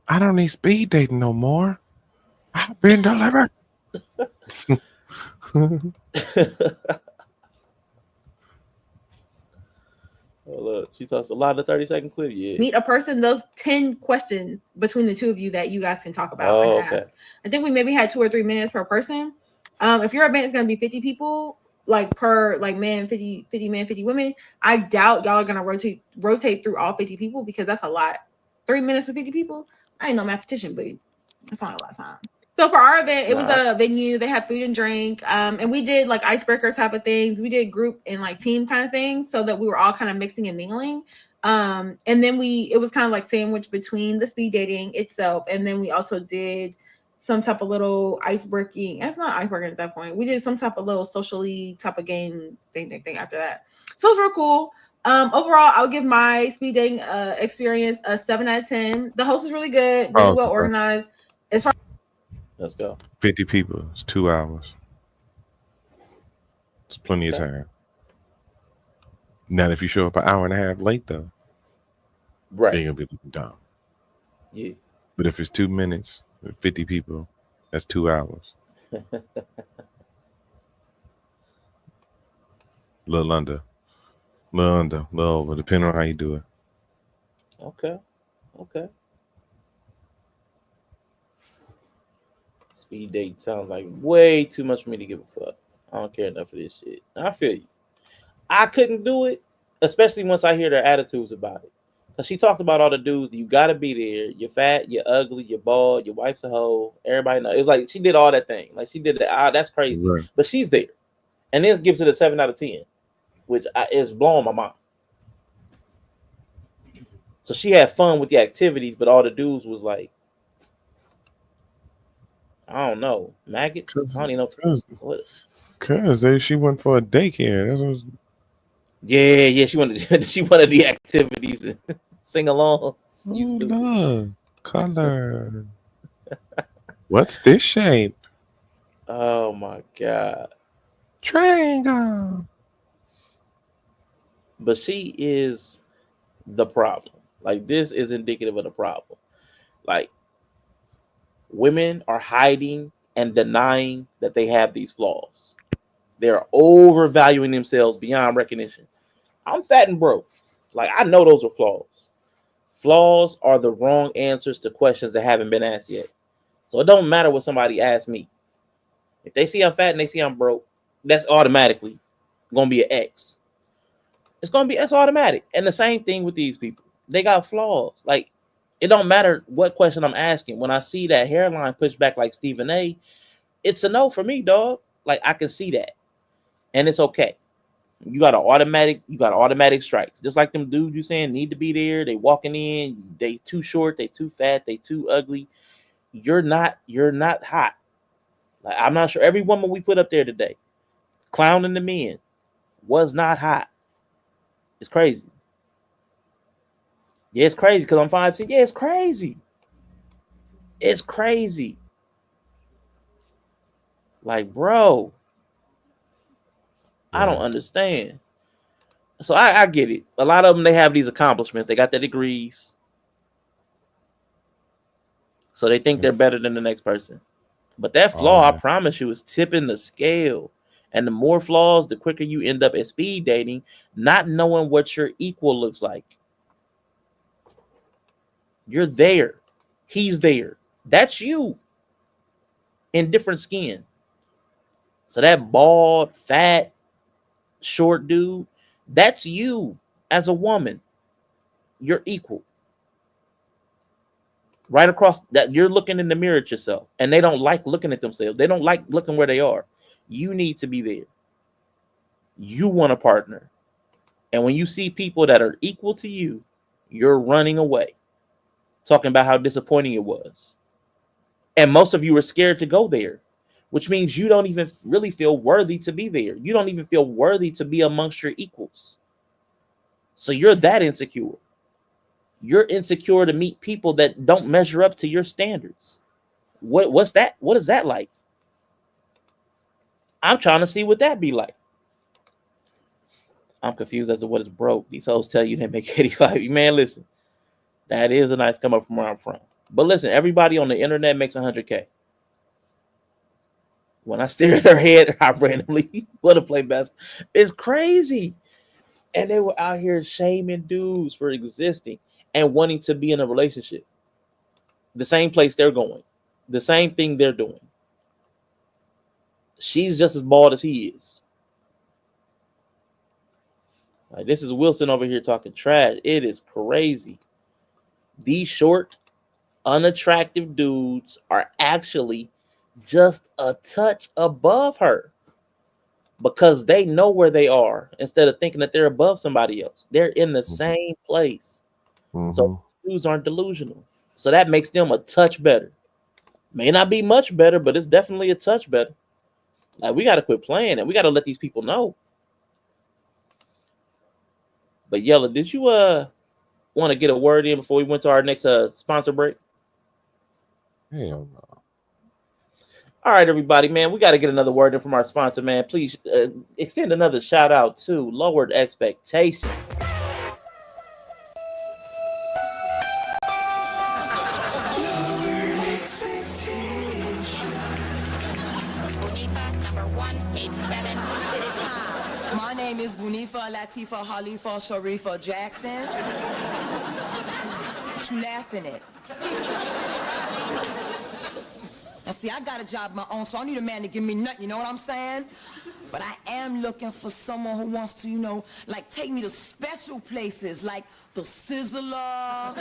I don't need speed dating no more. I've been delivered. Oh, look, she talks a lot of 30-second clip. Yeah. meet a person, those 10 questions between the two of you that you guys can talk about Oh, and okay. ask. I think we maybe had 2 or 3 minutes per person. If your event is going to be 50 people, like per like man 50 men 50 women, I doubt y'all are going to rotate through all 50 people, because that's a lot. 3 minutes with 50 people, I ain't no mathematician, but that's not a lot of time. So for our event, it was a venue. They had food and drink, and we did like icebreaker type of things. We did group and like team kind of things, so that we were all kind of mixing and mingling. And then it was kind of like sandwiched between the speed dating itself, and then we also did some type of little icebreaking. That's not icebreaking at that point. We did some type of little socially type of game thing after that. So it was real cool. Overall, I'll give my speed dating experience a 7 out of 10. The host is really good, really well organized. As far Let's go. 50 people. It's 2 hours. It's plenty of time. Not if you show up an hour and a half late, though. Right. Then you'll be dumb. Yeah. But if it's 2 minutes with 50 people, that's 2 hours. Little under. Little over, depending on how you do it. Okay. Speed date sounds like way too much for me to give a fuck. I don't care enough for this shit. I feel you. I couldn't do it, especially once I hear their attitudes about it. Because she talked about all the dudes. You got to be there. You're fat, you're ugly, you're bald, your wife's a hoe. Everybody knows. It's like she did all that thing. Like she did that. That's crazy. Right. But she's there. And then gives it a 7 out of 10, which is blowing my mind. So she had fun with the activities, but all the dudes was like, I don't know, maggots. I don't even know what. Cause she went for a daycare. That's what. Yeah. She wanted the activities and sing along. You stupid. Look, color. What's this shape? Oh my god. Triangle. But she is the problem. Like this is indicative of the problem. Like women are hiding and denying that they have these flaws. They're overvaluing themselves beyond recognition. I'm fat and broke. Like I know those are flaws. Flaws are the wrong answers to questions that haven't been asked yet. So it don't matter what somebody asks me. If they see I'm fat and they see I'm broke, that's automatically gonna be an X. It's automatic. And the same thing with these people. They got flaws. Like it don't matter what question I'm asking. When I see that hairline pushed back like Stephen A, it's a no for me, dog. Like I can see that. And it's okay. You got automatic strikes. Just like them dudes you saying need to be there. They walking in, they too short, they too fat, they too ugly. You're not hot. Like I'm not sure every woman we put up there today, clowning the men, was not hot. It's crazy. Yeah, it's crazy because I'm 5'10". Yeah, it's crazy. It's crazy. Like, bro, I don't understand. So I get it. A lot of them, they have these accomplishments. They got their degrees. So they think they're better than the next person. But that flaw, I promise you, is tipping the scale. And the more flaws, the quicker you end up at speed dating, not knowing what your equal looks like. You're there. He's there. That's you in different skin. So that bald, fat, short dude, that's you as a woman. You're equal. Right across that, you're looking in the mirror at yourself, and they don't like looking at themselves. They don't like looking where they are. You need to be there. You want a partner. And when you see people that are equal to you, you're running away, talking about how disappointing it was. And most of you are scared to go there, which means you don't even really feel worthy to be there. You don't even feel worthy to be amongst your equals. So you're that insecure. You're insecure to meet people that don't measure up to your standards. What's that? What is that like? I'm trying to see what that be like. I'm confused as to what is broke. These hoes tell you they make 85. Man, listen, that is a nice come up from where I'm from. But listen, everybody on the internet makes 100K. When I stare at her head, I randomly want to play basketball. It's crazy. And they were out here shaming dudes for existing and wanting to be in a relationship. The same place they're going. The same thing they're doing. She's just as bald as he is. Like, this is Wilson over here talking trash. It is crazy. These short, unattractive dudes are actually just a touch above her because they know where they are instead of thinking that they're above somebody else. They're in the same place. So dudes aren't delusional. So that makes them a touch better. May not be much better, but it's definitely a touch better. Like, we got to quit playing and we got to let these people know. But Yella, did you want to get a word in before we went to our next sponsor break? Hell no. All right, everybody, man, we got to get another word in from our sponsor, man. Please extend another shout out to Lowered Expectations. Number 187. My name is Bunifa Latifa Halifa Sharifa Jackson. What you laughing at? Now see, I got a job of my own, so I need a man to give me nut, you know what I'm saying? But I am looking for someone who wants to, you know, like take me to special places, like the Sizzler, or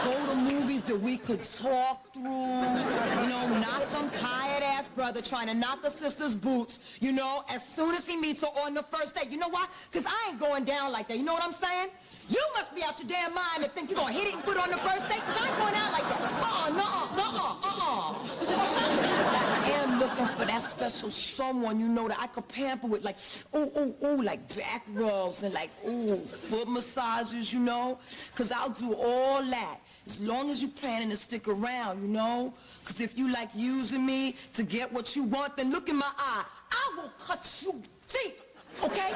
go to movies that we could talk through. You know, not some tired-ass brother trying to knock a sister's boots, you know, as soon as he meets her on the first date. You know why? Because I ain't going down like that. You know what I'm saying? You must be out your damn mind to think you're going to hit it and put it on the first date, because I ain't going out like that. I am looking for that special someone, you know, that I could pamper with, like, like back rubs and like, foot massages, you know? Because I'll do all that as long as you're planning to stick around, you know? Because if you like using me to get what you want, then look in my eye. I will cut you deep, okay?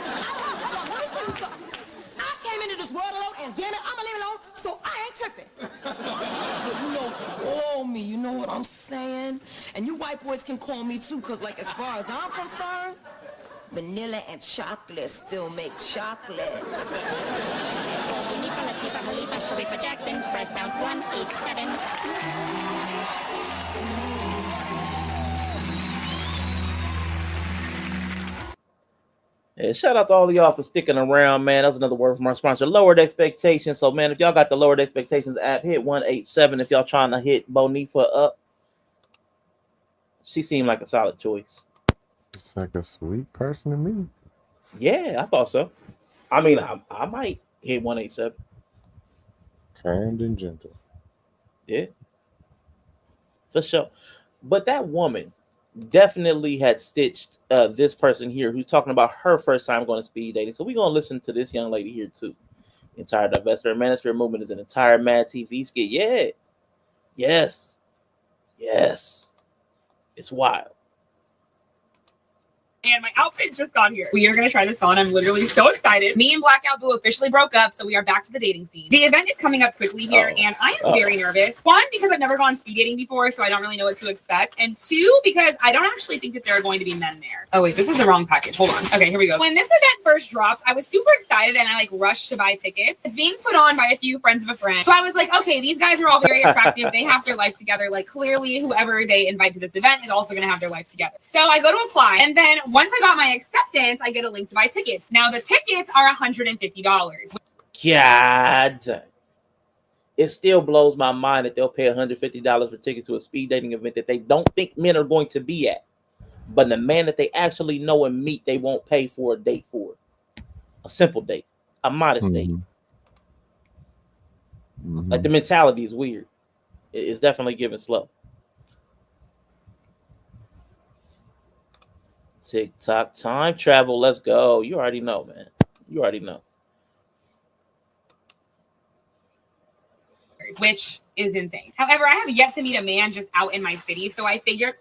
I came into this world alone, and damn it, I'ma leave it alone, so I ain't tripping. But you know, call me, you know what I'm saying? And you white boys can call me too, because like as far as I'm concerned, vanilla and chocolate still make chocolate. Latifa Halifa Sharifa Jackson, price pound 187. Yeah, shout out to all of y'all for sticking around, man. That was another word from our sponsor, Lowered Expectations. So, man, if y'all got the Lowered Expectations app, hit 187 if y'all trying to hit Bonifa up. She seemed like a solid choice. It's like a sweet person to me. Yeah, I thought so. I mean, I might hit 187. Kind and gentle. Yeah. For sure. But that woman definitely had stitched this person here who's talking about her first time going to speed dating. So we're going to listen to this young lady here too. Entire divestiture manosphere movement is an entire Mad TV skit. Yeah. Yes. Yes. It's wild. And my outfit just got here. We are going to try this on. I'm literally so excited. Me and Blackout Boo officially broke up, so we are back to the dating scene. The event is coming up quickly here, and I am very nervous. One, because I've never gone speed dating before, so I don't really know what to expect. And two, because I don't actually think that there are going to be men there. Oh, wait, this is the wrong package. Hold on. Okay, here we go. When this event first dropped, I was super excited, and I rushed to buy tickets. It's being put on by a few friends of a friend. So I was like, okay, these guys are all very attractive. They have their life together. Clearly, whoever they invite to this event is also going to have their life together. So I go to apply, and then once I got my acceptance, I get a link to buy tickets. Now the tickets are $150. God, it still blows my mind that they'll pay $150 for tickets to a speed dating event that they don't think men are going to be at. But the man that they actually know and meet, they won't pay for a date for. A simple date, a modest date. Like the mentality is weird. It's definitely giving slow. TikTok time travel. Let's go. You already know, man. You already know. Which is insane. However, I have yet to meet a man just out in my city, so I figure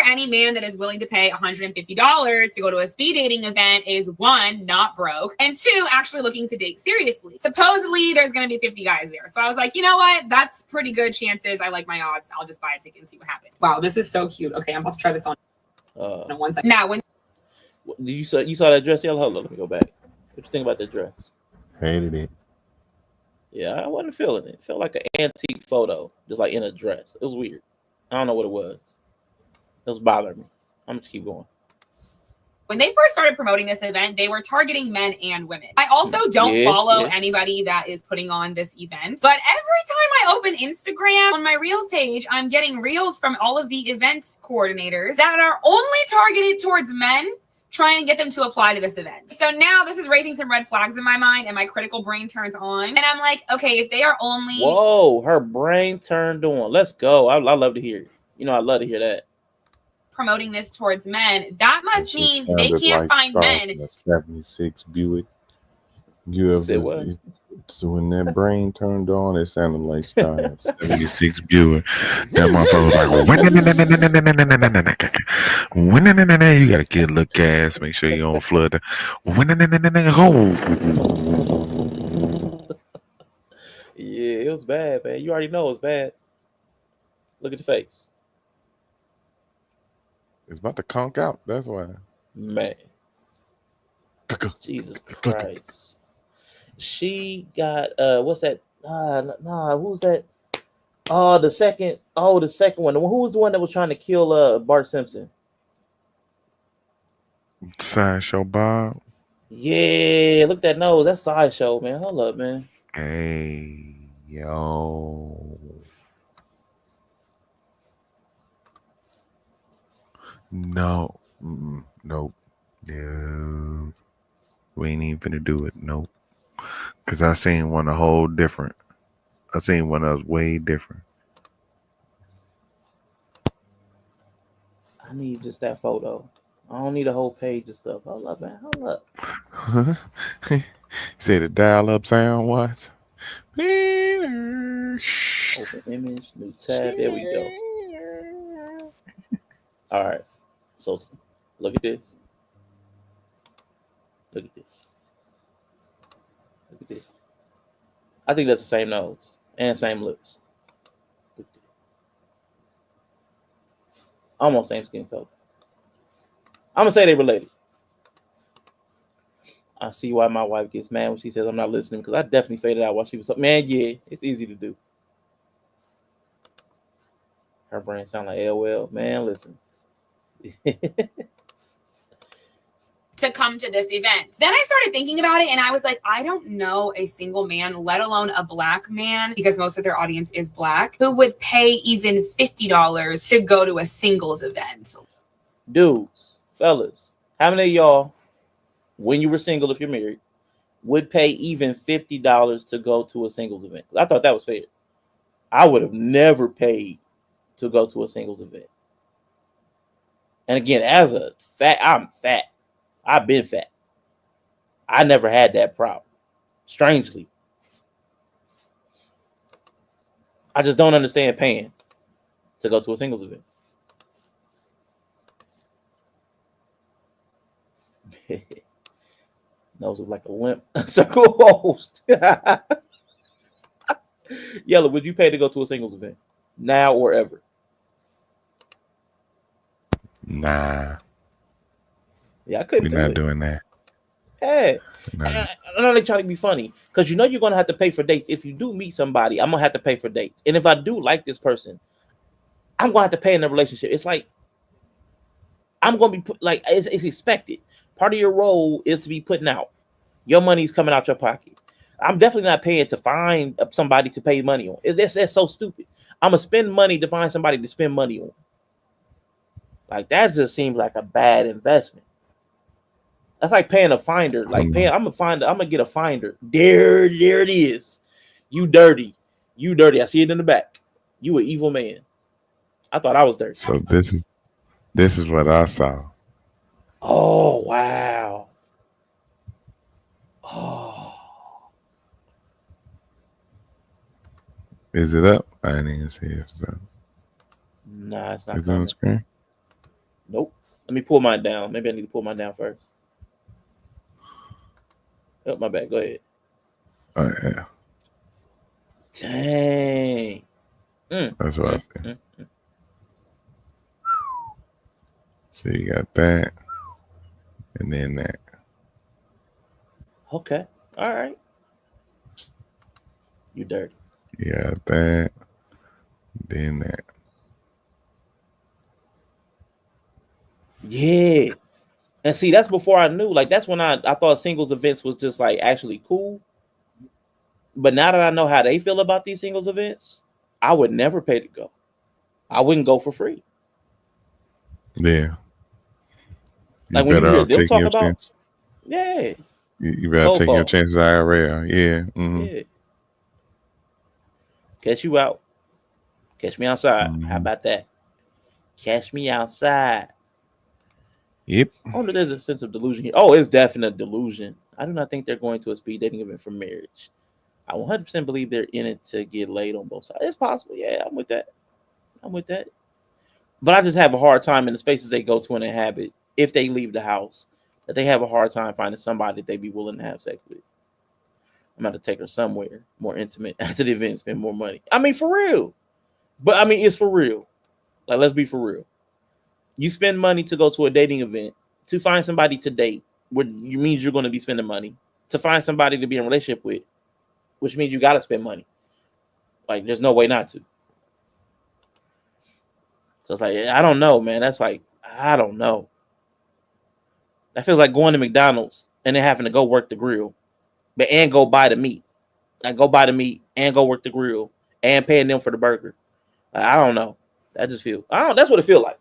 any man that is willing to pay $150 to go to a speed dating event is one, not broke, and two, actually looking to date seriously. Supposedly, there's going to be 50 guys there. So I was like, you know what? That's pretty good chances. I like my odds. I'll just buy a ticket and see what happens. Wow, this is so cute. Okay, I'm about to try this on. One second. Now, when you saw that dress, yellow? Hold on, let me go back. What you think about the dress? Hated it. Yeah, I wasn't feeling it. It felt like an antique photo, just like in a dress. It was weird. I don't know what it was. It was bothering me. I'm just keep going. When they first started promoting this event, they were targeting men and women. I also don't follow anybody that is putting on this event. But every time I open Instagram on my Reels page, I'm getting Reels from all of the event coordinators that are only targeted towards men, trying to get them to apply to this event. So now this is raising some red flags in my mind, and my critical brain turns on. And I'm like, okay, if they are only... Whoa, her brain turned on. Let's go. I love to hear it. You know, I love to hear that. Promoting this towards men, that must mean they can't find men. 76 Buick. You ever, what? So when that brain turned on, it sounded like style 76 Buick. That motherfucker was like, you gotta get a little gas, make sure you don't flood. Yeah, it was bad, man. You already know it's bad. Look at the face. It's about to conk out. That's why. Man. Jesus Christ. She got what's that? Who's that? The second one. Who was the one that was trying to kill Bart Simpson? Sideshow Bob. Yeah, look at that nose. That's Sideshow, man. Hold up, man. Hey, yo. No. Nope. No. We ain't even finna do it. Nope. Because I seen one a whole different. I seen one that was way different. I need just that photo. I don't need a whole page of stuff. Hold up, man. Hold up. Say the dial-up sound, what? Open image, new tab. There we go. All right. So look at this. Look at this. Look at this. I think that's the same nose and same lips. Almost same skin color. I'm gonna say they related. I see why my wife gets mad when she says I'm not listening, because I definitely faded out while she was up. Man, yeah, it's easy to do. Her brain sound like LOL. Man, listen. To come to this event. Then I started thinking about it, and I was like, I don't know a single man, let alone a black man, because most of their audience is black, who would pay even $50 to go to a singles event. Dudes, fellas, how many of y'all, when you were single, if you're married, would pay even $50 to go to a singles event? I thought that was fair. I would have never paid to go to a singles event. And again, as a fat, I'm fat. I've been fat. I never had that problem. Strangely. I just don't understand paying to go to a singles event. Nose is like a limp circle host. Yellow, would you pay to go to a singles event? Now or ever? Nah. Yeah, I couldn't We're do not it. doing that. Hey, No. I'm not like trying to be funny because you know you're gonna have to pay for dates. If you do meet somebody, I'm gonna have to pay for dates. And if I do like this person, I'm gonna have to pay in the relationship. It's like I'm gonna be put like it's expected. Part of your role is to be putting out. Your money's coming out your pocket. I'm definitely not paying to find somebody to pay money on. That's so stupid. I'm gonna spend money to find somebody to spend money on. Like that just seems like a bad investment. That's like paying a finder. Like paying, I'm gonna get a finder. There it is. You dirty. You dirty. I see it in the back. You an evil man. I thought I was dirty. So this is what I saw. Oh wow. Oh. Is it up? I didn't even see if it's up. Nah, it's not Is it on coming. screen? Nope. Let me pull mine down. Maybe I need to pull mine down first. Oh, my bad. Go ahead. Oh yeah. Dang. That's what I see. So you got that, and then that. Okay. All right. You dirty. You got that, then that. Yeah. And see, that's before I knew. Like, that's when I thought singles events was just like actually cool. But now that I know how they feel about these singles events, I would never pay to go. I wouldn't go for free. Yeah. Like when you hear them talk about, chance. yeah. You better take your chances IRL. Yeah. Mm-hmm. Yeah. Catch you out. Catch me outside. Mm-hmm. How about that? Catch me outside. Yep. I wonder if there's a sense of delusion here. Oh, it's definite delusion. I do not think they're going to a speed dating event for marriage. I 100% believe they're in it to get laid on both sides. It's possible. Yeah, I'm with that. But I just have a hard time in the spaces they go to and inhabit, if they leave the house, that they have a hard time finding somebody that they'd be willing to have sex with. I'm about to take her somewhere more intimate after the event, spend more money. I mean, for real. But I mean, it's for real. Like, let's be for real. You spend money to go to a dating event to find somebody to date, which means you're going to be spending money to find somebody to be in a relationship with, which means you got to spend money. Like, there's no way not to. So it's like, I don't know, man. That's like, I don't know. That feels like going to McDonald's and then having to go work the grill, and go buy the meat. Like, go buy the meat and go work the grill and paying them for the burger. Like, I don't know. That just feels, that's what it feels like.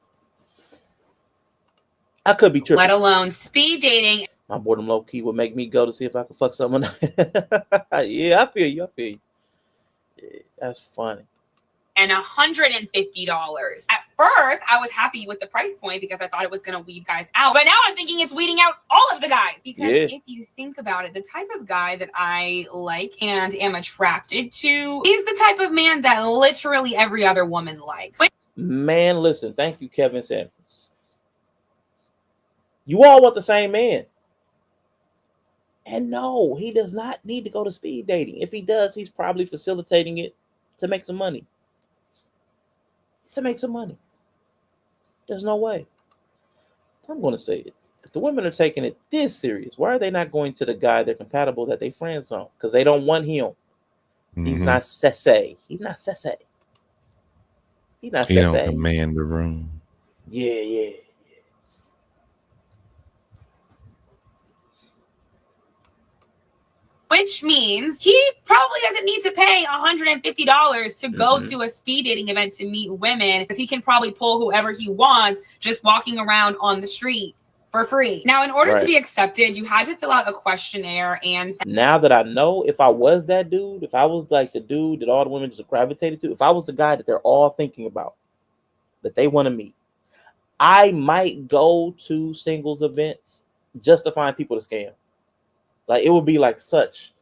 I could be tripping. Let alone speed dating. My boredom low key would make me go to see if I could fuck someone. Yeah, I feel you. Yeah, that's funny. And $150. At first, I was happy with the price point because I thought it was going to weed guys out. But now I'm thinking it's weeding out all of the guys. Because if you think about it, the type of guy that I like and am attracted to is the type of man that literally every other woman likes. Man, listen. Thank you, Kevin Sanders. You all want the same man. And no, he does not need to go to speed dating. If he does, he's probably facilitating it to make some money. There's no way. I'm going to say it. If the women are taking it this serious, why are they not going to the guy they're compatible that they friends on? Because they don't want him. Mm-hmm. He's not sese. He don't command the room. Yeah. Which means he probably doesn't need to pay $150 to go to a speed dating event to meet women, because he can probably pull whoever he wants just walking around on the street for free. Now, in order to be accepted, you had to fill out a questionnaire. And now that I know, if I was that dude, if I was like the dude that all the women just gravitated to, if I was the guy that they're all thinking about, that they want to meet, I might go to singles events just to find people to scam. Like it would be like such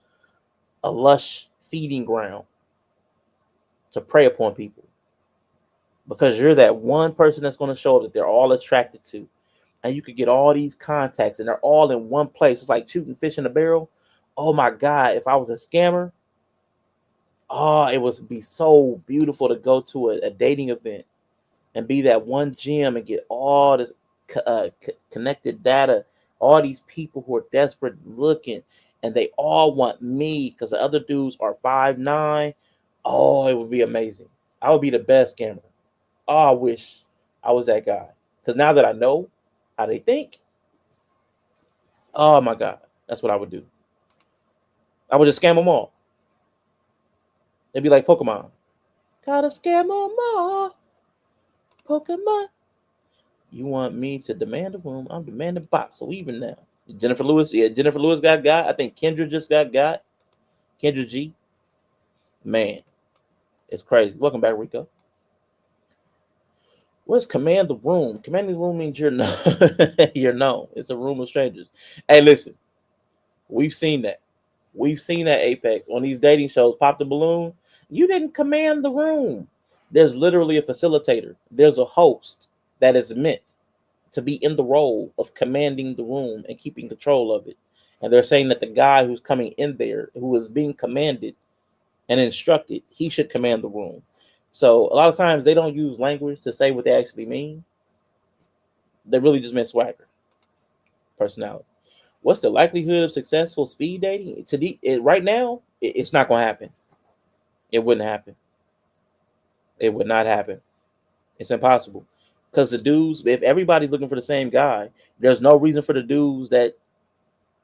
a lush feeding ground to prey upon people because you're that one person that's going to show that they're all attracted to, and you could get all these contacts and they're all in one place. It's like shooting fish in a barrel. Oh my God! If I was a scammer, oh, it would be so beautiful to go to a dating event and be that one gem and get all this connected data, all these people who are desperate looking, and they all want me because the other dudes are 5'9". Oh, it would be amazing. I would be the best scammer. Oh, I wish I was that guy. Because now that I know how they think, oh my God, that's what I would do. I would just scam them all. It'd be like Pokemon. Gotta scam them all. Pokemon. You want me to demand a room? I'm demanding box. So even now, Jennifer Lewis, yeah, Jennifer Lewis got. I think Kendra just got. Kendra G. Man, it's crazy. Welcome back, Rico. What's command the room? Commanding the room means you're known. You're known. It's a room of strangers. Hey, listen, we've seen that. We've seen that Apex on these dating shows. Pop the balloon. You didn't command the room. There's literally a facilitator. There's a host that is meant to be in the role of commanding the room and keeping control of it. And they're saying that the guy who's coming in there, who is being commanded and instructed, he should command the room. So a lot of times they don't use language to say what they actually mean. They really just mean swagger, personality. What's the likelihood of successful speed dating? Right now, it's not going to happen. It wouldn't happen. It would not happen. It's impossible. Because the dudes, if everybody's looking for the same guy, there's no reason for the dudes that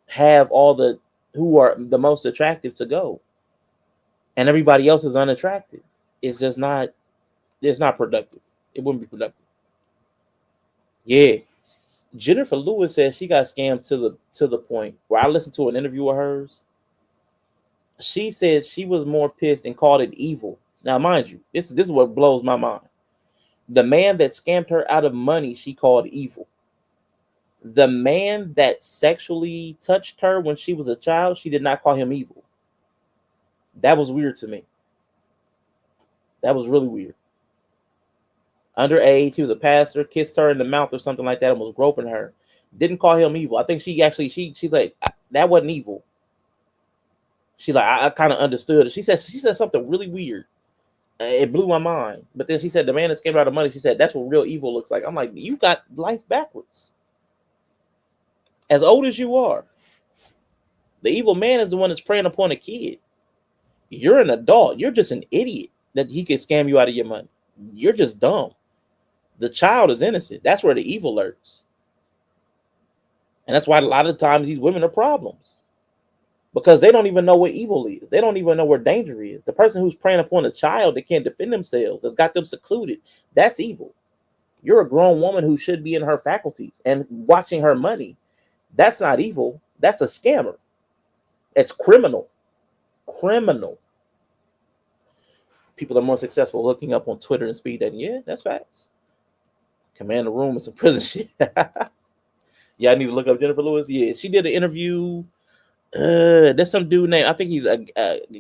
have who are the most attractive to go. And everybody else is unattractive. It's just not, it's not productive. It wouldn't be productive. Yeah. Jennifer Lewis says she got scammed to the point where I listened to an interview of hers. She said she was more pissed and called it evil. Now, mind you, this is what blows my mind. The man that scammed her out of money, she called evil. The man that sexually touched her when she was a child, she did not call him evil. That was weird to me. That was really weird. Underage, he was a pastor, kissed her in the mouth or something like that and was groping her. Didn't call him evil. I think she like, that wasn't evil. She like, I kind of understood it. She said something really weird. It blew my mind. But then she said the man that scammed her out of money, she said that's what real evil looks like. I'm like, you got life backwards. As old as you are, the evil man is the one that's preying upon a kid. You're an adult. You're just an idiot that he could scam you out of your money. You're just dumb. The child is innocent. That's where the evil lurks. And that's why a lot of times these women are problems. Because they don't even know what evil is. They don't even know where danger is. The person who's preying upon a child that can't defend themselves, that's got them secluded, that's evil. You're a grown woman who should be in her faculties and watching her money. That's not evil. That's a scammer. It's criminal. Criminal. People are more successful looking up on Twitter and speed dating. Yeah, that's facts. Command the room and some prison shit. Yeah, I need to look up Jennifer Lewis. Yeah, she did an interview. There's some dude named, I think he's a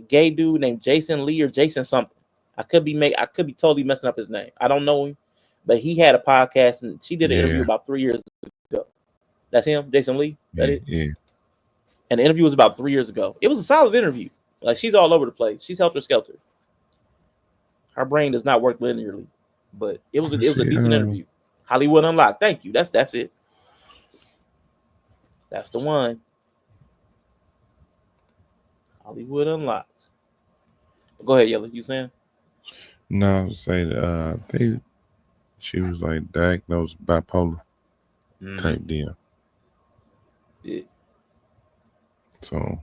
gay dude named Jason Lee or Jason something. I could be totally messing up his name. I don't know him, but he had a podcast and she did an interview about 3 years ago. That's him, Jason Lee. That it? Yeah. And the interview was about 3 years ago. It was a solid interview. Like she's all over the place. She's helter skelter. Her brain does not work linearly, but it was a decent interview. Hollywood Unlocked. Thank you. That's it. That's the one. Hollywood Unlocked. Go ahead, Yellow. You saying? No, I was saying, I think she was like diagnosed bipolar type deal. Yeah. So,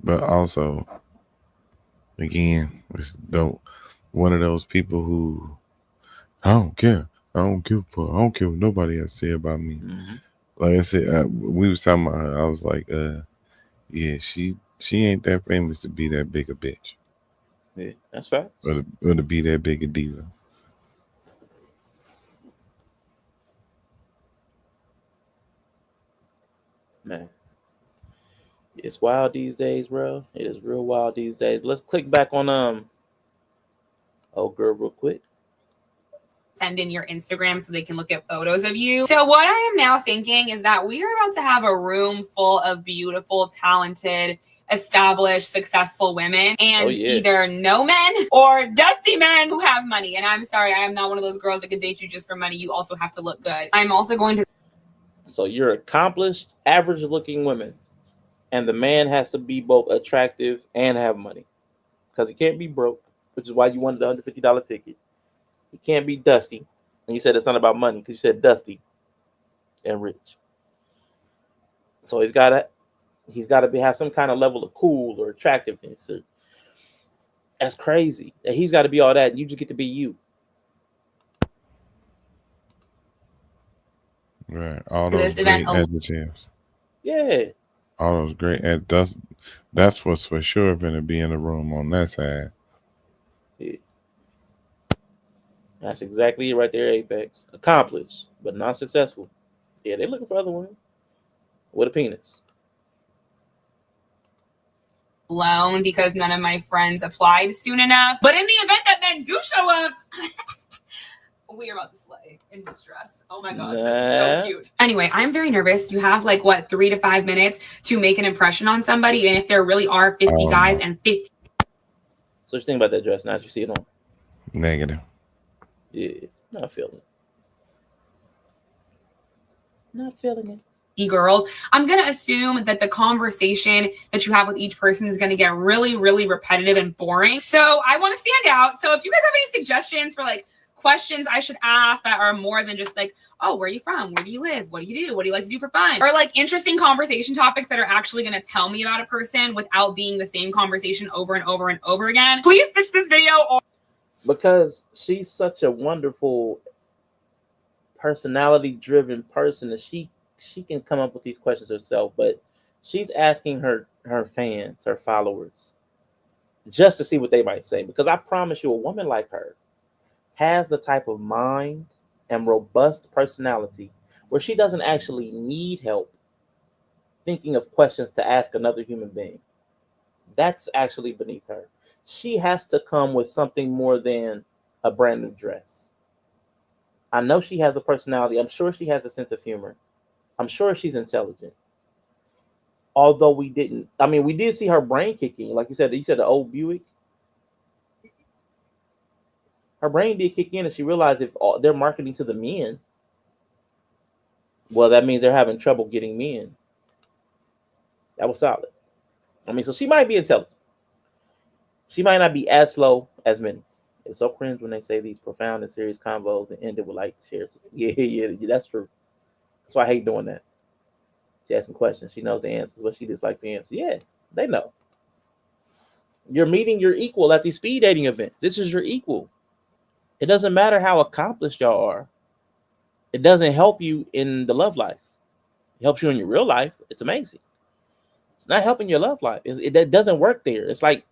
but also, again, it's dope. One of those people who I don't care. I don't give a fuck. I don't care what nobody has to say about me. Mm-hmm. Like I said, we was talking about her. I was like, yeah, she ain't that famous to be that big a bitch. Yeah, that's facts. Or to be that big a diva. Man, it's wild these days, bro. It is real wild these days. Let's click back on old girl real quick. Send in your Instagram so they can look at photos of you. So what I am now thinking is that we are about to have a room full of beautiful, talented, established, successful women, and either no men or dusty men who have money. And I'm sorry, I am not one of those girls that can date you just for money. You also have to look good. I'm also going to. So you're accomplished, average-looking women, and the man has to be both attractive and have money, because he can't be broke, which is why you wanted the $150 ticket. He can't be dusty, and you said it's not about money because you said dusty and rich. So he's got to have some kind of level of cool or attractiveness. So that's crazy. And he's got to be all that, and you just get to be you. Right. All those great adjectives. Yeah. All those great that's what's for sure going to be in the room on that side. Yeah. That's exactly it right there, Apex. Accomplished, but not successful. Yeah, they're looking for other women with a penis. Alone because none of my friends applied soon enough. But in the event that men do show up, we are about to slay in this dress. Oh my God, this is so cute. Anyway, I'm very nervous. You have 3 to 5 minutes to make an impression on somebody. And if there really are 50 guys and 50. So you think about that dress now that you see it on? Negative. Yeah, not feeling it. Not feeling it. Girls, I'm going to assume that the conversation that you have with each person is going to get really, really repetitive and boring. So I want to stand out. So if you guys have any suggestions for questions I should ask that are more than just oh, where are you from? Where do you live? What do you do? What do you like to do for fun? Or interesting conversation topics that are actually going to tell me about a person without being the same conversation over and over and over again. Please stitch this video. Because she's such a wonderful personality-driven person that she can come up with these questions herself, but she's asking her fans, her followers, just to see what they might say. Because I promise you, a woman like her has the type of mind and robust personality where she doesn't actually need help thinking of questions to ask another human being. That's actually beneath her. She has to come with something more than a brand new dress. I know she has a personality. I'm sure she has a sense of humor. I'm sure she's intelligent. Although we did see her brain kicking. Like you said the old Buick. Her brain did kick in, and she realized if they're marketing to the men, well, that means they're having trouble getting men. That was solid. So she might be intelligent. She might not be as slow as many. It's so cringe when they say these profound and serious convos and end it with shares. Yeah, that's true. That's why I hate doing that. She asks some questions. She knows the answers, but she dislikes the answer. Yeah, they know. You're meeting your equal at these speed dating events. This is your equal. It doesn't matter how accomplished y'all are. It doesn't help you in the love life. It helps you in your real life. It's amazing. It's not helping your love life. It doesn't work there. It's like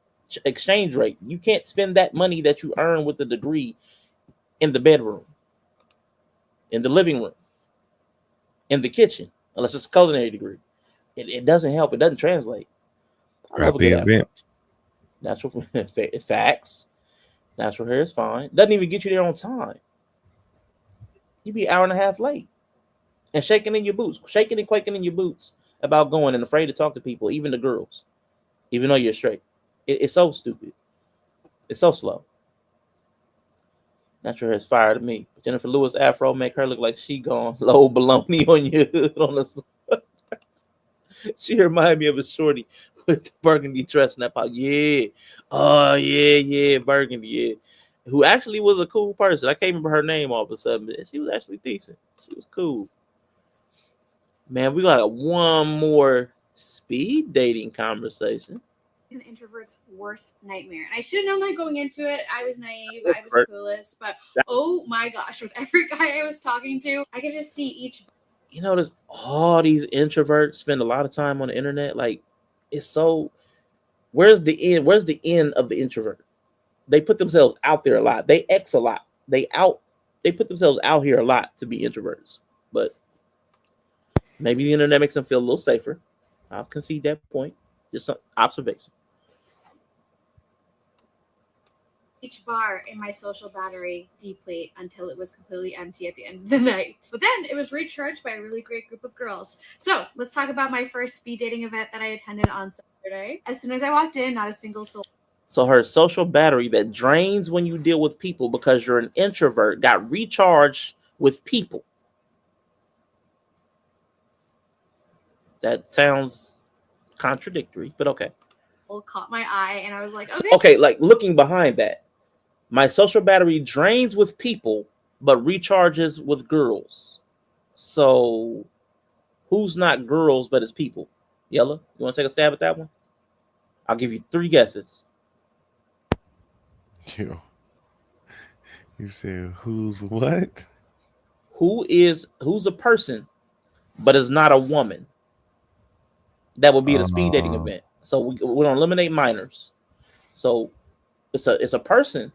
exchange rate. You can't spend that money that you earn with a degree in the bedroom, in the living room, in the kitchen, unless it's a culinary degree. It doesn't help. It doesn't translate. I love a good event. Natural facts. Natural hair is fine. Doesn't even get you there on time. You be an hour and a half late. And shaking in your boots, shaking and quaking in your boots about going and afraid to talk to people, even the girls, even though you're straight. It's so stupid. It's so slow. Natural hair is fire to me. Jennifer Lewis afro make her look like she gone low baloney on you on the. She reminded me of a shorty with the burgundy dress and that pop. Yeah. Oh, yeah, burgundy, yeah. Who actually was a cool person. I can't remember her name all of a sudden, but she was actually decent. She was cool. Man, we got one more speed dating conversation. An introvert's worst nightmare. And I should have known that going into it. I was naive. I was clueless. But oh my gosh, with every guy I was talking to, I could just see each. There's all these introverts spend a lot of time on the internet. It's so. Where's the end? Where's the end of the introvert? They put themselves out there a lot. They X a lot. They put themselves out here a lot to be introverts. But Maybe the internet makes them feel a little safer. I'll concede that point. Just some observation. Each bar in my social battery deplete until it was completely empty at the end of the night. But then it was recharged by a really great group of girls. So let's talk about my first speed dating event that I attended on Saturday. As soon as I walked in, not a single soul. So her social battery that drains when you deal with people because you're an introvert got recharged with people. That sounds contradictory, but okay. Caught my eye, and I was like, okay. Okay, like looking behind that, my social battery drains with people, but recharges with girls. So who's not girls, but it's people? Yella, you want to take a stab at that one? I'll give you 3 guesses. You said who's what? Who's a person, but is not a woman? That would be at a speed dating event. So we don't eliminate minors. So it's a person,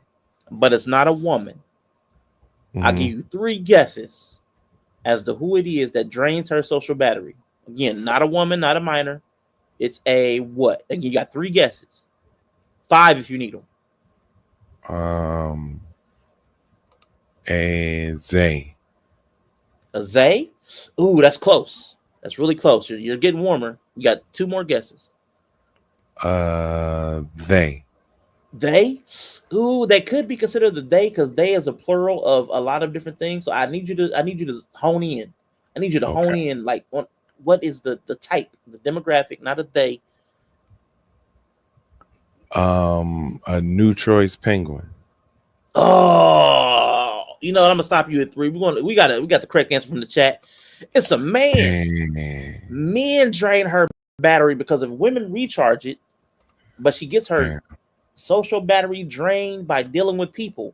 but it's not a woman. Mm-hmm. I'll give you 3 guesses as to who it is that drains her social battery. Again, not a woman, not a minor. It's a what? And you got 3 guesses. 5 if you need them. A Zay. A Zay? Ooh, that's close. That's really close. You're getting warmer. You got 2 more guesses. They. They? Ooh, they could be considered the they because they is a plural of a lot of different things. So I need you to hone in. I need you to hone in like what is the type, the demographic, not a they. A New Troy's penguin. Oh, you know what? I'm gonna stop you at 3. We got the correct answer from the chat. It's a man. Men drain her battery because if women recharge it, but she gets her social battery drained by dealing with people.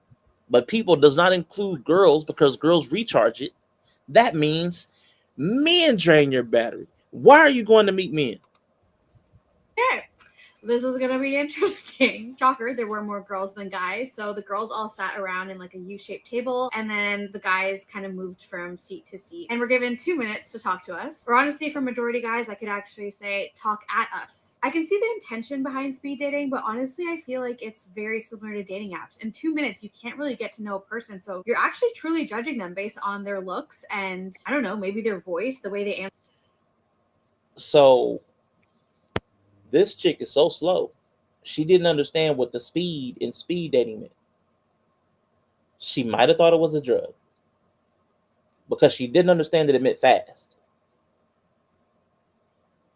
But people does not include girls because girls recharge it. That means men drain your battery. Why are you going to meet men? Okay. This is going to be interesting. Shocker, there were more girls than guys. So the girls all sat around in like a U-shaped table. And then the guys kind of moved from seat to seat. And we're given 2 minutes to talk to us. Or honestly, for majority guys, I could actually say talk at us. I can see the intention behind speed dating, but honestly, I feel like it's very similar to dating apps. In 2 minutes, you can't really get to know a person. So you're actually truly judging them based on their looks and, I don't know, maybe their voice, the way they answer. So this chick is so slow. She didn't understand what the speed in speed dating meant. She might have thought it was a drug because she didn't understand that it meant fast,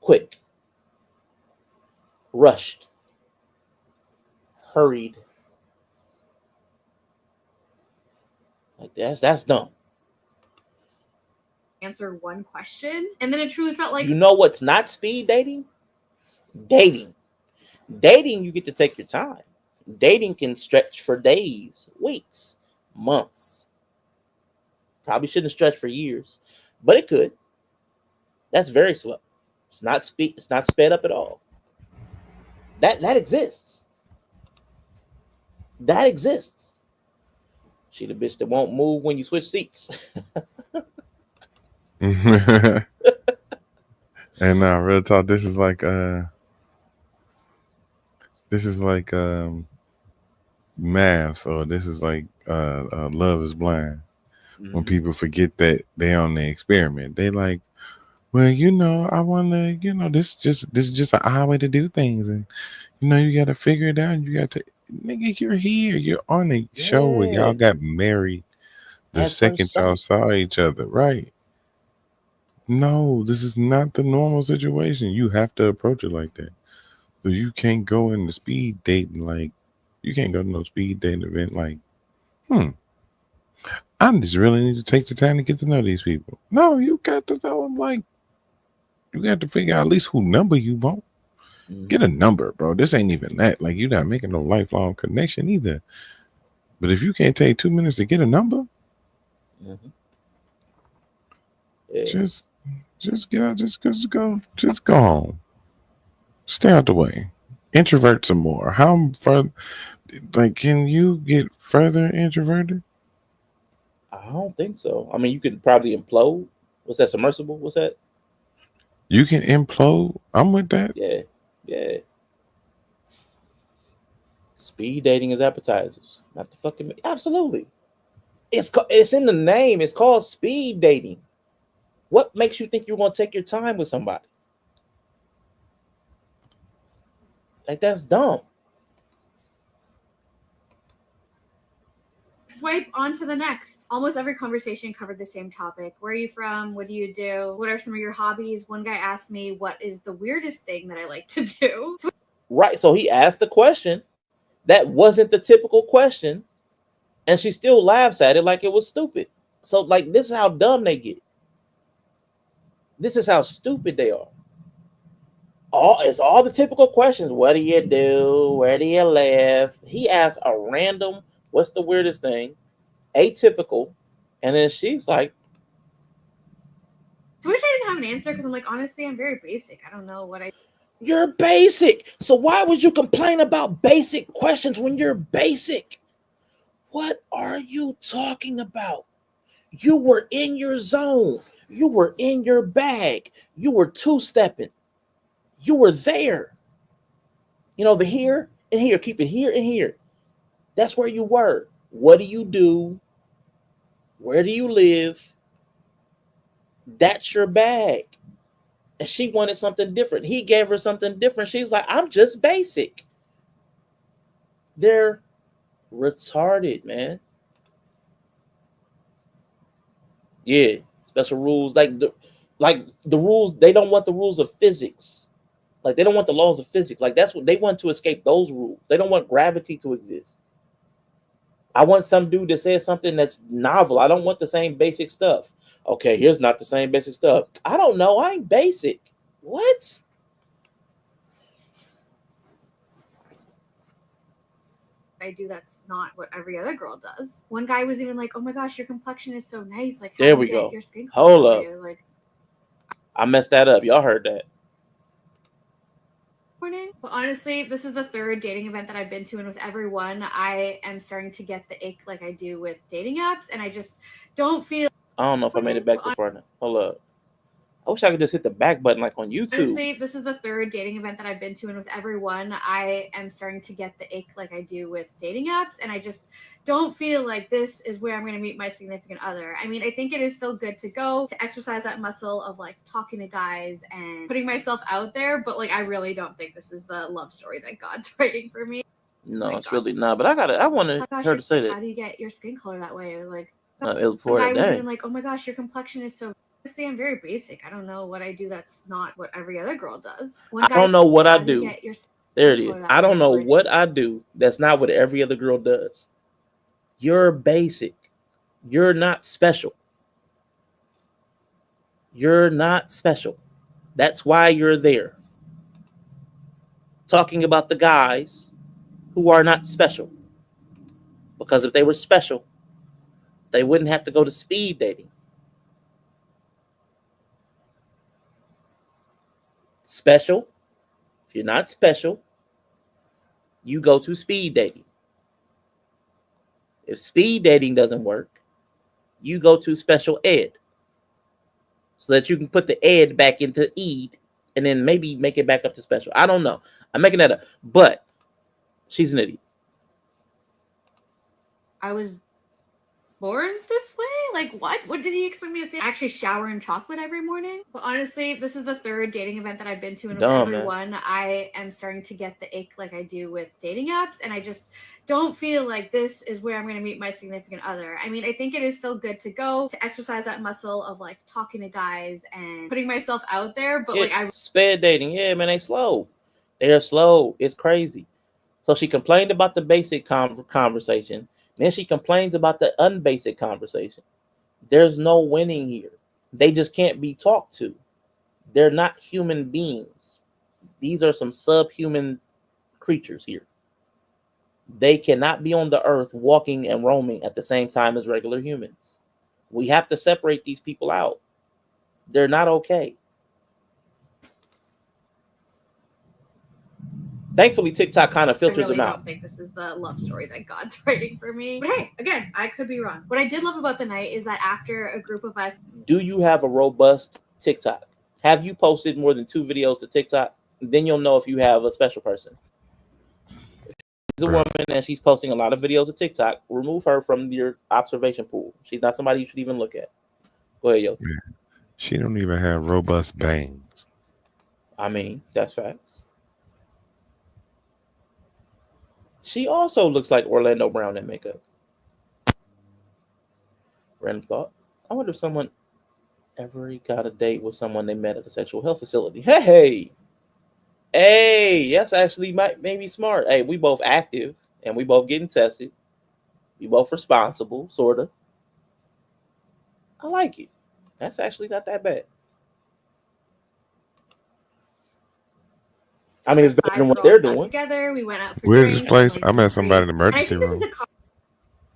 quick, rushed, hurried. Like that's dumb. Answer one question, and then it truly felt like. You know what's not speed dating? Dating, you get to take your time. Dating can stretch for days, weeks, months. Probably shouldn't stretch for years, but it could. That's very slow. It's not sped up at all. That exists. That exists. She the bitch that won't move when you switch seats. And real talk, this is like math. So this is like Love is Blind. Mm-hmm. When people forget that they on the experiment, they like, well, I want to, this is just an odd way to do things, and you got to figure it out. You got to, nigga, you're here. You're on a show where y'all got married the second y'all saw each other, right? No, this is not the normal situation. You have to approach it like that. So you can't go in the speed dating like, you can't go to no speed dating event like, I just really need to take the time to get to know these people. No, you got to know them like, you got to figure out at least who number you want. Mm-hmm. Get a number, bro. This ain't even that. Like, you're not making no lifelong connection either. But if you can't take 2 minutes to get a number, just get out, just go home. Stay out the way. Introvert some more. How far? Like, can you get further introverted? I don't think so. I mean, you could probably implode. What's that? Submersible? What's that? You can implode. I'm with that. Yeah. Speed dating is appetizers, not the fucking absolutely. It's in the name. It's called speed dating. What makes you think you're gonna take your time with somebody? Like that's dumb. Swipe on to the next. Almost every conversation covered the same topic. Where are you from? What do you do? What are some of your hobbies? One guy asked me, what is the weirdest thing that I like to do? Right. So he asked the question that wasn't the typical question, and she still laughs at it like it was stupid. So like this is how dumb they get. This is how stupid they are. It's all the typical questions. What do you do? Where do you live? He asked a random, what's the weirdest thing? Atypical. And then she's like, I wish I didn't have an answer because I'm like, honestly, I'm very basic. I don't know what I. You're basic. So why would you complain about basic questions when you're basic? What are you talking about? You were in your zone. You were in your bag. You were two-stepping. You were there. You know, the here and here. Keep it here and here. That's where you were. What do you do? Where do you live? That's your bag. And she wanted something different. He gave her something different. She's like, I'm just basic. They're retarded, man. Yeah, special rules. Like the rules, they don't want the rules of physics. Like they don't want the laws of physics. Like that's what they want to escape those rules. They don't want gravity to exist. I want some dude that says something that's novel. I don't want the same basic stuff. Okay, here's not the same basic stuff. I don't know. I ain't basic. What? I do that's not what every other girl does. One guy was even like, "Oh my gosh, your complexion is so nice. Like, how There do we you get go. your skin color Hold that up. way?" Like, I messed that up. Y'all heard that. morning. But honestly, this is the third dating event that I've been to, and with everyone, I am starting to get the ick like I do with dating apps, and I just don't feel. I don't know if I made it back to far now. Hold up. I wish I could just hit the back button like on YouTube. Honestly, this is the third dating event that I've been to, and with everyone, I am starting to get the ick like I do with dating apps, and I just don't feel like this is where I'm going to meet my significant other. I mean, I think it is still good to go to exercise that muscle of like talking to guys and putting myself out there, but like I really don't think this is the love story that God's writing for me. No, it's really not. But I wanted her to say How that. do you get your skin color that way? Like, It was the for guy that was day. even like, "Oh my gosh, your complexion is so." Honestly, I'm very basic. I don't know what I do that's not what every other girl does. One I guy, don't know what I "How do you do. get your skin There it color is. that I don't way?" know Like, what I do that's not what every other girl does. You're basic. You're not special. You're not special. That's why you're there. Talking about the guys who are not special. Because if they were special, they wouldn't have to go to speed dating. Special. If you're not special, you go to speed dating. If speed dating doesn't work, you go to special ed. So that you can put the ed back into ed and then maybe make it back up to special. I don't know. I'm making that up. But she's an idiot. I was born this way? Like, what? What did he expect me to say? I actually shower in chocolate every morning. But honestly, this is the third dating event that I've been to, and with Dumb, man. everyone, I am starting to get the ick like I do with dating apps, and I just don't feel like this is where I'm going to meet my significant other. I mean, I think it is still good to go to exercise that muscle of like talking to guys and putting myself out there, but like I sped dating. Yeah, man, they slow. They're slow. It's crazy. So she complained about the basic conversation. Then she complains about the unbasic conversation. There's no winning here. They just can't be talked to. They're not human beings. These are some subhuman creatures here. They cannot be on the earth walking and roaming at the same time as regular humans. We have to separate these people out. They're not okay. Thankfully, TikTok kind of filters really them out. don't think this is the love story that God's writing for me. But hey, again, I could be wrong. What I did love about the night is that after a group of us, Do you have a robust TikTok? Have you posted more than 2 videos to TikTok? Then you'll know if you have a special person. She's a woman and she's posting a lot of videos to TikTok. Remove her from your observation pool. She's not somebody you should even look at. Go ahead, yo. Yeah. She don't even have robust bangs. I mean, that's facts. She also looks like Orlando Brown in makeup. Random thought. I wonder if someone ever got a date with someone they met at a sexual health facility. Hey, that's actually maybe smart. Hey, we both active and we both getting tested. We both responsible, sort of. I like it. That's actually not that bad. I mean, it's better than what they're doing. Together, we went out for Where's drinks. this place? And, I met somebody in the emergency I think room. this is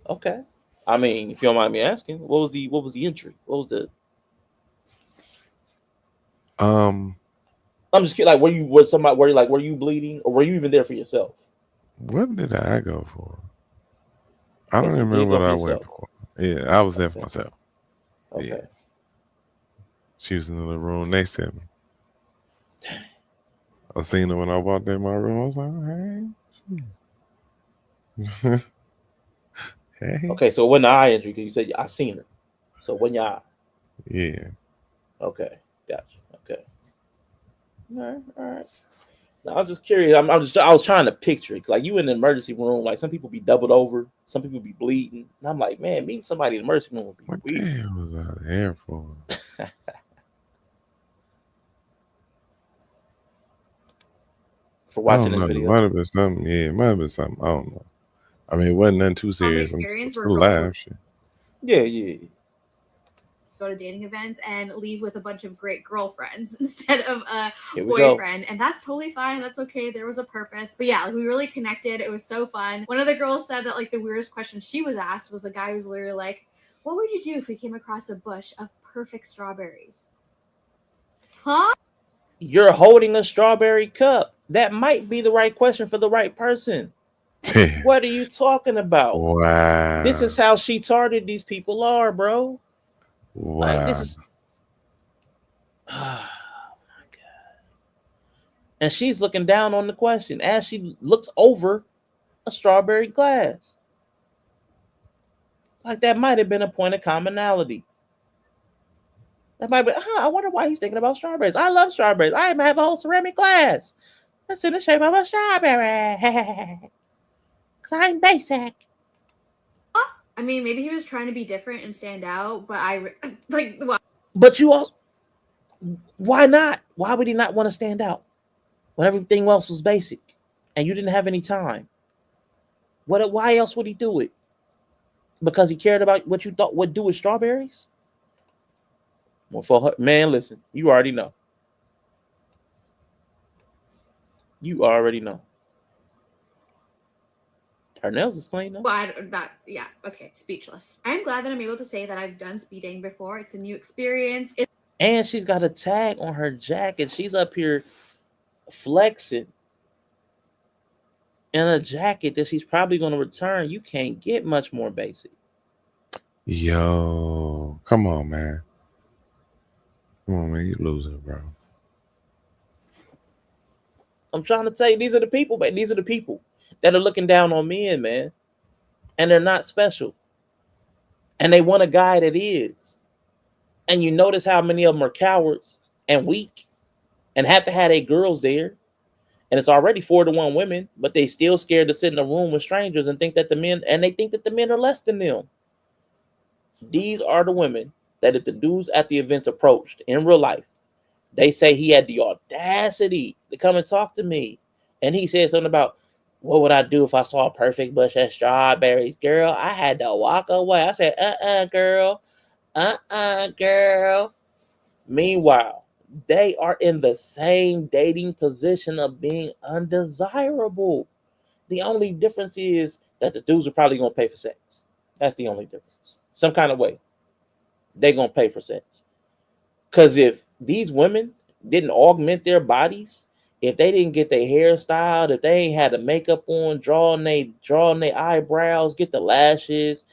Okay. I mean, if you don't mind me asking, what was the entry? What was the? I'm just kidding. Like, were you bleeding, or were you even there for yourself? What did I go for? I don't Okay, so you remember did what go for I yourself. went for. Yeah, I was there for Okay. myself. Okay. Yeah. She was in the little room next to me. I seen her when I walked in my room. I was like, hey. Hey. Okay, so it wasn't the eye injury because you said I seen her. So when your eye? Yeah. Okay, gotcha. Okay. All right. Now, I was just curious. I was trying to picture it. Like you in the emergency room, like some people be doubled over, some people be bleeding. And I'm like, man, meeting somebody in the emergency room would be What weird. the hell was I there for? For watching this It video. might have been something. Yeah, it might have been something. I don't know. I mean, it wasn't nothing too serious. I'm experience where still girls alive. Shit. Yeah. go to dating events and leave with a bunch of great girlfriends instead of a Here we go. boyfriend. And that's totally fine. That's okay. There was a purpose. But yeah, we really connected. It was so fun. One of the girls said that like the weirdest question she was asked was the guy who's literally like, what would you do if we came across a bush of perfect strawberries? Huh? You're holding a strawberry cup. That might be the right question for the right person. What are you talking about? Wow. This is how she tarted these people are, bro. Wow. Like this is. Oh my god. And she's looking down on the question as she looks over a strawberry glass. Like that might have been a point of commonality. That might be, I wonder why he's thinking about strawberries. I love strawberries. I even have a whole ceramic glass. That's in the shape of a strawberry. Because I'm basic. I mean, maybe he was trying to be different and stand out, but I like. Well, but you all, why not? Why would he not want to stand out when everything else was basic and you didn't have any time? Why else would he do it? Because he cared about what you thought would do with strawberries? Well, for her, man, listen, you already know. You already know. Her nails is clean though. Well, okay, speechless. I'm glad that I'm able to say that I've done speed dating before. It's a new experience. And she's got a tag on her jacket. She's up here flexing in a jacket that she's probably going to return. You can't get much more basic. Yo, come on, man. Come on, man. You're losing, bro. I'm trying to tell you, these are the people, man. These are the people that are looking down on men, man. And they're not special. And they want a guy that is. And you notice how many of them are cowards and weak and have to have their girls there. And it's already 4-1 women, but they still scared to sit in a room with strangers and think that the men are less than them. These are the women that if the dudes at the events approached in real life, they say he had the audacity to come and talk to me. And he said something about, what would I do if I saw a perfect bush of strawberries? Girl, I had to walk away. I said, girl. Girl. Meanwhile, they are in the same dating position of being undesirable. The only difference is that the dudes are probably going to pay for sex. That's the only difference. Some kind of way. They're going to pay for sex. Because if these women didn't augment their bodies, if they didn't get their hair styled, if they ain't had the makeup on, drawing their eyebrows, get the lashes,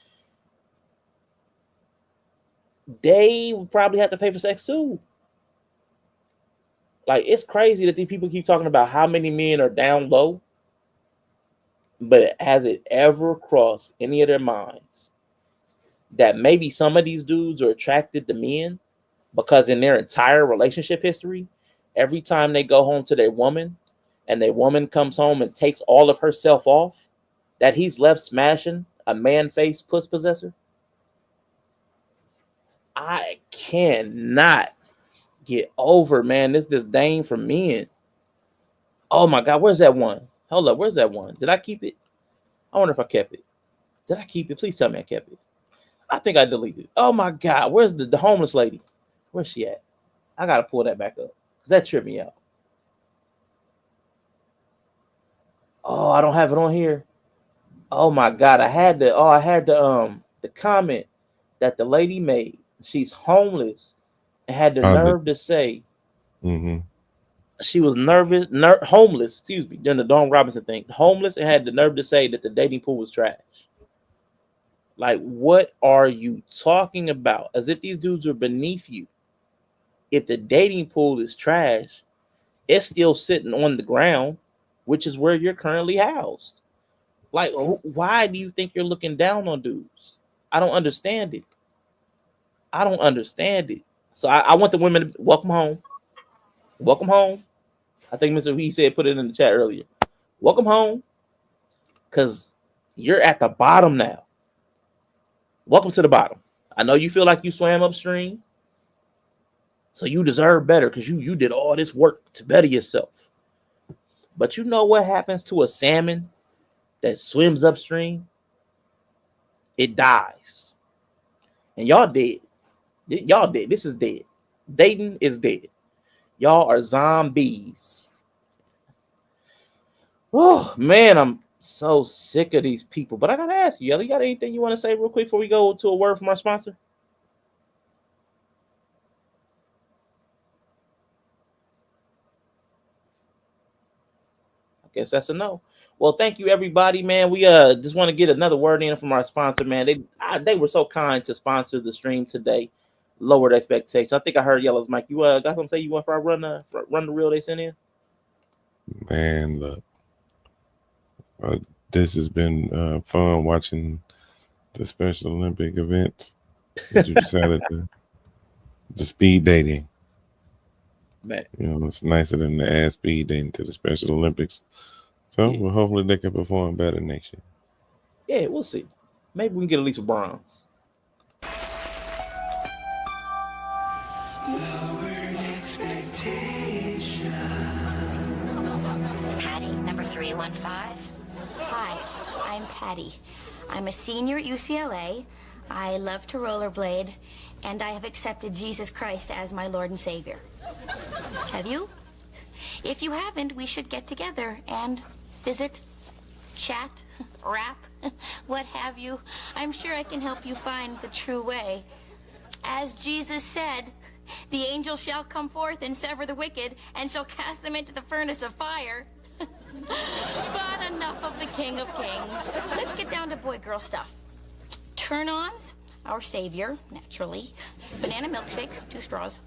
they would probably have to pay for sex too. Like, it's crazy that these people keep talking about how many men are down low, but has it ever crossed any of their minds that maybe some of these dudes are attracted to men because in their entire relationship history, every time they go home to their woman and their woman comes home and takes all of herself off, that he's left smashing a man-faced puss possessor? I cannot get over, man, this disdain for men. Oh my God, where's that one? Hold up, where's that one? Did I keep it? I wonder if I kept it. Did I keep it? Please tell me I kept it. I think I deleted it. Oh my God, where's the homeless lady? Where's she at? I gotta pull that back up because that tripped me out. Oh, I don't have it on here. Oh my God, I had the comment that the lady made. She's homeless and had the nerve to say she was homeless, excuse me, during the Dawn Robinson thing. Homeless and had the nerve to say that the dating pool was trash. Like, what are you talking about? As if these dudes are beneath you. If the dating pool is trash, it's still sitting on the ground, which is where you're currently housed. Like, why do you think you're looking down on dudes? I don't understand it. I don't understand it. So I want the women to welcome home. Welcome home. I think Mr. He said put it in the chat earlier. Welcome home. Because you're at the bottom now. Welcome to the bottom. I know you feel like you swam upstream. So you deserve better because you did all this work to better yourself. But you know what happens to a salmon that swims upstream? It dies. And y'all dead. Y'all dead. This is dead. Dating is dead. Y'all are zombies. Oh, man, I'm so sick of these people. But I got to ask you, Ellie, you got anything you want to say real quick before we go to a word from our sponsor? I guess that's a no. Well, thank you, everybody, man. We just want to get another word in from our sponsor, man. They were so kind to sponsor the stream today. Lowered expectations. I think I heard Yellow's Mike. You got something to say? You want for our run the reel they sent in? Man, look, this has been fun watching the Special Olympic events that you decided to the speed dating. Man. You know, it's nice of them to add speed dating to the Special Olympics. So, well, hopefully they can perform better next year. Yeah, we'll see. Maybe we can get at least a bronze. Patty, number 315. Hi, I'm Patty. I'm a senior at UCLA. I love to rollerblade, and I have accepted Jesus Christ as my Lord and Savior. Have you? If you haven't, we should get together and visit, chat, rap, what have you. I'm sure I can help you find the true way. As Jesus said, the angel shall come forth and sever the wicked and shall cast them into the furnace of fire. But enough of the King of Kings. Let's get down to boy-girl stuff. Turn-ons, our savior, naturally. Banana milkshakes, 2 straws.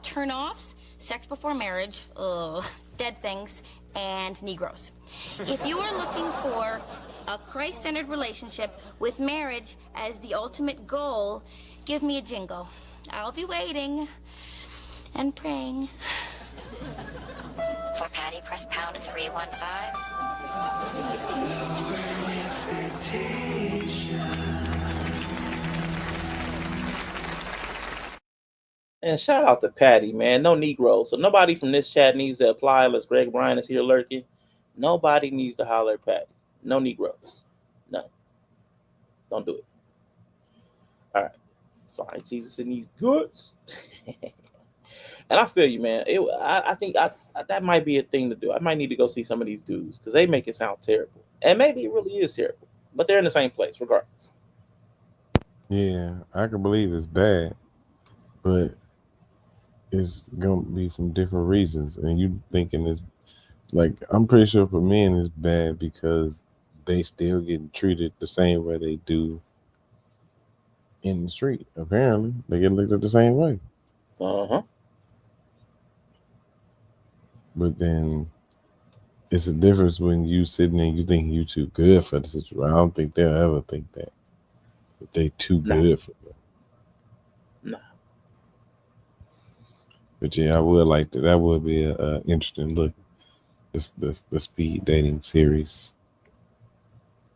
Turn-offs, sex before marriage, dead things, and Negroes. If you are looking for a Christ-centered relationship with marriage as the ultimate goal, give me a jingle. I'll be waiting and praying. For Patty, press pound 315. And shout out to Patty, man. No Negroes. So nobody from this chat needs to apply unless Greg Bryan is here lurking. Nobody needs to holler at Patty. No Negroes. No. Don't do it. All right. Find Jesus in these goods. And I feel you, man. I think that might be a thing to do. I might need to go see some of these dudes because they make it sound terrible. And maybe it really is terrible. But they're in the same place regardless. Yeah, I can believe it's bad, but it's going to be from different reasons. And you thinking it's like, I'm pretty sure for men it's bad because they still get treated the same way they do in the street. Apparently, they get looked at the same way. Uh-huh. But then it's a difference when you sitting there, you think you too good for the situation. I don't think they'll ever think that. But they too good for them. Nah. But yeah, I would like that. That would be a interesting look. It's the speed dating series.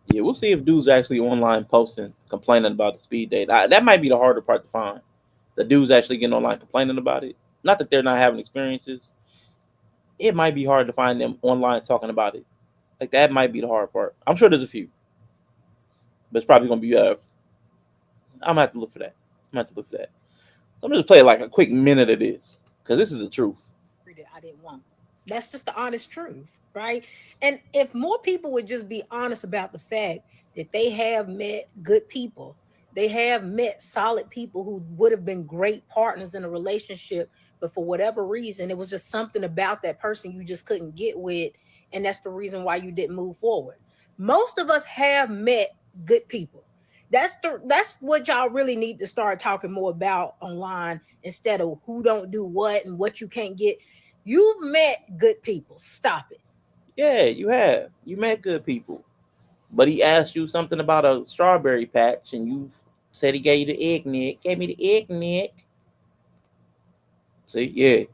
Yeah, we'll see if dudes actually online posting, complaining about the speed date. That might be the harder part to find. The dudes actually getting online complaining about it. Not that they're not having experiences. It might be hard to find them online talking about it. Like that might be the hard part. I'm sure there's a few, but it's probably gonna be. I'm gonna have to look for that. I'm gonna have to look for that. So I'm gonna just play like a quick minute of this because this is the truth. I didn't want. That's just the honest truth, right? And if more people would just be honest about the fact that they have met good people, they have met solid people who would have been great partners in a relationship, but for whatever reason, it was just something about that person you just couldn't get with, and that's the reason why you didn't move forward. Most of us have met good people. That's what y'all really need to start talking more about online instead of who don't do what and what you can't get. You've met good people. Stop it. Yeah, you have. You met good people, but he asked you something about a strawberry patch, and you said he gave you the egg nick. Gave me the egg nick. See, yeah.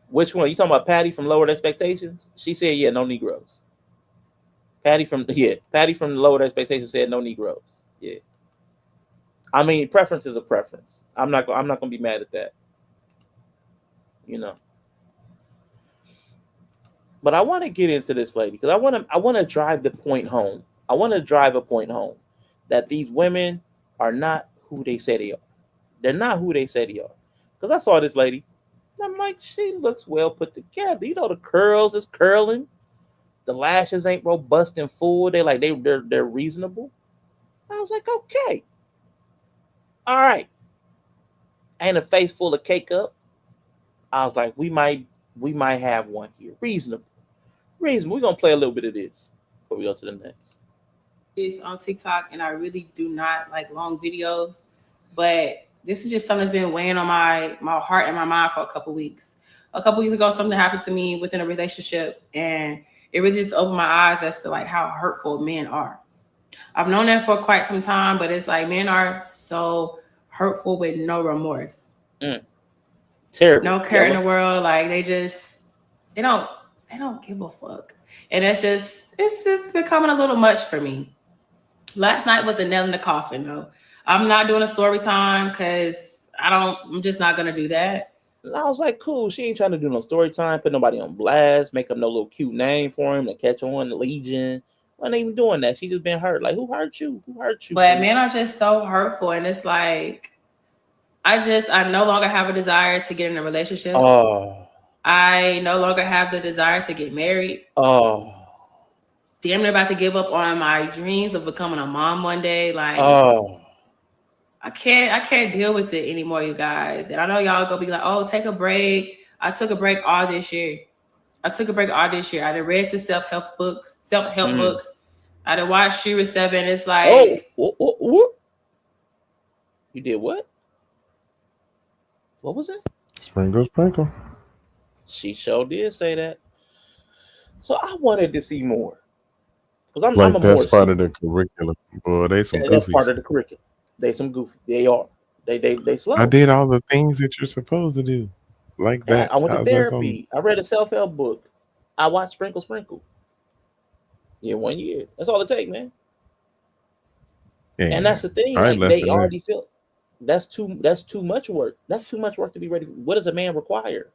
Which one? You talking about Patty from Lowered Expectations? She said, "Yeah, no Negroes." Patty from Lowered Expectations said, "No Negroes." Yeah. I mean, preference is a preference. I'm not gonna be mad at that. You know. But I want to get into this lady because I want to drive the point home. I want to drive a point home that these women are not who they say they are. They're not who they say they are. Because I saw this lady, and I'm like, she looks well put together. You know, the curls is curling, the lashes ain't robust and full. They're reasonable. I was like, okay, all right. Ain't a face full of cake up. I was like, we might have one here. Reasonable. We're gonna play a little bit of this before we go to the next. Is on TikTok, and I really do not like long videos, but this is just something that's been weighing on my heart and my mind for a couple weeks. A couple weeks ago, something happened to me within a relationship, and it really just opened my eyes as to like how hurtful men are. I've known that for quite some time, but it's like men are so hurtful with no remorse. Terrible. No care in the world. Like they don't give a fuck. And it's just becoming a little much for me. Last night was the nail in the coffin though. I'm not doing a story time because I'm just not gonna do that. And I was like, cool. She ain't trying to do no story time, put nobody on blast, make up no little cute name for him to catch on the Legion. Wasn't even doing that. She just been hurt. Like, who hurt you? Who hurt you? But men are just so hurtful, and it's like I no longer have a desire to get in a relationship. Oh. I no longer have the desire to get married. Oh. Damn near about to give up on my dreams of becoming a mom one day. Like, I can't deal with it anymore, you guys. And I know y'all gonna be like, oh, take a break. I took a break all this year. I done read the self-help books. I done watched Shira 7. It's like, You did what? What was it? Sprinkle. She sure did say that. So I wanted to see more. Because I'm that's part of the curriculum. Boy, they some goofies. That's part of the curriculum. They some goofy. They are. They slow. I did all the things that you're supposed to do. Like that. I went to therapy. I read a self-help book. I watched Sprinkle. Yeah, 1 year. That's all it takes, man. Yeah. And that's the thing. Like, they already feel that's too much work. That's too much work to be ready. What does a man require?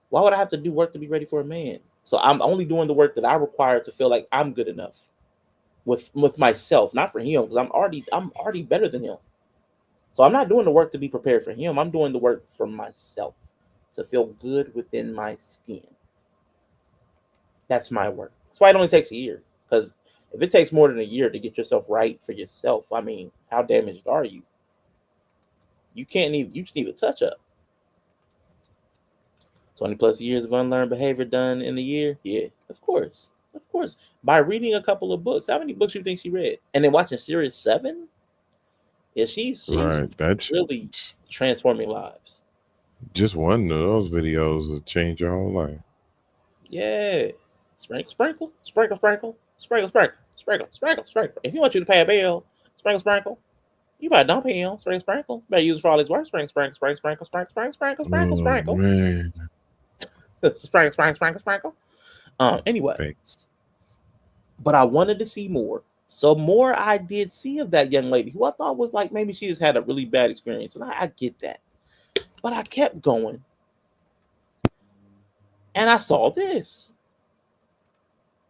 Why would I have to do work to be ready for a man? So I'm only doing the work that I require to feel like I'm good enough with myself, not for him, because I'm already better than him. So I'm not doing the work to be prepared for him. I'm doing the work for myself to feel good within my skin. That's my work. That's why it only takes a year. Because if it takes more than a year to get yourself right for yourself, I mean, how damaged are you? You just need a touch up. 20 plus years of unlearned behavior done in a year? Yeah, of course. By reading a couple of books. How many books do you think she read? And then watching Series 7? Yeah, she's right. That's really transforming lives. Just one of those videos will change your whole life. Yeah. Sprinkle, sprinkle, sprinkle, sprinkle, sprinkle, sprinkle, sprinkle, sprinkle, sprinkle. If you want you to pay a bill, sprinkle, sprinkle. You better dump him, sprinkle, sprinkle. Better use it for all his work. Sprinkle, sprinkle, sprinkle, sprinkle, sprinkle, sprinkle, sprinkle, Oh sprinkle. man. Sprinkle, sprinkle, sprinkle, sprinkle. Anyway. Thanks. But I wanted to see more. So more I did see of that young lady who I thought was like maybe she just had a really bad experience. And I get that. But I kept going. And I saw this.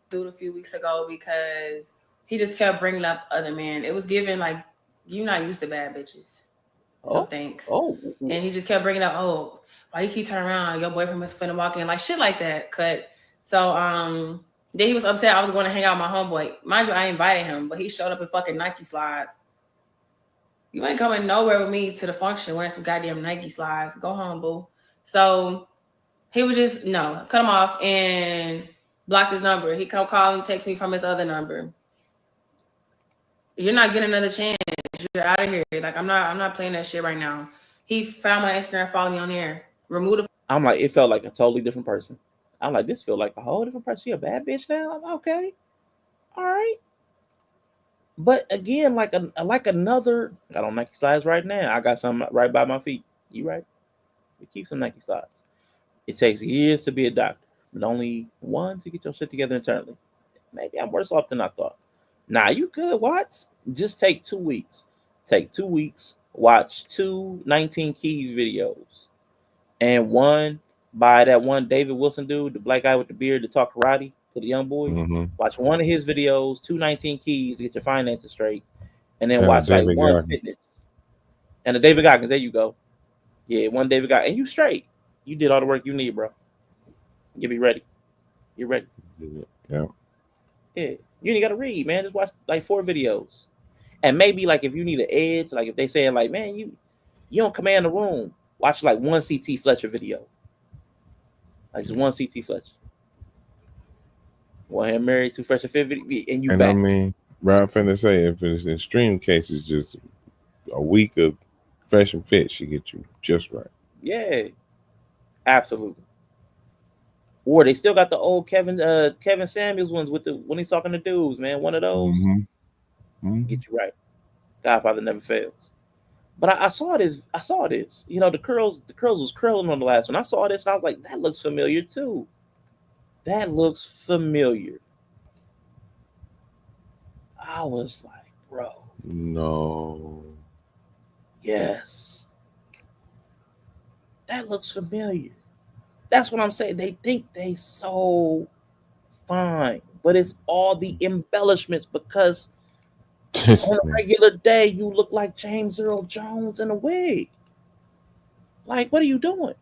Dude, a few weeks ago because he just kept bringing up other men. It was given like, you're not used to bad bitches. No thanks. Oh. And he just kept bringing up, oh, why you keep turning around? Your boyfriend was finna walk in. Like shit like that. Cut. So then he was upset I was going to hang out with my homeboy. Mind you, I invited him, but he showed up in fucking Nike slides. You ain't coming nowhere with me to the function wearing some goddamn Nike slides. Go home, boo. So he was just, cut him off and blocked his number. He come call and text me from his other number. You're not getting another chance. You're out of here. Like I'm not playing that shit right now. He found my Instagram, followed me on there. Remove the. I'm like, it felt like a totally different person. I'm like, this feel like a whole different person. She a bad bitch now? I'm okay. All right. But again, like another, I got on Nike slides right now. I got some right by my feet. You right? We keep some Nike slides. It takes years to be a doctor, but only one to get your shit together internally. Maybe I'm worse off than I thought. Nah, you good, Watts. Just take 2 weeks. Take 2 weeks. Watch 2 19 Keys videos. And one by that one David Wilson dude, the black guy with the beard that talk karate to the young boys. Mm-hmm. Watch one of his videos, 2 19 Keys to get your finances straight. And then And watch like David one Goggins. fitness. And the David Goggins, there you go. Yeah, one David Goggins. And you straight. You did all the work you need, bro. You be ready. You're ready. Yeah. Yeah. You ain't got to read, man. Just watch like 4 videos. And maybe like if you need an edge, like if they say like, man, you don't command the room, watch like one CT Fletcher video. Like just one CT Fletcher. Want him married to Fresh and Fit video, and you And back. I mean, bro, I'm finna say if it's in extreme cases, just a week of Fresh and Fit should get you just right. Yeah. Absolutely. Or they still got the old Kevin Samuels ones with when he's talking to dudes, man. One of those get you right. Godfather never fails. But I saw this. You know, the curls was curling on the last one. I saw this and I was like, that looks familiar too. That looks familiar. I was like, bro. No. Yes. That looks familiar. That's what I'm saying. They think they so fine, but it's all the embellishments because on a regular day you look like James Earl Jones in a wig. Like, what are you doing?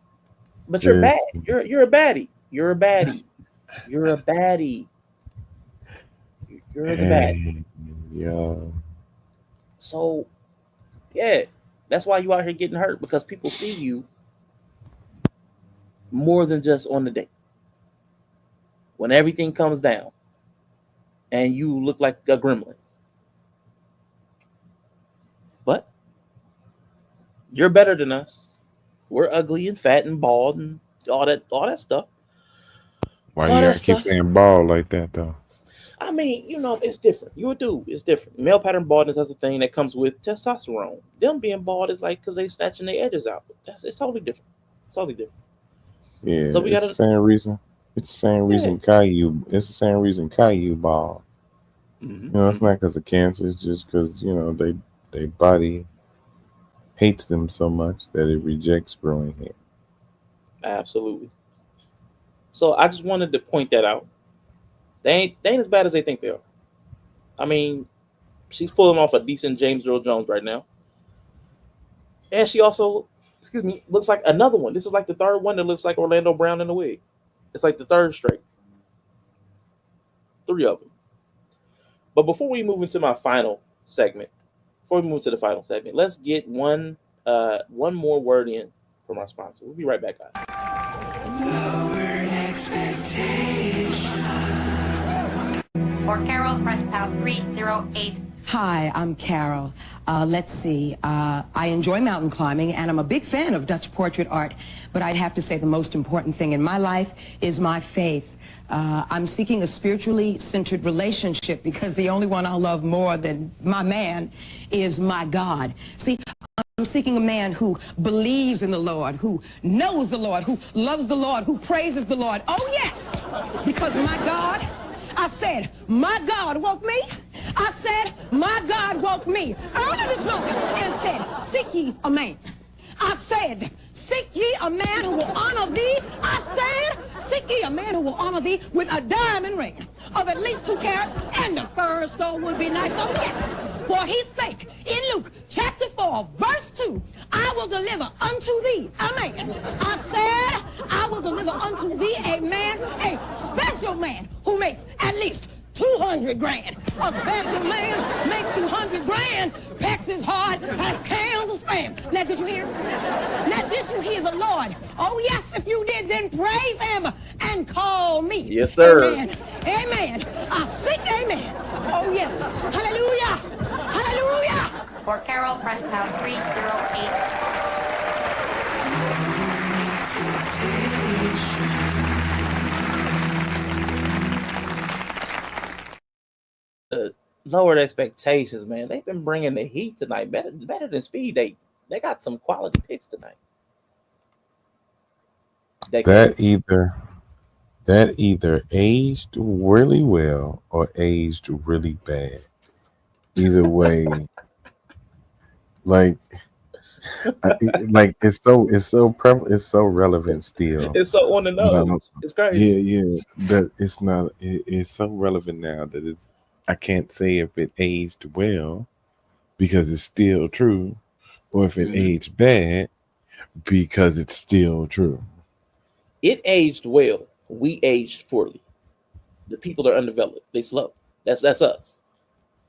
But you're bad. You're a baddie. You're a baddie. You're a baddie. You're the baddie. Yeah. So, yeah, that's why you out here getting hurt because people see you more than just on the day. When everything comes down and you look like a gremlin. But you're better than us. We're ugly and fat and bald and all that stuff. Why you gotta keep saying bald like that though? I mean, you know, it's different. You a dude, it's different. Male pattern baldness is a thing that comes with testosterone. Them being bald is like because they snatching their edges out. It's totally different. It's totally different. Yeah, So we it's gotta. the same reason. It's the same reason Caillou. It's the same reason Caillou bald. Mm-hmm. You know, it's not because of cancer. It's just because they body hates them so much that it rejects growing hair. Absolutely. So I just wanted to point that out. They ain't as bad as they think they are. I mean, she's pulling off a decent James Earl Jones right now. And she also, looks like another one. This is like the third one that looks like Orlando Brown in the wig. It's like the third straight. 3 of them. But before we move into the final segment, let's get one more word in from our sponsor. We'll be right back, guys. For Carol, press pound 308. Hi, I'm Carol. Let's see. I enjoy mountain climbing, and I'm a big fan of Dutch portrait art. But I'd have to say the most important thing in my life is my faith. I'm seeking a spiritually centered relationship because the only one I love more than my man is my God. See, I'm seeking a man who believes in the Lord, who knows the Lord, who loves the Lord, who praises the Lord. Oh, yes, because my God, I said, my God woke me. I said, my God woke me early this morning and said, seek ye a man. I said, seek ye a man who will honor thee. I said, seek ye a man who will honor thee with a diamond ring of at least 2 carats, and the first stone would be nice. Oh, yes, for he spake in Luke chapter 4, verse 2, I will deliver unto thee a man. I said, I will deliver unto thee a man, a special man who makes at least 200 grand. A special man makes 200 grand, packs his hard as cans of spam. Now, did you hear? Now, did you hear the Lord? Oh, yes, if you did, then praise him and call me. Yes, sir. Amen. Amen. I seek amen. Oh, yes. Hallelujah. Hallelujah. For Carol, press pound 308. Lowered expectations, man. They've been bringing the heat tonight, better than Speed. They got some quality picks tonight. That either aged really well or aged really bad. Either way, like it's so relevant still. It's so on the nose. It's crazy. Yeah. That it's not. It's so relevant now that I can't say if it aged well because it's still true, or if it aged bad because it's still true. It aged well. We aged poorly. The people are undeveloped. They slow. That's us.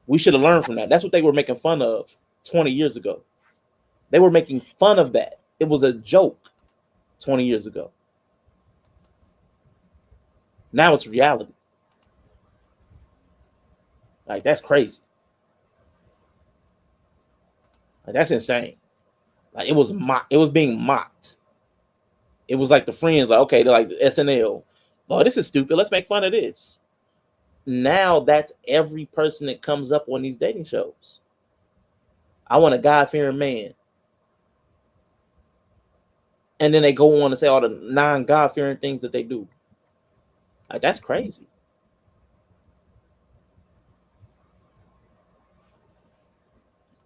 We should have learned from that. That's what they were making fun of 20 years ago. They were making fun of that. It was a joke 20 years ago. Now it's reality. Like, that's crazy. Like, that's insane. Like, it was being mocked. It was like the Friends, like, okay, they're like the SNL. Oh, this is stupid. Let's make fun of this. Now that's every person that comes up on these dating shows. I want a God-fearing man. And then they go on to say all the non-God-fearing things that they do. Like, that's crazy.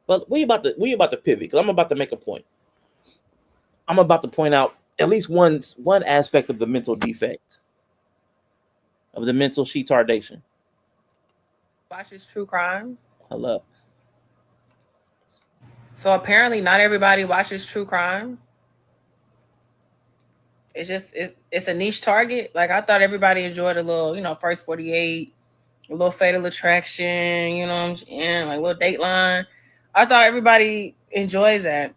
But we about to pivot because I'm about to make a point. I'm about to point out at least one aspect of the mental defect, of the mental retardation. Watches true crime. Hello. So apparently, not everybody watches true crime. It's a niche target. Like, I thought everybody enjoyed a little, First 48, a little Fatal Attraction, you know what I'm saying, like a little Dateline. I thought everybody enjoys that.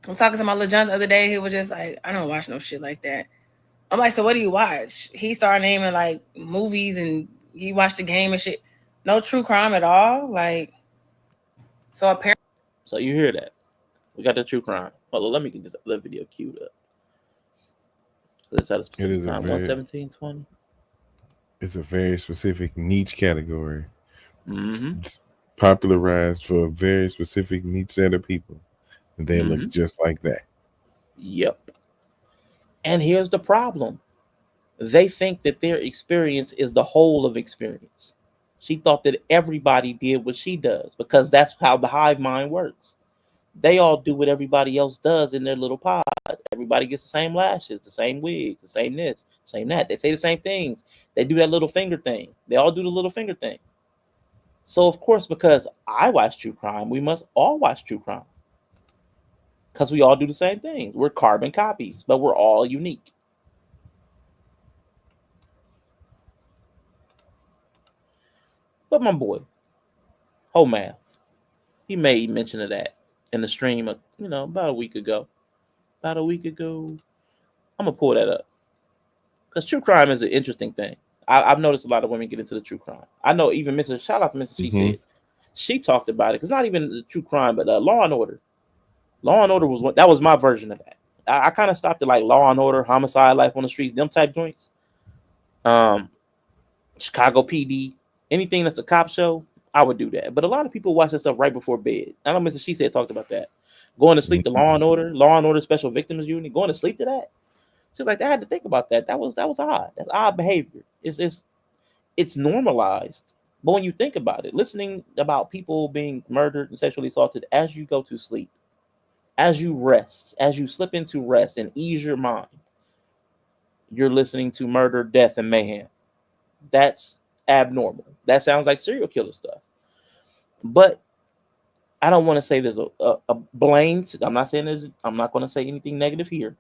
I'm talking to my little John the other day. He was just like, I don't watch no shit like that. I'm like, so what do you watch? He started naming like movies and he watched the game and shit. No true crime at all. Like, so apparently. So you hear that? We got the true crime. Hold on, let me get this video queued up. It's at a specific time, 1:17:20. It's a very specific niche category. It's popularized for a very specific niche set of people. And they look just like that. Yep. And here's the problem. They think that their experience is the whole of experience. She thought that everybody did what she does because that's how the hive mind works. They all do what everybody else does in their little pods. Everybody gets the same lashes, the same wigs, the same this, same that. They say the same things. They do that little finger thing. They all do the little finger thing. So, of course, because I watch true crime, we must all watch true crime. Because we all do the same things. We're carbon copies, but we're all unique. But my boy, man, he made mention of that in the stream, about a week ago. I'm going to pull that up. Because true crime is an interesting thing. I've noticed a lot of women get into the true crime. I know even shout out to Mrs. She said. She talked about it because not even true crime, but Law and Order. Law and Order was that was my version of that. I kind of stopped at like Law and Order, Homicide, Life on the Streets, them type joints. Chicago PD, anything that's a cop show, I would do that. But a lot of people watch that stuff right before bed. I know Mr. She said talked about that. Going to sleep to Law and Order Special Victims Unit, going to sleep to that. She's like, I had to think about that. That was odd. That's odd behavior. It's normalized. But when you think about it, listening about people being murdered and sexually assaulted as you go to sleep, as you rest, as you slip into rest and ease your mind, you're listening to murder, death, and mayhem. That's abnormal. That sounds like serial killer stuff. But I don't want to say there's a blame. I'm not saying I'm not going to say anything negative here.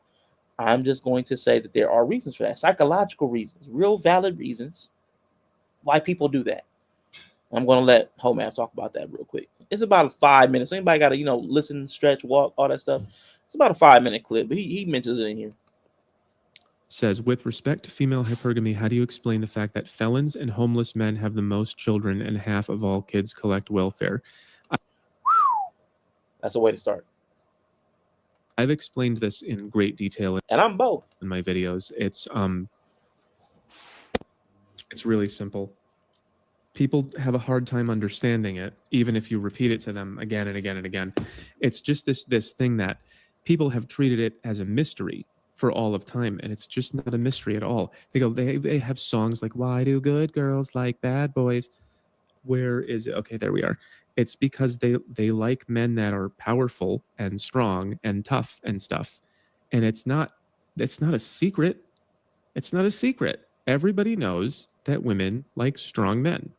I'm just going to say that there are reasons for that. Psychological reasons, real valid reasons why people do that. I'm going to let Homam talk about that real quick. It's about 5 minutes. So anybody got to, listen, stretch, walk, all that stuff. It's about a 5-minute clip, but he mentions it in here. Says, with respect to female hypergamy, how do you explain the fact that felons and homeless men have the most children and half of all kids collect welfare? That's a way to start. I've explained this in great detail, and I'm both in my videos. It's really simple. People have a hard time understanding it, even if you repeat it to them again and again and again. It's just this thing that people have treated it as a mystery for all of time, and it's just not a mystery at all. They have songs like "Why do good girls like bad boys?" Where is it? Okay, there we are. It's because they like men that are powerful and strong and tough and stuff. And it's not a secret. It's not a secret. Everybody knows that women like strong men.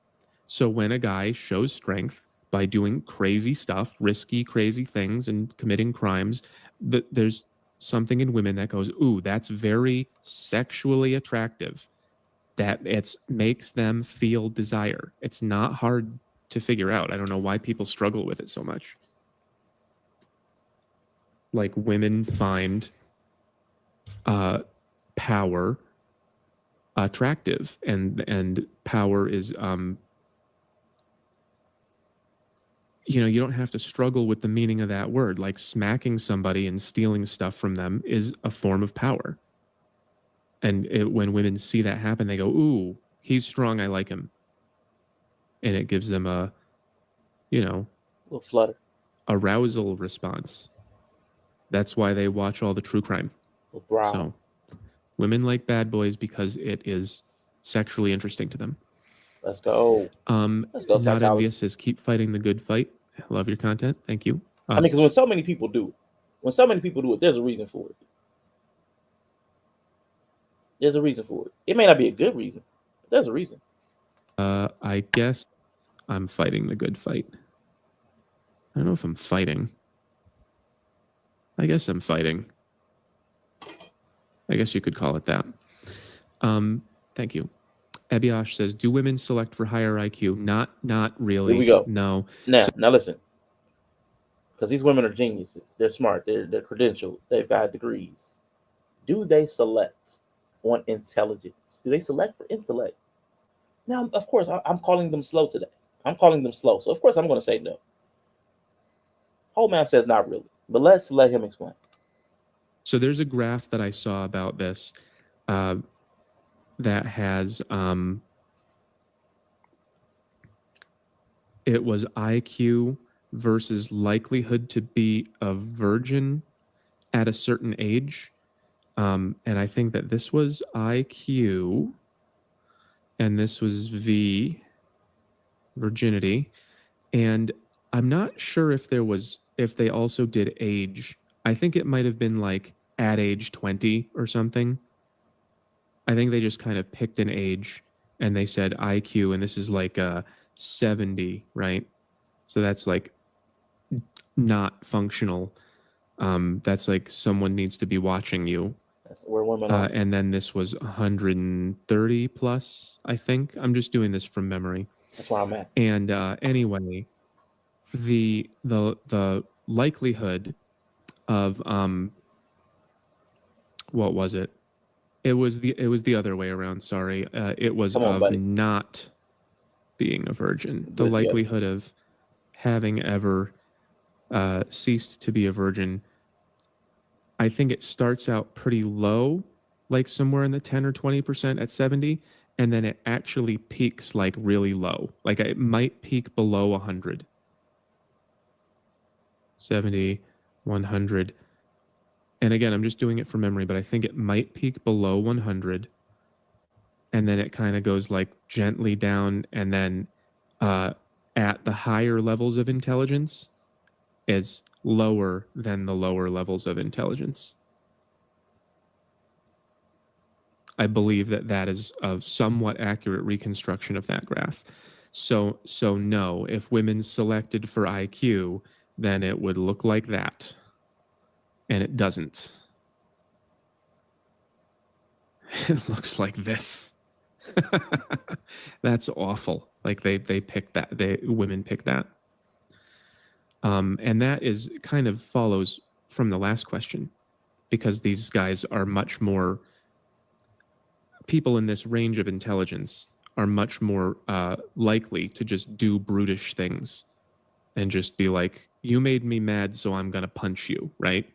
So when a guy shows strength by doing crazy stuff, risky, crazy things and committing crimes, there's something in women that goes, ooh, that's very sexually attractive. That it makes them feel desire. It's not hard to figure out. I don't know why people struggle with it so much. Like women find power attractive, and power is you don't have to struggle with the meaning of that word. Like smacking somebody and stealing stuff from them is a form of power. And when women see that happen, they go, ooh, he's strong, I like him. And it gives them a little flutter, arousal response. That's why they watch all the true crime. So women like bad boys because it is sexually interesting to them. Let's go. Let's go. Not Envious says, keep fighting the good fight. Love your content. Thank you. I mean, because when so many people do it, there's a reason for it. There's a reason for it. It may not be a good reason, but there's a reason. I guess I'm fighting the good fight. I don't know if I'm fighting. I guess I'm fighting. I guess you could call it that. Thank you. Ebiosh says, do women select for higher IQ? Not really. Here we go. No. Now listen. Because these women are geniuses. They're smart. They're credentialed. They've got degrees. Do they select on intelligence? Do they select for intellect? Now, of course, I'm calling them slow today. I'm calling them slow. So, of course, I'm going to say no. Whole map says not really. But let's let him explain. So there's a graph that I saw about this that has it was IQ versus likelihood to be a virgin at a certain age. And I think that this was IQ and this was V, virginity. And I'm not sure if they also did age. I think it might have been like at age 20 or something. I think they just kind of picked an age and they said IQ, and this is like 70, right? So that's like not functional. That's like someone needs to be watching you. That's where women are. And then this was 130 plus, I think. I'm just doing this from memory. That's where I'm at. And anyway, the likelihood of what was it? It was the other way around. Sorry, it was of not being a virgin. The likelihood of having ever ceased to be a virgin, I think it starts out pretty low, like somewhere in the 10 or 20% at 70, and then it actually peaks like really low. Like it might peak below 100. 70, 100. And again, I'm just doing it from memory, but I think it might peak below 100. And then it kind of goes like gently down. And then at the higher levels of intelligence, is lower than the lower levels of intelligence. I believe that that is a somewhat accurate reconstruction of that graph. So no, if women selected for IQ, then it would look like that. And it doesn't. It looks like this. That's awful. Like they picked that. Women picked that. And that is kind of follows from the last question, because these guys are much more, people in this range of intelligence are much more likely to just do brutish things and just be like, you made me mad, so I'm going to punch you, right?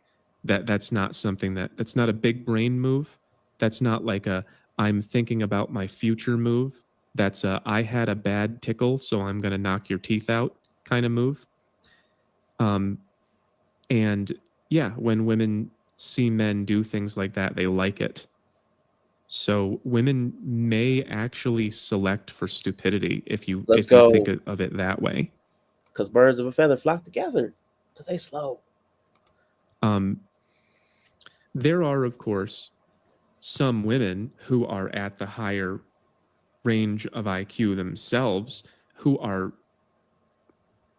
That's not something that's not a big brain move. That's not like a, I'm thinking about my future move. That's a, I had a bad tickle, so I'm going to knock your teeth out kind of move. And yeah, when women see men do things like that, they like it. So women may actually select for stupidity if you think of it that way. Because birds of a feather flock together. Because they slow. There are, of course, some women who are at the higher range of IQ themselves who are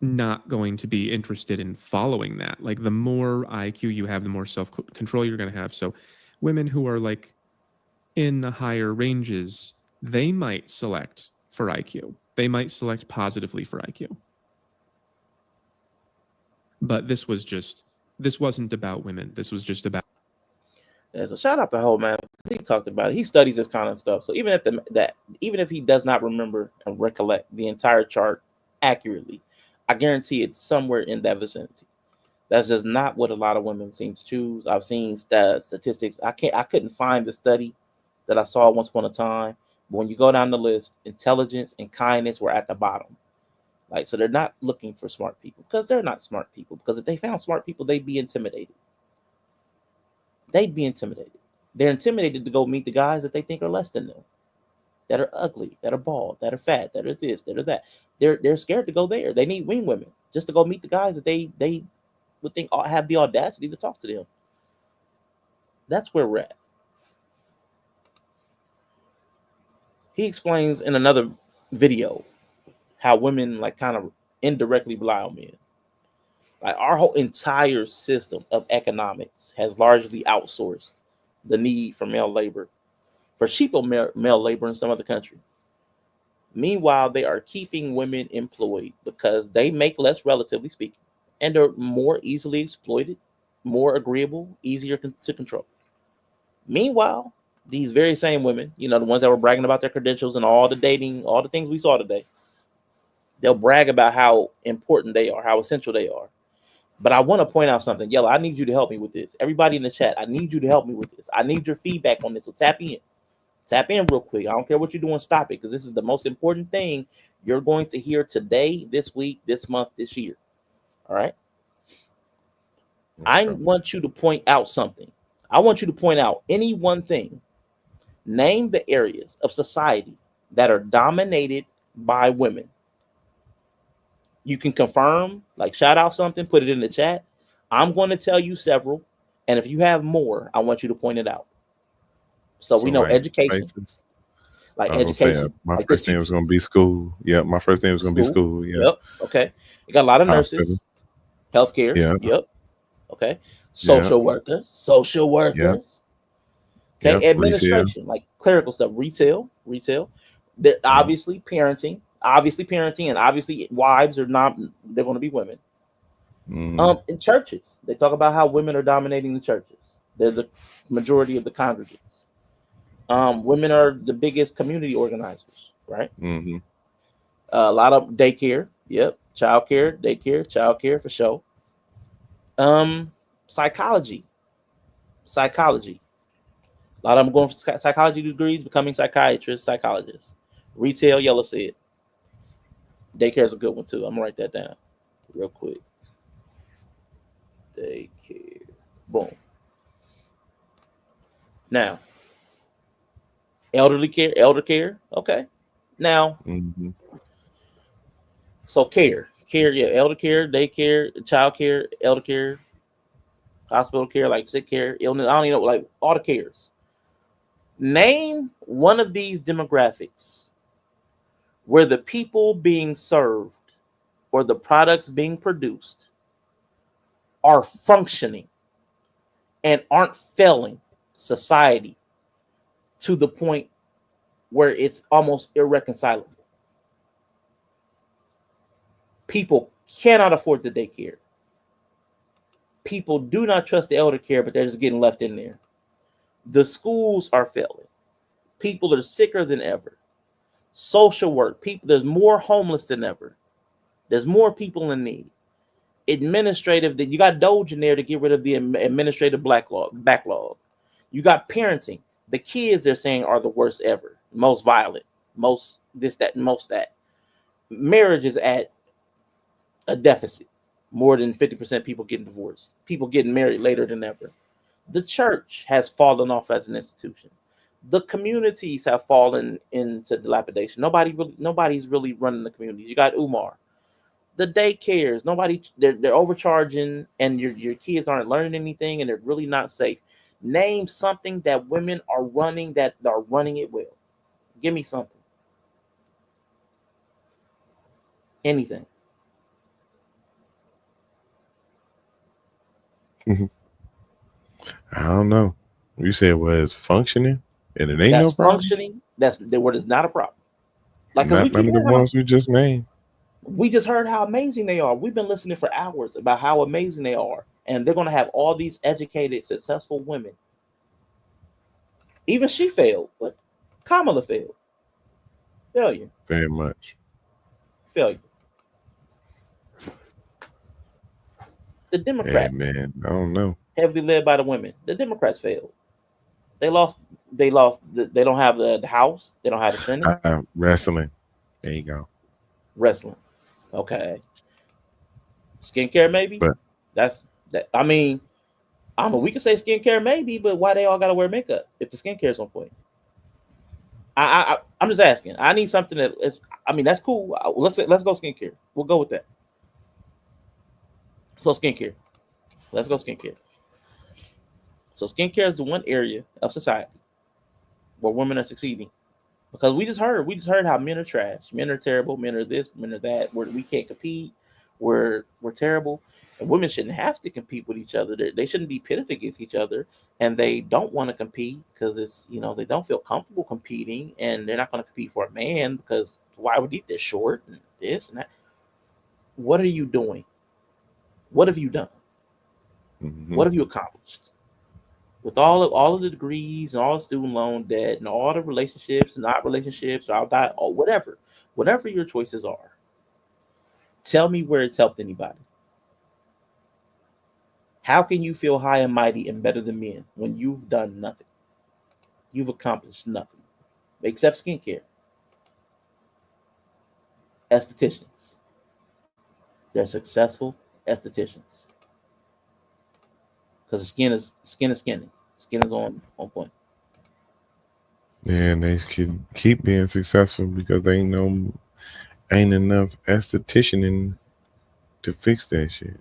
not going to be interested in following that. Like the more IQ you have, the more self-control you're going to have. So women who are like in the higher ranges, they might select for IQ. They might select positively for IQ. But this wasn't about women. This was just about. Yeah, so shout out to Ho, man. He talked about it. He studies this kind of stuff. So even even if he does not remember and recollect the entire chart accurately, I guarantee it's somewhere in that vicinity. That's just not what a lot of women seem to choose. I've seen statistics. I couldn't find the study that I saw once upon a time. But when you go down the list, intelligence and kindness were at the bottom. Like, so they're not looking for smart people because they're not smart people. Because if they found smart people, they'd be intimidated. They'd be intimidated. They're intimidated to go meet the guys that they think are less than them, that are ugly, that are bald, that are fat, that are this, that are that. They're scared to go there. They need wing women just to go meet the guys that they would think have the audacity to talk to them. That's where we're at. He explains in another video how women like kind of indirectly rely on men. Like our whole entire system of economics has largely outsourced the need for male labor, for cheaper male labor in some other country. Meanwhile, they are keeping women employed because they make less, relatively speaking, and are more easily exploited, more agreeable, easier to control. Meanwhile, these very same women, the ones that were bragging about their credentials and all the dating, all the things we saw today, they'll brag about how important they are, how essential they are. But I want to point out something. Yellow, I need you to help me with this. Everybody in the chat, I need you to help me with this. I need your feedback on this. So tap in. Tap in real quick. I don't care what you're doing. Stop it, because this is the most important thing you're going to hear today, this week, this month, this year. All right? I want you to point out something. I want you to point out any one thing. Name the areas of society that are dominated by women. You can confirm, like shout out something, put it in the chat. I'm going to tell you several. And if you have more, I want you to point it out. So we know like education. Places. Like Education. education. My like first thing was going to be school. Yeah, my first thing was going to be school. Yeah. Yep. Okay. You got a lot of Hospital. nurses, healthcare. Yeah. Yep. Okay. Social workers. Okay. Administration, like clerical stuff. Retail. Obviously parenting. And obviously wives are not, they're going to be women. In churches, they talk about how women are dominating the churches. They're the majority of the congregants. Women are the biggest community organizers, right? Mm-hmm. A lot of daycare. Yep. Childcare, daycare, childcare for sure. Psychology. Psychology. A lot of them going for psychology degrees, becoming psychiatrists, psychologists. Retail, Yellow said. Daycare is a good one too. I'm gonna write that down real quick. Daycare. Boom. Now, elder care. Okay. Now, so care, yeah, elder care, daycare, child care, elder care, hospital care, like sick care, illness. I don't even know, like all the cares. Name one of these demographics where the people being served or the products being produced are functioning and aren't failing society to the point where it's almost irreconcilable. People cannot afford the daycare. People do not trust the elder care, but they're just getting left in there. The schools are failing. People are sicker than ever. Social work, people, there's more homeless than ever. There's more people in need. Administrative, that you got Doge in there to get rid of the administrative backlog. You got parenting. The kids they're saying are the worst ever, most violent, most this, that, and most that. Marriage is at a deficit. More than 50% people getting divorced. People getting married later than ever. The church has fallen off as an institution. The communities have fallen into dilapidation. Nobody's really running the communities. You got Umar. The daycares, they're overcharging, and your kids aren't learning anything, and they're really not safe. Name something that women are running that are running it well. Give me something. Anything. I don't know. You said was functioning, and it ain't That's no problem. functioning. That's the word is not a problem. Like, because we Not none keep of the hearing ones we just named. we just heard how amazing they are. We've been listening for hours about how amazing they are, and they're going to have all these educated, successful women. Even she failed, but Kamala failed. Failure. Very much. Failure. The Hey Democrats, man, I don't know. heavily led by the women, the Democrats failed. They lost. They lost. They don't have the House. They don't have the Senate. Wrestling. There you go. Wrestling. Okay. Skincare, maybe. But That's that. I mean, we can say skincare, maybe, but why they all got to wear makeup if the skincare is on point? I'm just asking. I need something that is. I mean, that's cool. Let's go skincare. We'll go with that. So skincare. Let's go skincare. So skincare is the one area of society where women are succeeding. Because we just heard how men are trash. Men are terrible. Men are this. Men are that. We can't compete. We're terrible. And women shouldn't have to compete with each other. They shouldn't be pitted against each other. And they don't want to compete because it's they don't feel comfortable competing, and they're not going to compete for a man because why would he? They're short and this and that. What are you doing? What have you done? What have you accomplished? With all of the degrees and all the student loan debt and all the relationships and not relationships or whatever your choices are, tell me where it's helped anybody. How can you feel high and mighty and better than men when you've done nothing? You've accomplished nothing except skincare. Estheticians. They're successful estheticians. Because skin is skinning. Skin is on point. yeah, and they can keep being successful because they ain't enough esthetician to fix that shit.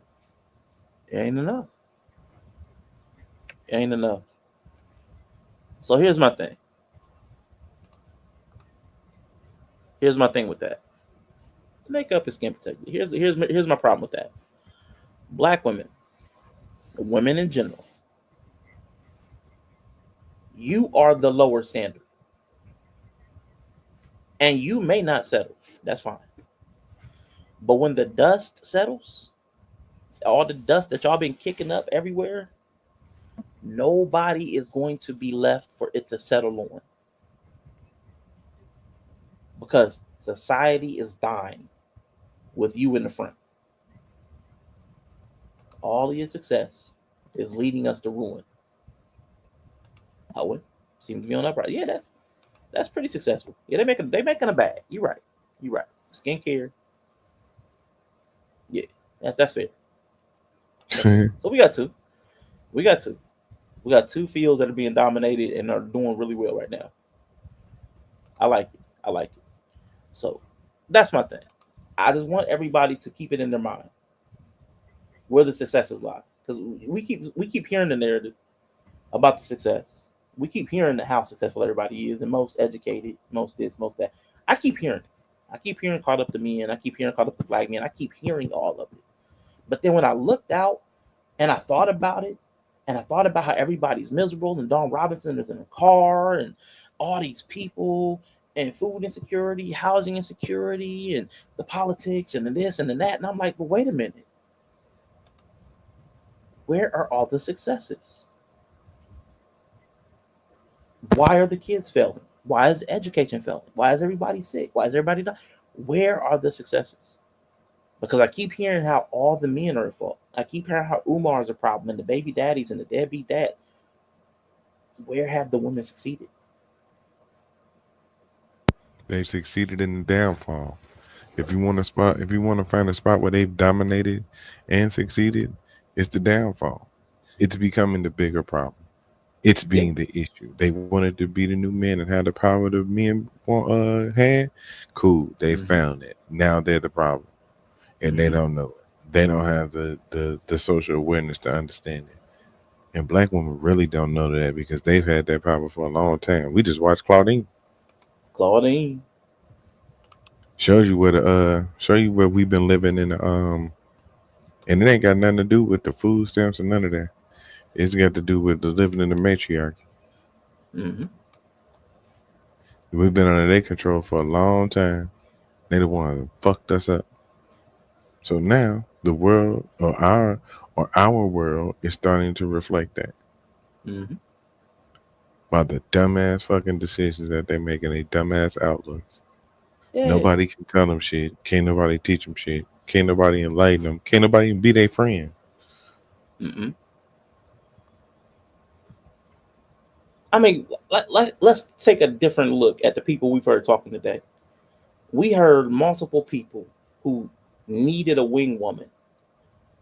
It ain't enough. It ain't enough. So here's my thing. Here's my thing with that. Makeup is skin protector. Here's my problem with that. Black women in general, you are the lower standard. And you may not settle. That's fine. But when the dust settles, all the dust that y'all been kicking up everywhere, nobody is going to be left for it to settle on. Because society is dying. with you in the front. All of your success is leading us to ruin. Owen seems to be on upright. Yeah, that's pretty successful. Yeah, they making a bag. You're right. You're right. Skincare. Yeah, that's fair. That's fair. So we got two. We got two. We got two fields that are being dominated and are doing really well right now. I like it. I like it. So that's my thing. I just want everybody to keep it in their mind where the successes lie, because we keep hearing the narrative about the success. We keep hearing how successful everybody is and most educated, most this, most that. I keep hearing it. I keep hearing caught up to me, and I keep hearing caught up to black men. I keep hearing all of it. But then when I looked out and I thought about it, and I thought about how everybody's miserable, and Dawn Robinson is in a car, and all these people, and food insecurity, housing insecurity, and the politics, and the this and the that, and I'm like, well, wait a minute. Where are all the successes? Why are the kids failing? Why is education failing? Why is everybody sick? Why is everybody dying? Where are the successes? Because I keep hearing how all the men are at fault. I keep hearing how Umar is a problem and the baby daddies and the deadbeat dad. Where have the women succeeded? They've succeeded in the downfall. If you want to find a spot where they've dominated and succeeded, it's the downfall. It's becoming the bigger problem. It's being the issue. They wanted to be the new men and have the power the men had. Cool. They found it. Now they're the problem. And they don't know it. They don't have the social awareness to understand it. And black women really don't know that because they've had that power for a long time. We just watched Claudine. Shows you where we've been living in and it ain't got nothing to do with the food stamps and none of that. It's got to do with the living in the matriarchy. We've been under their control for a long time. They the ones that fucked us up. So now the world or our world is starting to reflect that. By the dumbass fucking decisions that they make and they dumbass outlooks. Yeah. Nobody can tell them shit. Can't nobody teach them shit. Can't nobody enlighten them. Can't nobody be their friend. I mean, let's take a different look at the people we've heard talking today. We heard multiple people who needed a wing woman,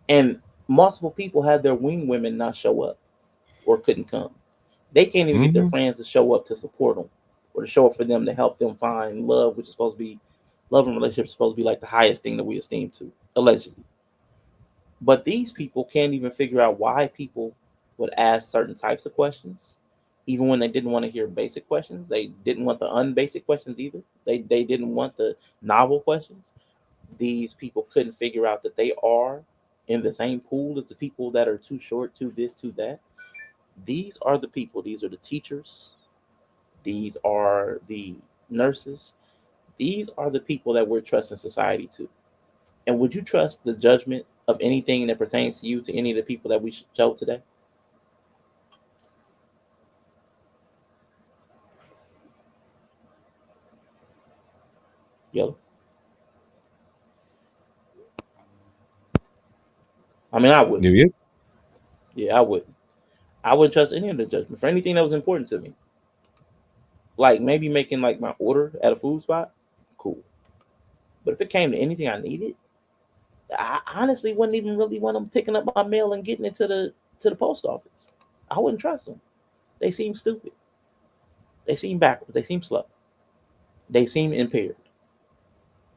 and multiple people had their wing women not show up or couldn't come. They can't even get their friends to show up to support them or to show up for them to help them find love, which is supposed to be love and relationships supposed to be like the highest thing that we esteem to, allegedly. But these people can't even figure out why people would ask certain types of questions. Even when they didn't want to hear basic questions, they didn't want the unbasic questions either. They didn't want the novel questions. These people couldn't figure out that they are in the same pool as the people that are too short, too this, too that. These are the people. These are the teachers. These are the nurses. These are the people that we're trusting society to. And would you trust the judgment of anything that pertains to you to any of the people that we showed today? Yellow. I mean, I wouldn't. Yeah, I wouldn't. I wouldn't trust any of the judgment for anything that was important to me. Like maybe making like my order at a food spot, cool. But if it came to anything I needed, I honestly wouldn't even really want them picking up my mail and getting it to the post office. I wouldn't trust them. They seem stupid. They seem backwards. They seem slow. They seem impaired.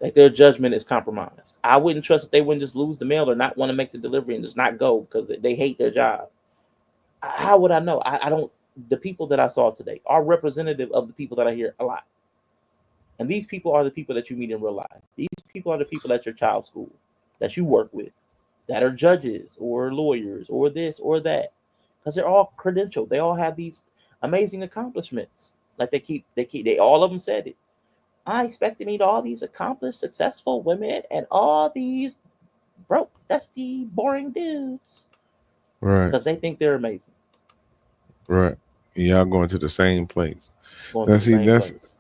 Like their judgment is compromised. I wouldn't trust that they wouldn't just lose the mail or not want to make the delivery and just not go because they hate their job. How would I know? I don't. The people that I saw today are representative of the people that I hear a lot. And these people are the people that you meet in real life. These people are the people at your child's school that you work with, that are judges or lawyers or this or that, because they're all credentialed. They all have these amazing accomplishments. Like they all of them said it. I expect to meet all these accomplished, successful women and all these broke, dusty, boring dudes. Right. Because they think they're amazing. Right. Y'all going to the same place. Going to the same place.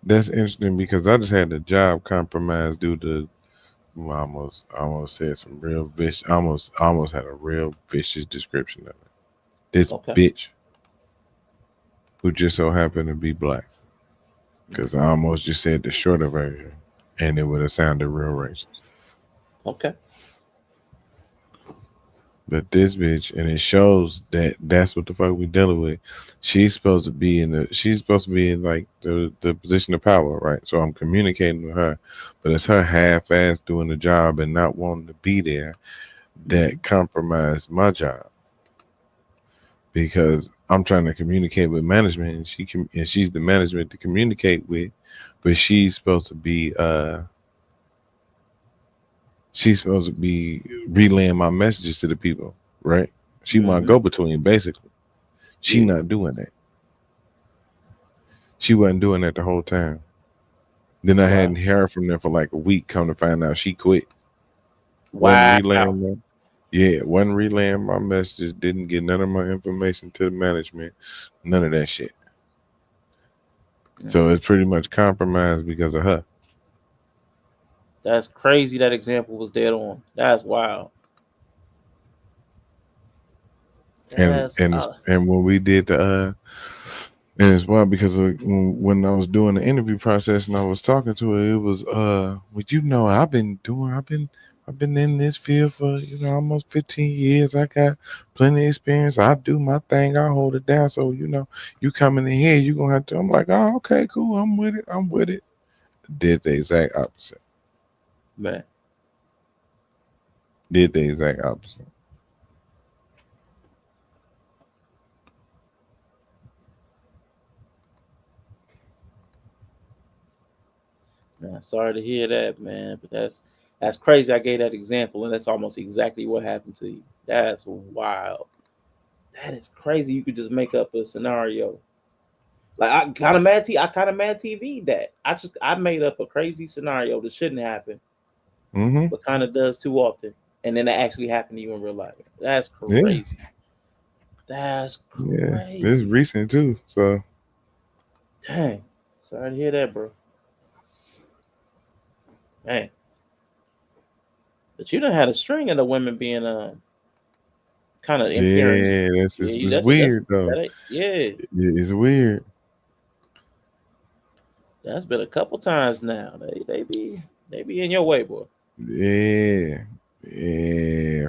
That's interesting because I just had the job compromised due to almost said some real vicious. Almost had a real vicious description of it. This Okay. bitch who just so happened to be black. Because I almost just said the shorter version, and it would have sounded real racist. Okay. But this bitch, and it shows that that's what the fuck we dealing with. She's supposed to be in like the position of power, right? So I'm communicating with her, but it's her half-ass doing the job and not wanting to be there that compromised my job. Because I'm trying to communicate with management, and she's the management to communicate with, but she's supposed to be relaying my messages to the people, right? She my go-between, basically. She not doing that. She wasn't doing that the whole time. Then I hadn't heard from them for like a week. Come to find out, she quit. Wow. Wasn't relaying my messages. Didn't get none of my information to the management. None of that shit. So it's pretty much compromised because of her. That's crazy. That example was dead on. That's wild. And when we did the and it's wild because when I was doing the interview process and I was talking to her, it was well, you know, I've been in this field for, you know, almost 15 years. I got plenty of experience. I do my thing. I hold it down. So, you know, you coming in here, you're gonna have to. I'm like, oh, okay, cool. I'm with it. Did the exact opposite. Man. Did the exact opposite. Man, sorry to hear that, man. But that's crazy. I gave that example, and that's almost exactly what happened to you. That's wild. That is crazy. You could just make up a scenario. Like I kind of mad TV that I made up a crazy scenario that shouldn't happen, but kind of does too often, and then it actually happened to you in real life. That's crazy. Yeah. That's crazy. Yeah, it's recent too. So, dang, sorry to hear that, bro. Man, but you done had a string of the women being kind of yeah, it's weird though. It's weird. That's been a couple times now. They be in your way, boy. Yeah,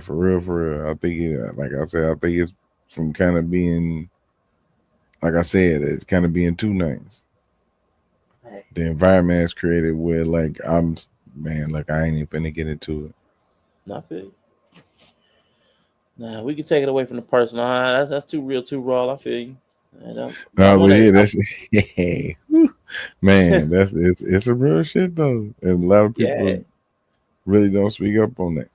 for real. I think like I said, I think it's from kind of being, like I said, it's kind of being two names. The environment is created where, like, I ain't even finna get into it. Not big. Nah, we can take it away from the personal. That's too real, too raw. I feel you. Man, it's a real shit though, and a lot of people really don't speak up on that.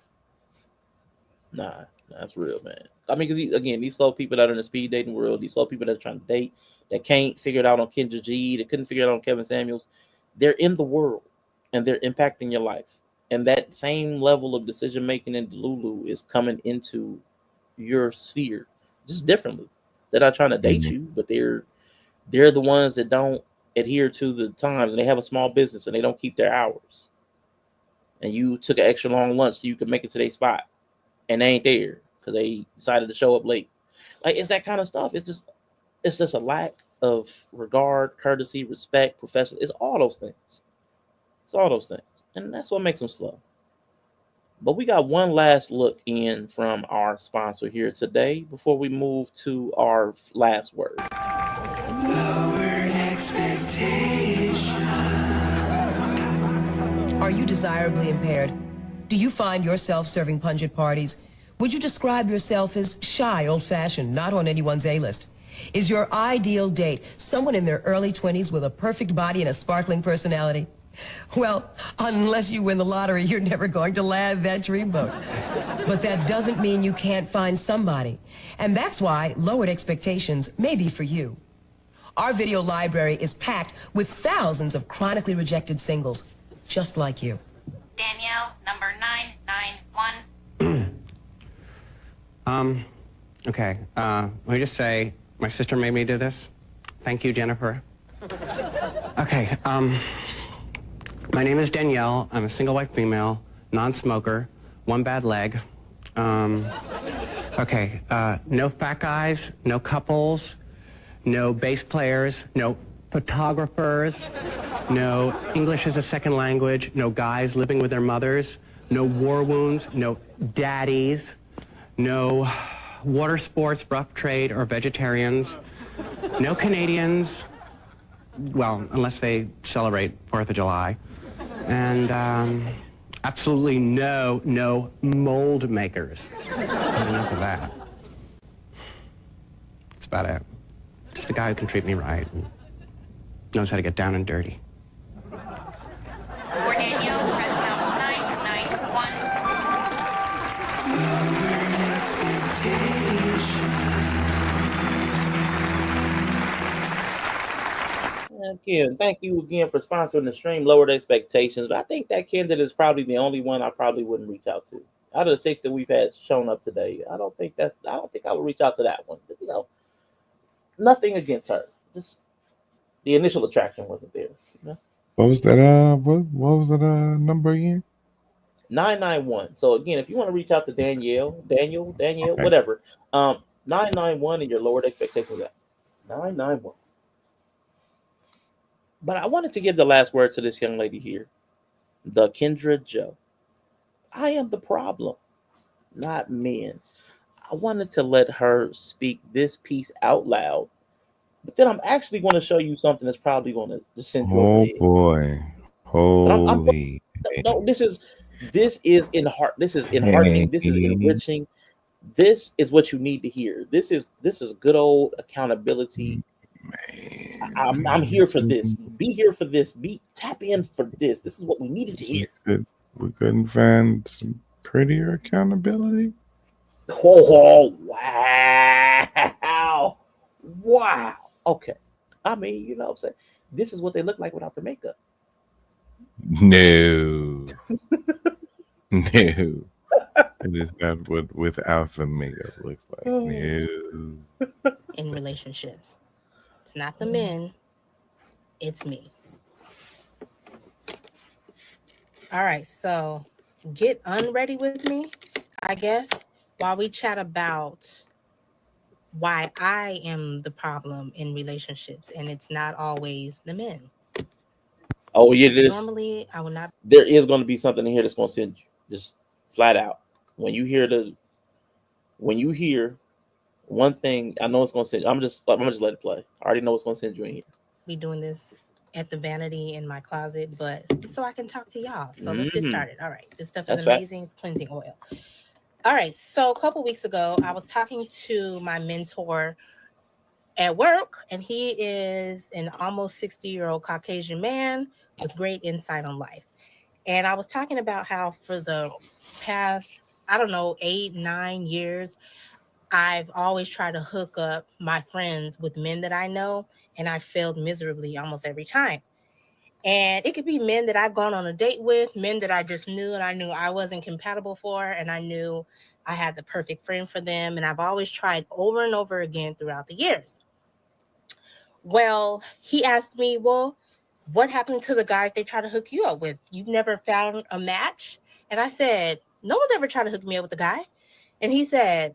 Nah, that's real, man. I mean, because these slow people that are in the speed dating world, these slow people that are trying to date, that can't figure it out on Kendra G, that couldn't figure it out on Kevin Samuels, they're in the world and they're impacting your life. And that same level of decision making in Delulu is coming into your sphere, just differently. They're not trying to date you, but they're the ones that don't adhere to the times, and they have a small business and they don't keep their hours. And you took an extra long lunch so you could make it to their spot, and they ain't there because they decided to show up late. Like, it's that kind of stuff. It's just a lack of regard, courtesy, respect, professional. It's all those things. And that's what makes them slow. But we got one last look in from our sponsor here today before we move to our last word. Are you desirably impaired? Do you find yourself serving pungent parties? Would you describe yourself as shy, old-fashioned, not on anyone's A-list? Is your ideal date someone in their early 20s with a perfect body and a sparkling personality? Well, unless you win the lottery, you're never going to land that dreamboat. But that doesn't mean you can't find somebody. And that's why Lowered Expectations may be for you. Our video library is packed with thousands of chronically rejected singles, just like you. Danielle, number 991. Okay, let me just say, my sister made me do this. Thank you, Jennifer. Okay, my name is Danielle. I'm a single white female, non-smoker, one bad leg. Okay, no fat guys, no couples, no bass players, no photographers, no English as a second language, no guys living with their mothers, no war wounds, no daddies, no water sports, rough trade, or vegetarians, no Canadians, well, unless they celebrate 4th of July, and absolutely no mold makers. Enough of that. That's about it. Just a guy who can treat me right and knows how to get down and dirty. For Daniel, press pound 991. Again, thank you again for sponsoring the stream. Lowered Expectations. But I think that candidate is probably the only one I probably wouldn't reach out to. Out of the 6 that we've had shown up today, I don't think I would reach out to that one. But, nothing against her. Just the initial attraction wasn't there. What was that? What was that number again? 991. So again, if you want to reach out to Danielle, okay, whatever, 991 and your lowered expectations at 991. But I wanted to give the last word to this young lady here, the Kendra Joe. I am the problem, not men. I wanted to let her speak this piece out loud, but then I'm actually going to show you something that's probably going to just send you over the edge. Boy, holy! No, this is enheartening. This is enriching. This is what you need to hear. This is good old accountability. I'm here for this. Be here for this. Tap in for this. This is what we needed to hear. We couldn't find some prettier accountability. Oh, wow. Okay. I mean, you know what I'm saying? This is what they look like without the makeup. No. No. It is not what without the makeup looks like. No. In relationships. It's not the men, it's me. All right, so get unready with me, I guess, while we chat about why I am the problem in relationships, and it's not always the men. Oh, yeah, normally I would not. There is going to be something in here that's going to send you just flat out. When you hear one thing, I know it's going to send. I'm just let it play. I already know it's going to send you in here. Be doing this at the vanity in my closet, but so I can talk to y'all. So let's get started. All right, this stuff is amazing. It's cleansing oil. All right, so a couple weeks ago, I was talking to my mentor at work, and he is an almost 60-year-old Caucasian man with great insight on life. And I was talking about how for the past, 8-9 years, I've always tried to hook up my friends with men that I know, and I failed miserably almost every time. And it could be men that I've gone on a date with, men that I just knew and I knew I wasn't compatible for, and I knew I had the perfect friend for them. And I've always tried over and over again throughout the years. Well, he asked me, well, what happened to the guys they try to hook you up with? You've never found a match? And I said, no one's ever tried to hook me up with a guy. And he said,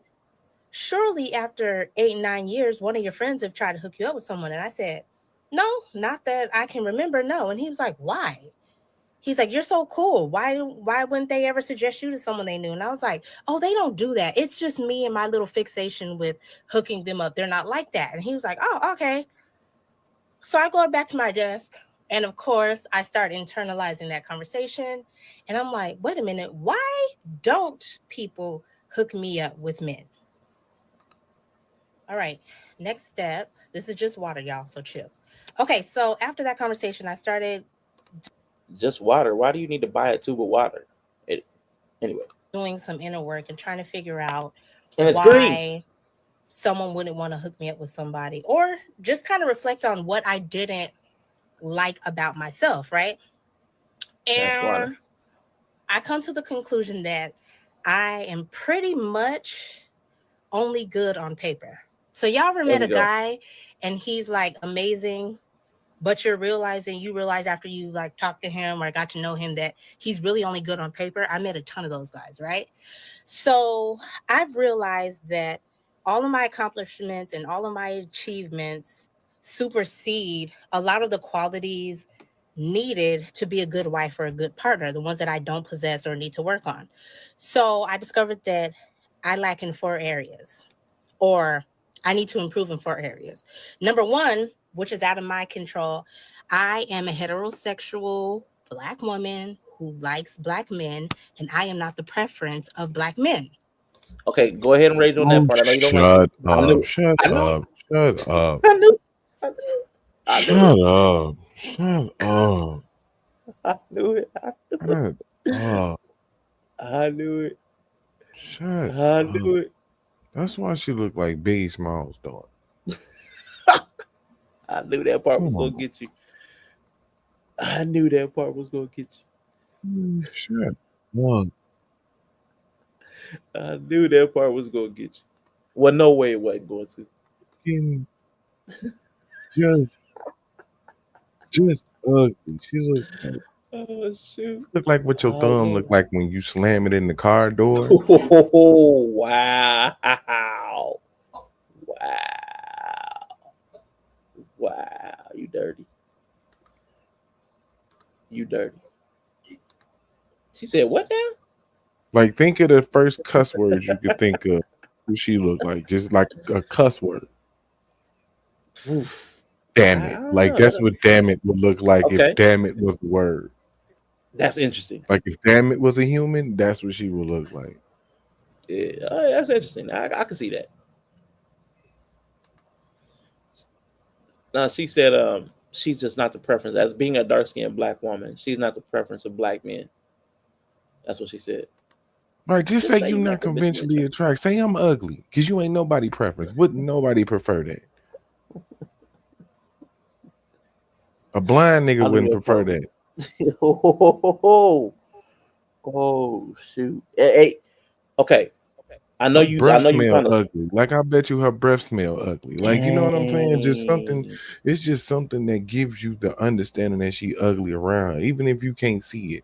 surely after 8-9 years, one of your friends have tried to hook you up with someone. And I said, no, not that I can remember. No. And he was like, why? He's like, you're so cool. Why wouldn't they ever suggest you to someone they knew? And I was like, oh, they don't do that. It's just me and my little fixation with hooking them up. They're not like that. And he was like, oh, okay. So I go back to my desk. And of course, I start internalizing that conversation. And I'm like, wait a minute. Why don't people hook me up with men? All right. Next step. This is just water, y'all. So chill. Okay. So after that conversation, I started. Just water. Why do you need to buy a tube of water? Anyway. Doing some inner work and trying to figure out why green. Someone wouldn't want to hook me up with somebody, or just kind of reflect on what I didn't like about myself, right? And I come to the conclusion that I am pretty much only good on paper. So y'all ever met a guy and he's like amazing but you realize after you like talk to him or got to know him that he's really only good on paper. I met a ton of those guys, right? So I've realized that all of my accomplishments and all of my achievements supersede a lot of the qualities needed to be a good wife or a good partner, the ones that I don't possess or need to work on. So I discovered that I lack in 4 areas, or I need to improve in 4 areas. Number 1, which is out of my control, I am a heterosexual Black woman who likes Black men, and I am not the preference of Black men. Okay, go ahead and rage on that Oh, part. I know you don't like it. shut I knew up! it. Shut I knew it. up! Shut up! I knew it. I knew it. I knew Shut it. up! Shut up! I knew it. I knew it. Shut up! I knew it. Shut I up! knew it. That's why she looked like Biggie Smalls' daughter. I knew that part was Come gonna on. get you. I knew that part was gonna get Shut up! I knew that part was gonna get you. Well, no way it wasn't going to. Just ugly. She looked like, Oh shoot! look like what your I thumb know. looked like when you slam it in the car door. Oh wow! Wow! Wow! You dirty. You dirty. She said, "What now?" Like, think of the first cuss words you could think of. Who she looked like, just like a cuss word. Oof. Damn it! Like that's what damn it would look like if Okay, damn it was the word. that's interesting. Like if damn it was a human, that's what she would look like. Yeah, that's interesting. I can see that. Now she said, she's just not the preference. As being a dark skinned Black woman, she's not the preference of Black men. That's what she said. Right, just say you're you're not conventionally attracted. Say I'm ugly, because you ain't nobody preference. Wouldn't nobody prefer that? A blind nigga I knew wouldn't that prefer part. that. Oh shoot! Hey, okay. I know Her you. I breath know you smell trying to. ugly. Like I bet you her breath smell ugly. Like you know what I'm saying? Just something. Dang. It's just something that gives you the understanding that she ugly around, even if you can't see it.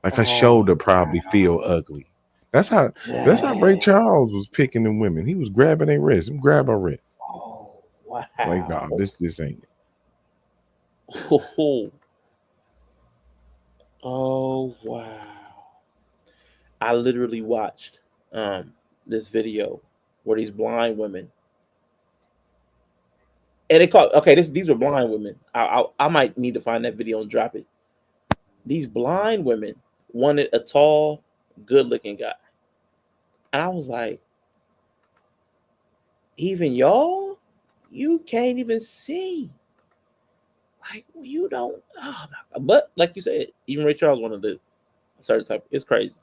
Like her shoulder probably feel ugly. That's how Ray Dang. Charles was picking the women. He was grabbing their wrist. Grab her wrist. Oh wow. Like, nah, this ain't it. Oh wow. I literally watched this video where these blind women, and they call these were blind women. I might need to find that video and drop it. These blind women wanted a tall, good-looking guy, and I was like, even y'all, you can't even see. Like you don't. Oh, but like you said, even Ray Charles wanted to a certain type. It's crazy.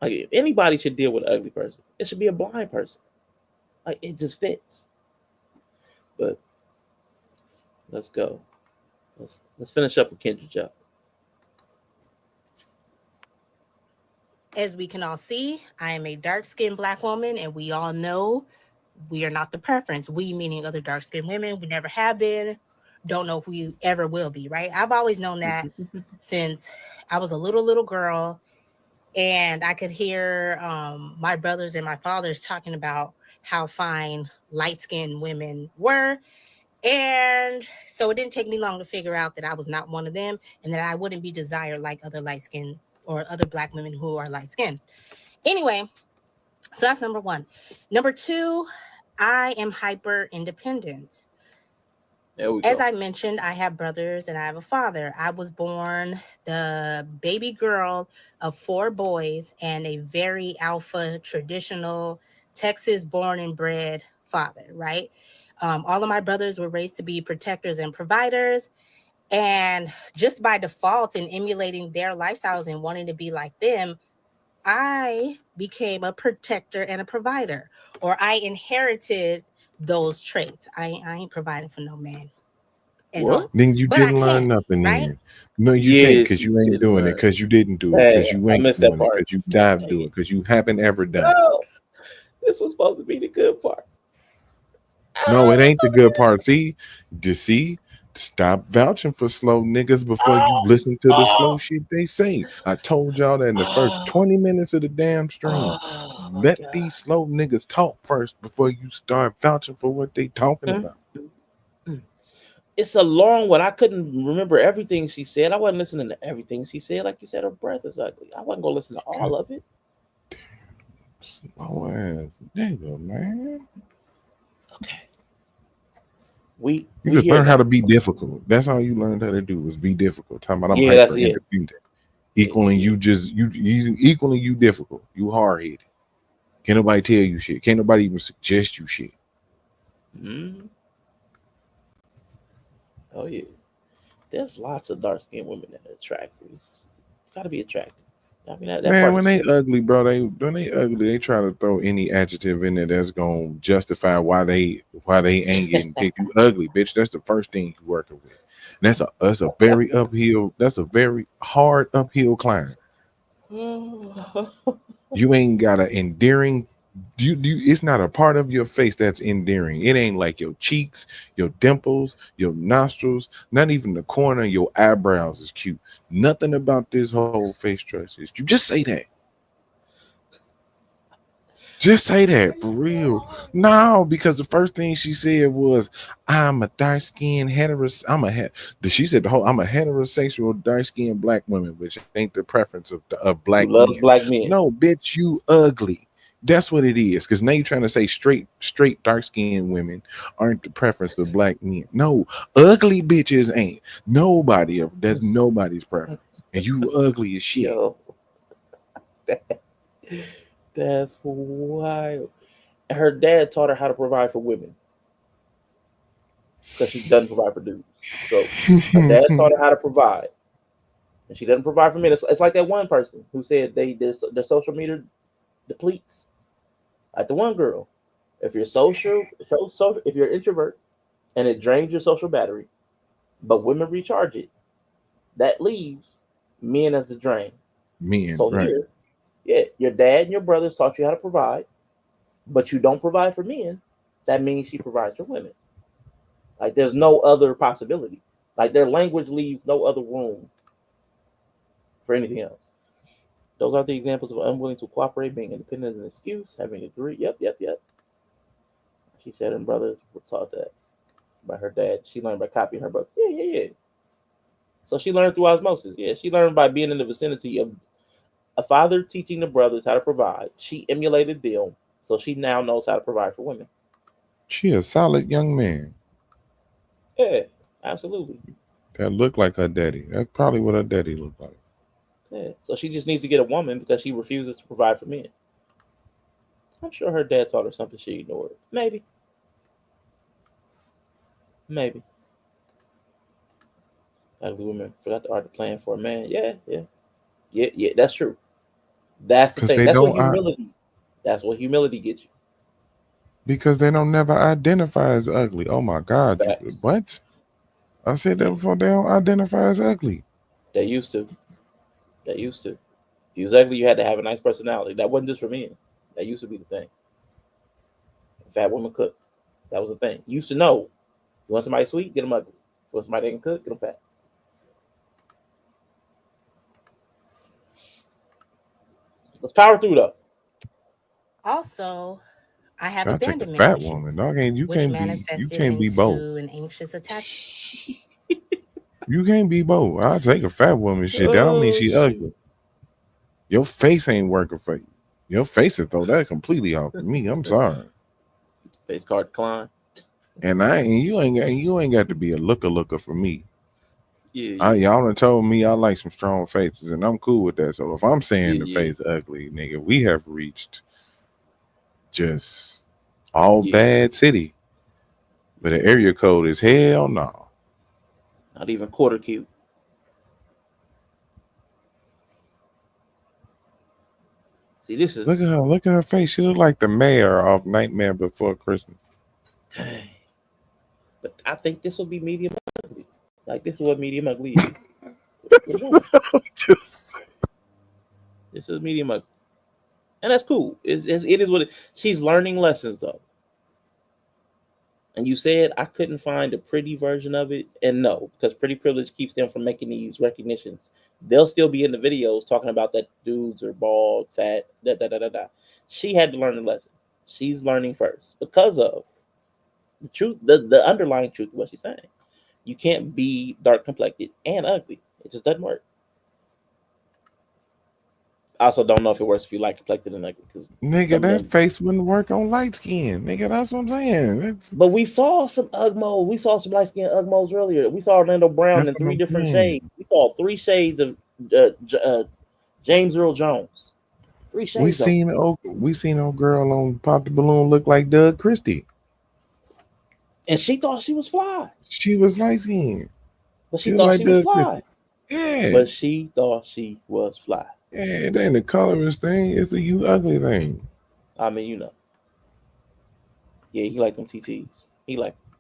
Like if anybody should deal with an ugly person, it should be a blind person. Like it just fits. But let's go. Let's finish up with Kendra Job. As we can all see, I am a dark-skinned Black woman, and we all know we are not the preference. We meaning other dark-skinned women. We never have been. Don't know if we ever will be, right? I've always known that since I was a little girl, and I could hear my brothers and my fathers talking about how fine light-skinned women were. And so it didn't take me long to figure out that I was not one of them, and that I wouldn't be desired like other light-skinned or other Black women who are light-skinned. Anyway, so that's number 1. Number 2, I am hyper independent. As I mentioned, I have brothers and I have a father. I was born the baby girl of 4 boys and a very alpha, traditional, Texas born and bred father, right? All of my brothers were raised to be protectors and providers. And just by default in emulating their lifestyles and wanting to be like them, I became a protector and a provider, or I inherited those traits. I ain't providing for no man. What? Then you didn't learn nothing then. No, you can't, because you ain't doing it, because you didn't do it, because you ain't doing it, because you dive do it, because you haven't ever done it. No, this was supposed to be the good part. No, it ain't the good part. See, Stop vouching for slow niggas before you listen to the slow shit they say. I told y'all that in the first 20 minutes of the damn stream. Let these slow niggas talk first before you start vouching for what they talking about. It's a long one. I couldn't remember everything she said. I wasn't listening to everything she said. Like you said, her breath is ugly. I wasn't gonna listen to all of it. Slow ass nigga, man. Okay. You just learn how to be difficult. That's all you learned how to do was be difficult. Talking about I'm hyper independent. Equaling you just you equaling you difficult. You hard headed. Can't nobody tell you shit. Can't nobody even suggest you shit. Mm-hmm. Oh yeah. There's lots of dark skinned women that are attractive. It's gotta be attractive. I mean that Man, part when is they ugly, bro, when they ugly, they try to throw any adjective in there that's gonna justify why they ain't getting picked. You ugly, bitch. That's the first thing you working with. And that's a very uphill. That's a very hard uphill climb. You ain't got an endearing. It's not a part of your face that's endearing. It ain't like your cheeks, your dimples, your nostrils, not even the corner of your eyebrows is cute. Nothing about this whole face dress is. You just say that. Just say that for real. No, because the first thing she said was, "I'm a dark skinned She said I'm a heterosexual dark skinned black woman, which ain't the preference of black who loves men. black men. No, bitch, you ugly. That's what it is. Because now you're trying to say straight dark skinned women aren't the preference of black men. No, ugly bitches ain't. That's nobody's preference. And you ugly as shit. Yo. That's wild. Her dad taught her how to provide for women because she doesn't provide for dudes. So her dad taught her how to provide, and she doesn't provide for men. It's like that one person who said their social media depletes. Like the one girl, if you're if you're an introvert, and it drains your social battery, but women recharge it, that leaves men as the drain. Men, So right. here, yeah, your dad and your brothers taught you how to provide, but you don't provide for men. That means she provides for women. Like there's no other possibility. Like their language leaves no other room for anything else. Those are the examples of unwilling to cooperate, being independent as an excuse, having a degree. Yep. She said her brothers were taught that by her dad. She learned by copying her brothers. Yeah. So she learned through osmosis. Yeah, she learned by being in the vicinity of a father teaching the brothers how to provide. She emulated them, so she now knows how to provide for women. She a solid young man. Yeah, absolutely. That looked like her daddy. That's probably what her daddy looked like. Yeah. So she just needs to get a woman because she refuses to provide for men. I'm sure her dad taught her something she ignored. Maybe. Ugly women forgot the art of playing for a man. Yeah. That's true. That's the thing. That's what humility. That's what humility gets you. Because they don't never identify as ugly. Oh my God. What? I said that before. They don't identify as ugly. They used to. If you was ugly, you had to have a nice personality. That wasn't just for men. That used to be the thing. Fat women cook. That was the thing. You used to know. You want somebody sweet, get them ugly. You want somebody that can cook, get them fat. Let's power through though. Also, I have I take a abandonment fat issues, woman. Dog, you which can't manifested be both. into an anxious attack. You can't be both. I take a fat woman shit. That don't mean she ugly. Your face ain't working for you. Your face is throw that completely off of me. I'm sorry. Face card decline. And you ain't got to be a looker for me. Yeah. Y'all done told me I like some strong faces, and I'm cool with that. So if I'm saying the face ugly, nigga, we have reached just all bad city. But the area code is hell no. Not even quarter cute. See, this is look at her face. She look like the mayor of Nightmare Before Christmas. Dang. But I think this will be medium ugly. Like this is what medium ugly is. This is medium ugly. And that's cool. It is what she's learning lessons though. and you said I couldn't find a pretty version of it, and no, because pretty privilege keeps them from making these recognitions. They'll still be in the videos talking about that dudes are bald, fat, da da da da da. She had to learn the lesson. She's learning first because of the truth, the underlying truth of what she's saying. You can't be dark complected and ugly. It just doesn't work. I also don't know if it works if you like complected and ugly, because Nigga, that face wouldn't work on light skin. Nigga, that's what I'm saying. But we saw some Ugmos. We saw some light skinned Ugmos earlier. We saw Orlando Brown That's in what 3 I'm different saying. shades. We saw 3 shades of James Earl Jones. 3 We shades of him. seen old girl on Pop the Balloon look like Doug Christie. And she thought she was fly. She was light skinned. But she was thought like she was Doug fly. Christie. Yeah. But she thought she was fly. Yeah, it ain't a colorist thing. It's a you ugly thing. I mean, you know. Yeah, he like them TTs. He like them.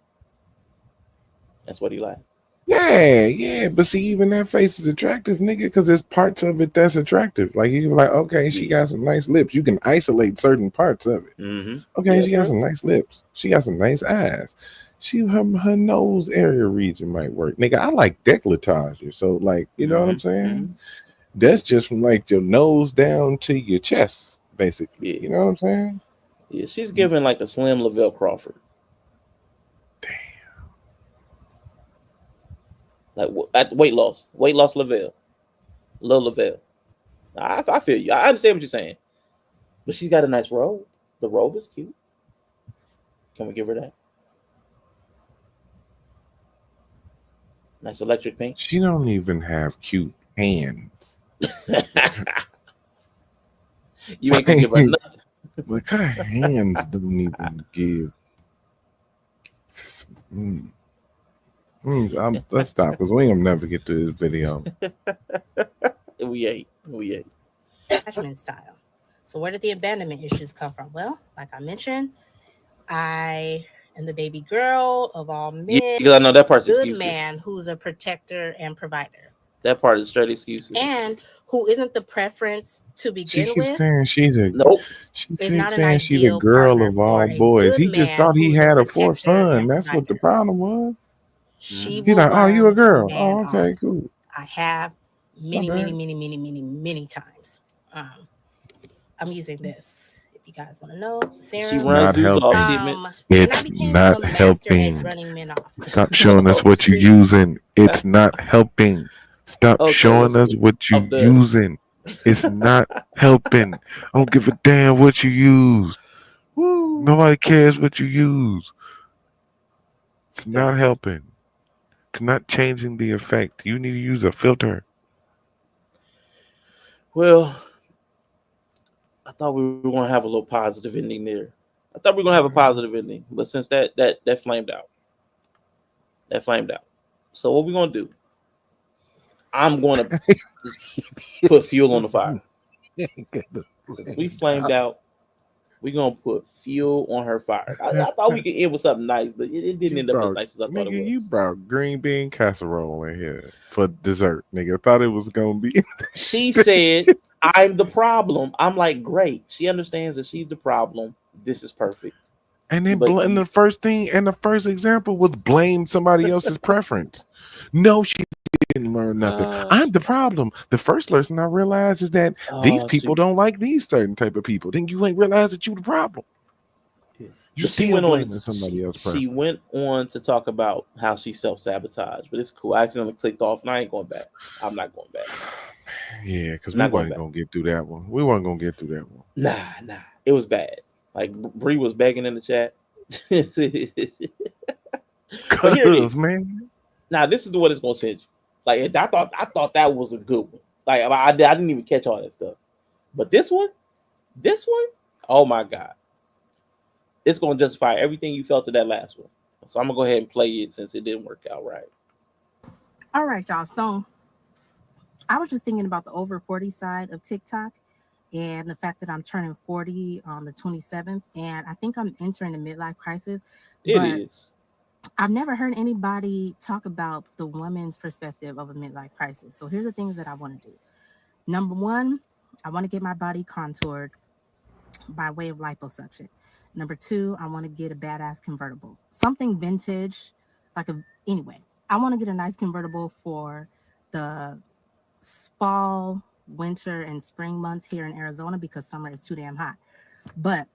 That's what he like. Yeah. But see, even that face is attractive, nigga, because there's parts of it that's attractive. Like you can be like, okay, she got some nice lips. You can isolate certain parts of it. Mm-hmm. Okay, Yeah, she got some nice lips. She got some nice eyes. Her nose area region might work. Nigga, I like décolletage. So like, you know what I'm saying? That's just from like your nose down to your chest, basically. Yeah. You know what I'm saying? Yeah, she's giving like a slim Lavelle Crawford. Damn. Like at weight loss Lavelle. Little Lavelle. I feel you. I understand what you're saying. But she's got a nice robe. The robe is cute. Can we give her that? Nice electric pink. She don't even have cute hands. You ain't gonna give her nothing. Look, her hands don't even give. Let's stop because we ain't gonna never get to this video. We ain't. Attachment style. So where did the abandonment issues come from? Well, like I mentioned, I am the baby girl of all men. Yeah, because I know that part's good excuses. man who's a protector and provider. That part is straight excuses. And who isn't the preference to begin She keeps with. saying she the nope. She Is keeps not an saying she the ideal girl partner of for all a boys. good He just man thought he who's a had a fourth protector son. and That's what the provider. problem was. She He's will like, oh, you a run girl? the Oh, man okay, off. cool. I have many bad. times. I'm using this. If you guys want to know, Sarah. She runs dudes off. She admits. And I It's became not a master at helping. running men off. Stop showing us what you're using. It's not helping. Stop Okay, showing let's us what you're up there. using. It's not helping. I don't give a damn what you use. Nobody cares what you use. It's not helping. It's not changing the effect. You need to use a filter. Well, I thought we were gonna have a little positive ending there. I thought we were gonna have a positive ending, but since that flamed out. That flamed out. So what we gonna do? I'm gonna put fuel on the fire. Since we flamed out, we're gonna put fuel on her fire. I thought we could end with something nice, but it didn't end up as nice as I thought it Nigga, was. you brought green bean casserole in here for dessert. Nigga, I thought it was gonna be. She said, I'm the problem. I'm like, great. She understands that she's the problem. This is perfect. And then But and the first thing and the first example was blame somebody else's preference. No, she didn't learn nothing. I'm the problem. The first lesson I realized is that these people don't like these certain type of people. Then you ain't realize that you the problem. You But she still went on. blaming somebody else. She went on to talk about how she self-sabotaged, but it's cool. I accidentally clicked off, and I ain't going back. I'm not going back. Yeah, because we Not going weren't back. gonna get through that one. We weren't gonna get through that one. Nah. It was bad. Like Bree was begging in the chat. But here it is, man. Now this is what it's gonna send you. Like I thought that was a good one. Like I didn't even catch all that stuff. But this one, oh my god, it's gonna justify everything you felt to that last one. So I'm gonna go ahead and play it since it didn't work out right. All right, y'all. So I was just thinking about the over 40 side of TikTok and the fact that I'm turning 40 on the 27th. And I think I'm entering a midlife crisis. It is. I've never heard anybody talk about the woman's perspective of a midlife crisis. So here's the things that I want to do. Number one, I want to get my body contoured by way of liposuction. Number 2, I want to get a badass convertible, something vintage, anyway. I want to get a nice convertible for the fall, winter, and spring months here in Arizona because summer is too damn hot. But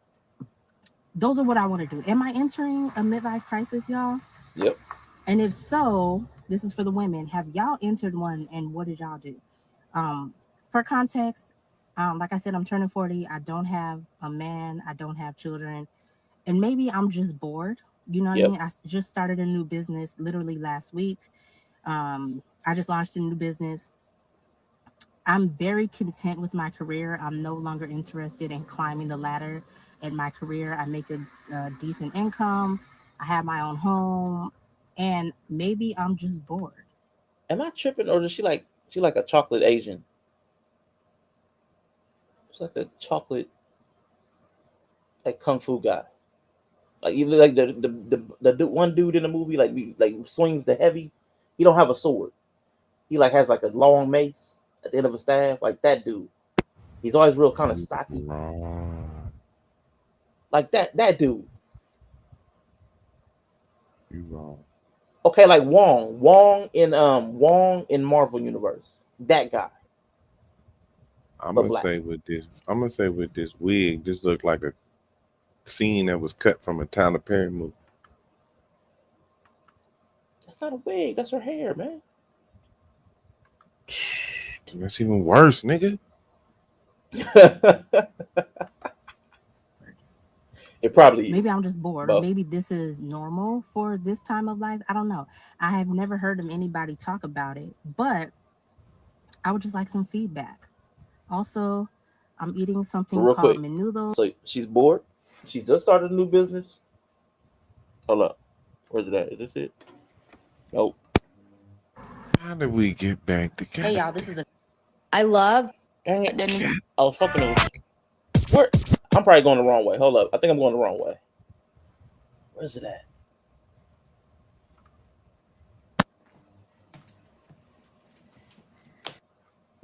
those are what I want to do. Am I entering a midlife crisis, y'all? Yep. And if so, this is for the women. Have y'all entered one, and what did y'all do? For context, like I said, I'm turning 40. I don't have a man. I don't have children. And maybe I'm just bored. You know what I mean? I just started a new business literally last week. I just launched a new business. I'm very content with my career. I'm no longer interested in climbing the ladder in my career. I make a decent income. I have my own home. And maybe I'm just bored. Am I tripping, or is she like a chocolate Asian? It's like a chocolate, like kung fu guy. Like even like the one dude in the movie, like swings the heavy. He don't have a sword. He like has like a long mace at the end of a staff, like that dude. He's always real kind of stocky. Like that dude. You wrong. Okay, like Wong in Marvel Universe. That guy. I'm gonna say with this wig, this looked like a scene that was cut from a Tyler Perry movie. That's not a wig. That's her hair, man. That's even worse, nigga. It probably maybe is. I'm just bored, or maybe this is normal for this time of life. I don't know. I have never heard of anybody talk about it, but I would just like some feedback. Also, I'm eating something Real called quick. menudo. So she's bored. She just started a new business. Hold up. Where's it at? Is this it? Nope. How did we get back together? Hey y'all, this is I love. Dang it. I was hoping it was. Where? I'm probably going the wrong way. Hold up. I think I'm going the wrong way. Where's it at?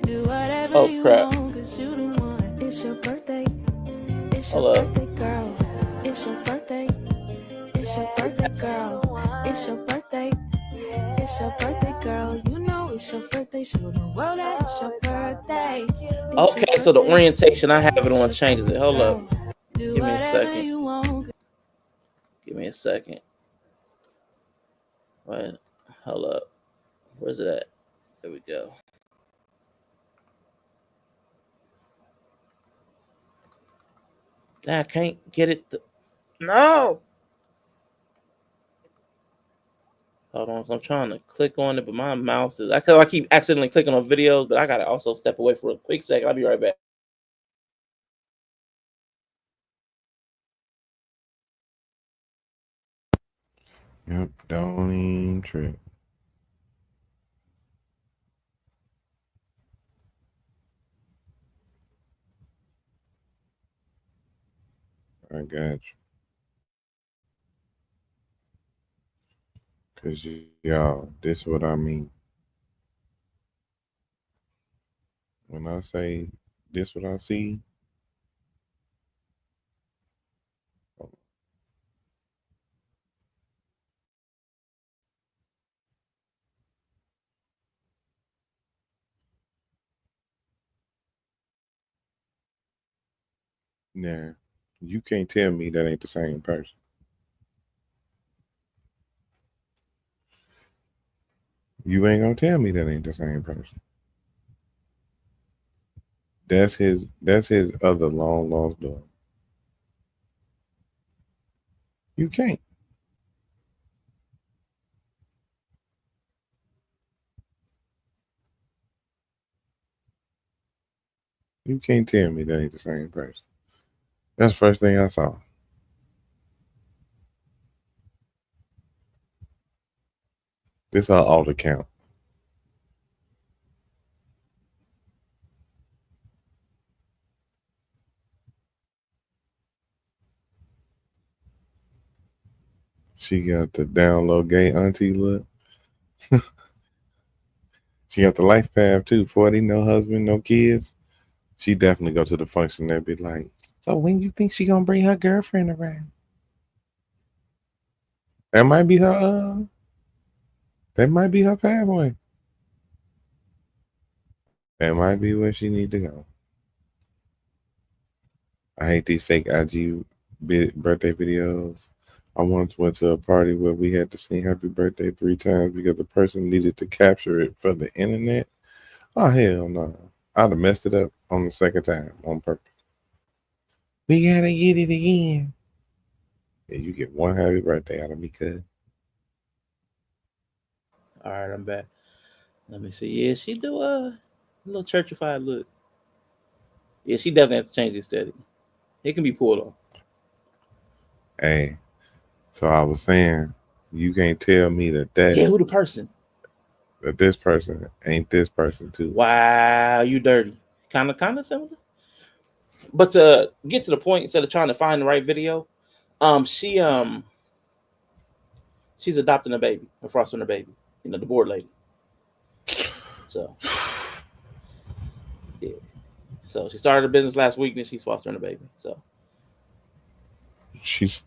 Do whatever Oh you crap. want, 'cause you the one. It's your birthday. It's your Hold up. birthday, girl. It's your birthday. It's your birthday, girl. It's your birthday. It's your birthday, girl. You know it's your birthday. Show the world that it's your birthday. Okay, so the orientation I have it on changes it. Hold up. Give me a second. Give me a second. Wait. Hold up. Where's it at? There we go. I can't get it. No. Hold on, I'm trying to click on it, but my mouse is. I keep accidentally clicking on videos, but I gotta also step away for a quick second. I'll be right back. Yep, don't even trip. I got you. Cause y'all, this what I mean. When I say this what I see. Nah, you can't tell me that ain't the same person. You ain't gonna tell me that ain't the same person. That's his other long lost daughter. You can't. You can't tell me that ain't the same person. That's the first thing I saw. This our alt account. She got the download gay auntie look. She got the life path too. 40, no husband, no kids. She definitely go to the function and be like, So when you think she gonna bring her girlfriend around? That might be her. That might be her pathway. That might be where she need to go. I hate these fake IG birthday videos. I once went to a party where we had to sing happy birthday 3 times because the person needed to capture it for the internet. Oh, hell no. I'd have messed it up on the second time on purpose. We gotta get it again. Yeah, you get one happy birthday out of me, cuz. All right, I'm back. Let me see. Yeah, she do a little churchified look. Yeah, she definitely has to change the aesthetic. It can be pulled off. Hey, so I was saying, you can't tell me Yeah, who the person? that this person ain't this person too. Wow, you dirty. Kind of similar. But to get to the point, instead of trying to find the right video, she's adopting a baby, a fostering a baby. You know, the board lady. So yeah. So she started a business last week, and she's fostering a baby. So She's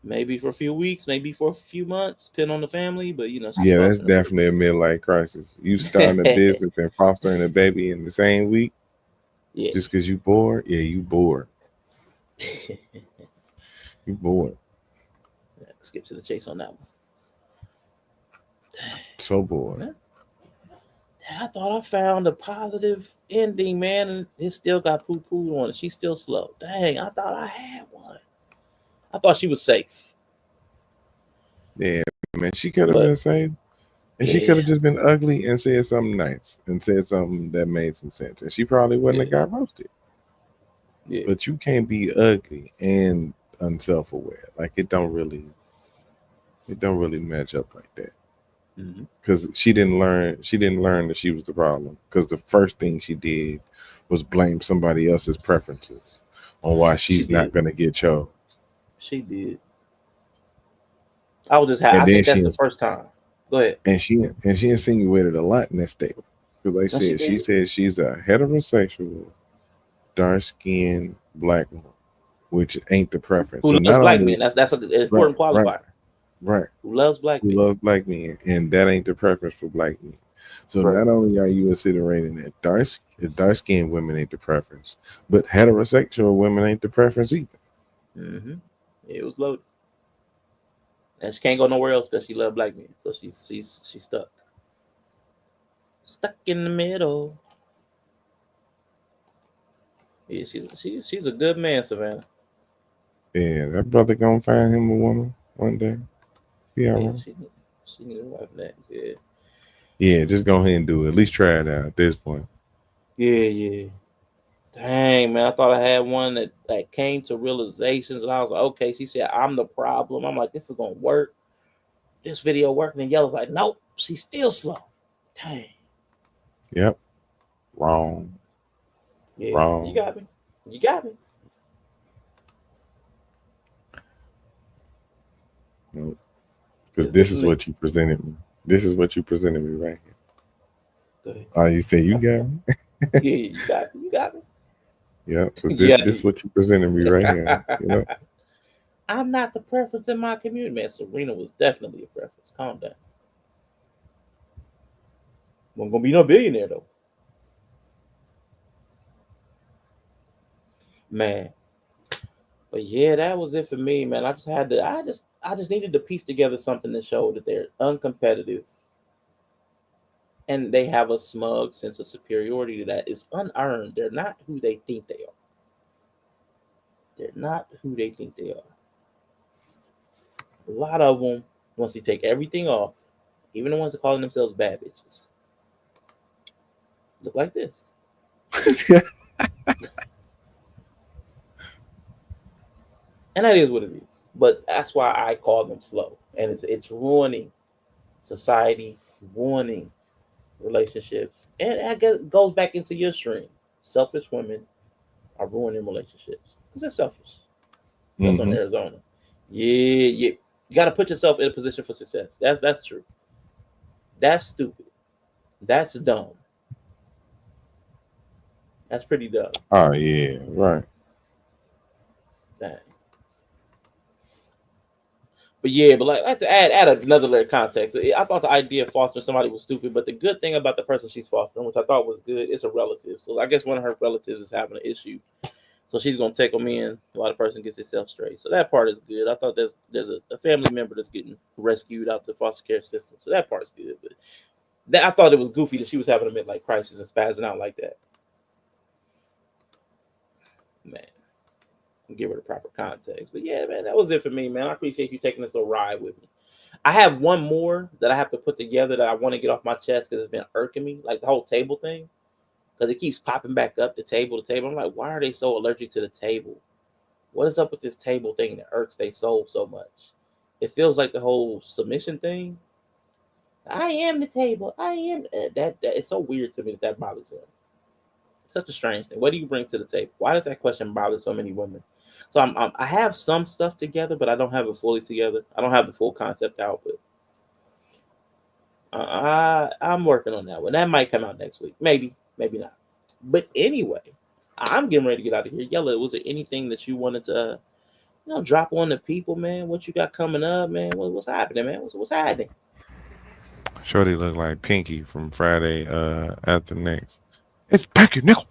maybe for a few weeks, maybe for a few months, depending on the family. But you know, she's yeah, that's fostering a definitely a midlife crisis. You starting a baby. business and fostering a baby in the same week, Yeah. just because you bored. Yeah, you bored. You bored. Yeah, let's get to the chase on that one. So bored. Man, I thought I found a positive ending, man, and it still got poo poo on it. She's still slow. Dang, I thought I had one. I thought she was safe. Yeah, man, she could have But been safe. And she could yeah, have just been ugly and said something nice and said something that made some sense. And she probably wouldn't have got roasted. yeah, But you can't be ugly and unself-aware. Like it don't really match up like that. Mhm. Because she didn't learn that she was the problem. Because the first thing she did was blame somebody else's preferences on why she she's not did. gonna get chose. She did. I was just. And I then think that's the first time. Go ahead. she insinuated a lot in that statement. Because No, she she did. said she's a heterosexual, dark-skinned black woman, which ain't the preference. Who So loves not black only men? That's an right, important qualifier. right, Who loves black who men? love black men, and that ain't the preference for black men. So Right. not only are you insinuating that dark-skinned women ain't the preference, but heterosexual women ain't the preference either. Mm-hmm. It was loaded, and she can't go nowhere else because she loves black men. So she's stuck in the middle. Yeah, she's a good man, Savannah. Yeah, that brother gonna find him a woman one day. Yeah, Yeah, right. she need a wife next. Yeah. Yeah, just go ahead and do it. At least try it out at this point. Yeah. Dang, man, I thought I had one that came to realizations, and I was like, okay. She said, I'm the problem. I'm like, this is gonna work. This video working. And Yellow's like, nope, she's still slow. Dang. Yep. Wrong. Yeah, Wrong. you got me. You got me. Nope. Because this is what you presented me. This is what you presented me right here. Go ahead. Oh, you say you got me? Yeah, you got me. You got me. Yeah, because Yeah. this is what you presented me right here. You know? I'm not the preference in my community, man. Serena was definitely a preference. Calm down. I'm gonna be no billionaire though, man. But yeah, that was it for me, man. I just needed to piece together something to show that they're uncompetitive and they have a smug sense of superiority that is unearned. They're not who they think they are. They're not who they think they are. A lot of them, once they take everything off, even the ones that calling themselves bad bitches, look like this. And that is what it is. But that's why I call them slow. And it's ruining society, ruining relationships. And I guess it goes back into your stream. Selfish women are ruining relationships because they're selfish. That's on Arizona. Yeah. You got to put yourself in a position for success. That's true. That's stupid. That's dumb. That's pretty dumb. Oh yeah, right. Dang. But yeah, but like I have to add another layer of context. I thought the idea of fostering somebody was stupid, but the good thing about the person she's fostering, which I thought was good, it's a relative. So I guess one of her relatives is having an issue. So she's gonna take them in while the person gets itself straight. So that part is good. I thought there's a family member that's getting rescued out the foster care system. So that part's good. But I thought it was goofy that she was having a midlife crisis and spazzing out like that. Man, give her the proper context. But yeah, man, that was it for me, man. I appreciate you taking this little ride with me. I have one more that I have to put together that I want to get off my chest because it's been irking me, like the whole table thing. Because it keeps popping back up, the table. I'm like, why are they so allergic to the table? What is up with this table thing that irks their soul so much? It feels like the whole submission thing. I am the table. I am that. It's so weird to me that bothers them. It's such a strange thing. What do you bring to the table? Why does that question bother so many women? So I have some stuff together, but I don't have it fully together. I don't have the full concept out, but I'm working on that one. That might come out next week. Maybe not. But anyway, I'm getting ready to get out of here. Yella, was there anything that you wanted to, drop on the people, man? What you got coming up, man? What's happening, man? What's happening? Shorty look like Pinky from Friday after next. It's Pinky, nickel.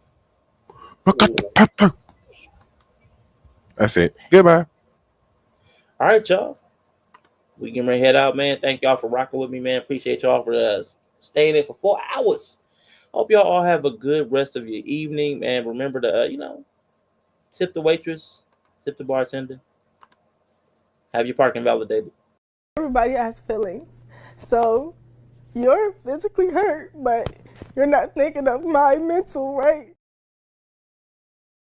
I got the pepper. That's it. Goodbye. All right, y'all. We getting ready to head out, man. Thank y'all for rocking with me, man. Appreciate y'all for staying in for 4 hours. Hope y'all all have a good rest of your evening, man. Remember to, tip the waitress, tip the bartender, have your parking validated. Everybody has feelings. So you're physically hurt, but you're not thinking of my mental, right?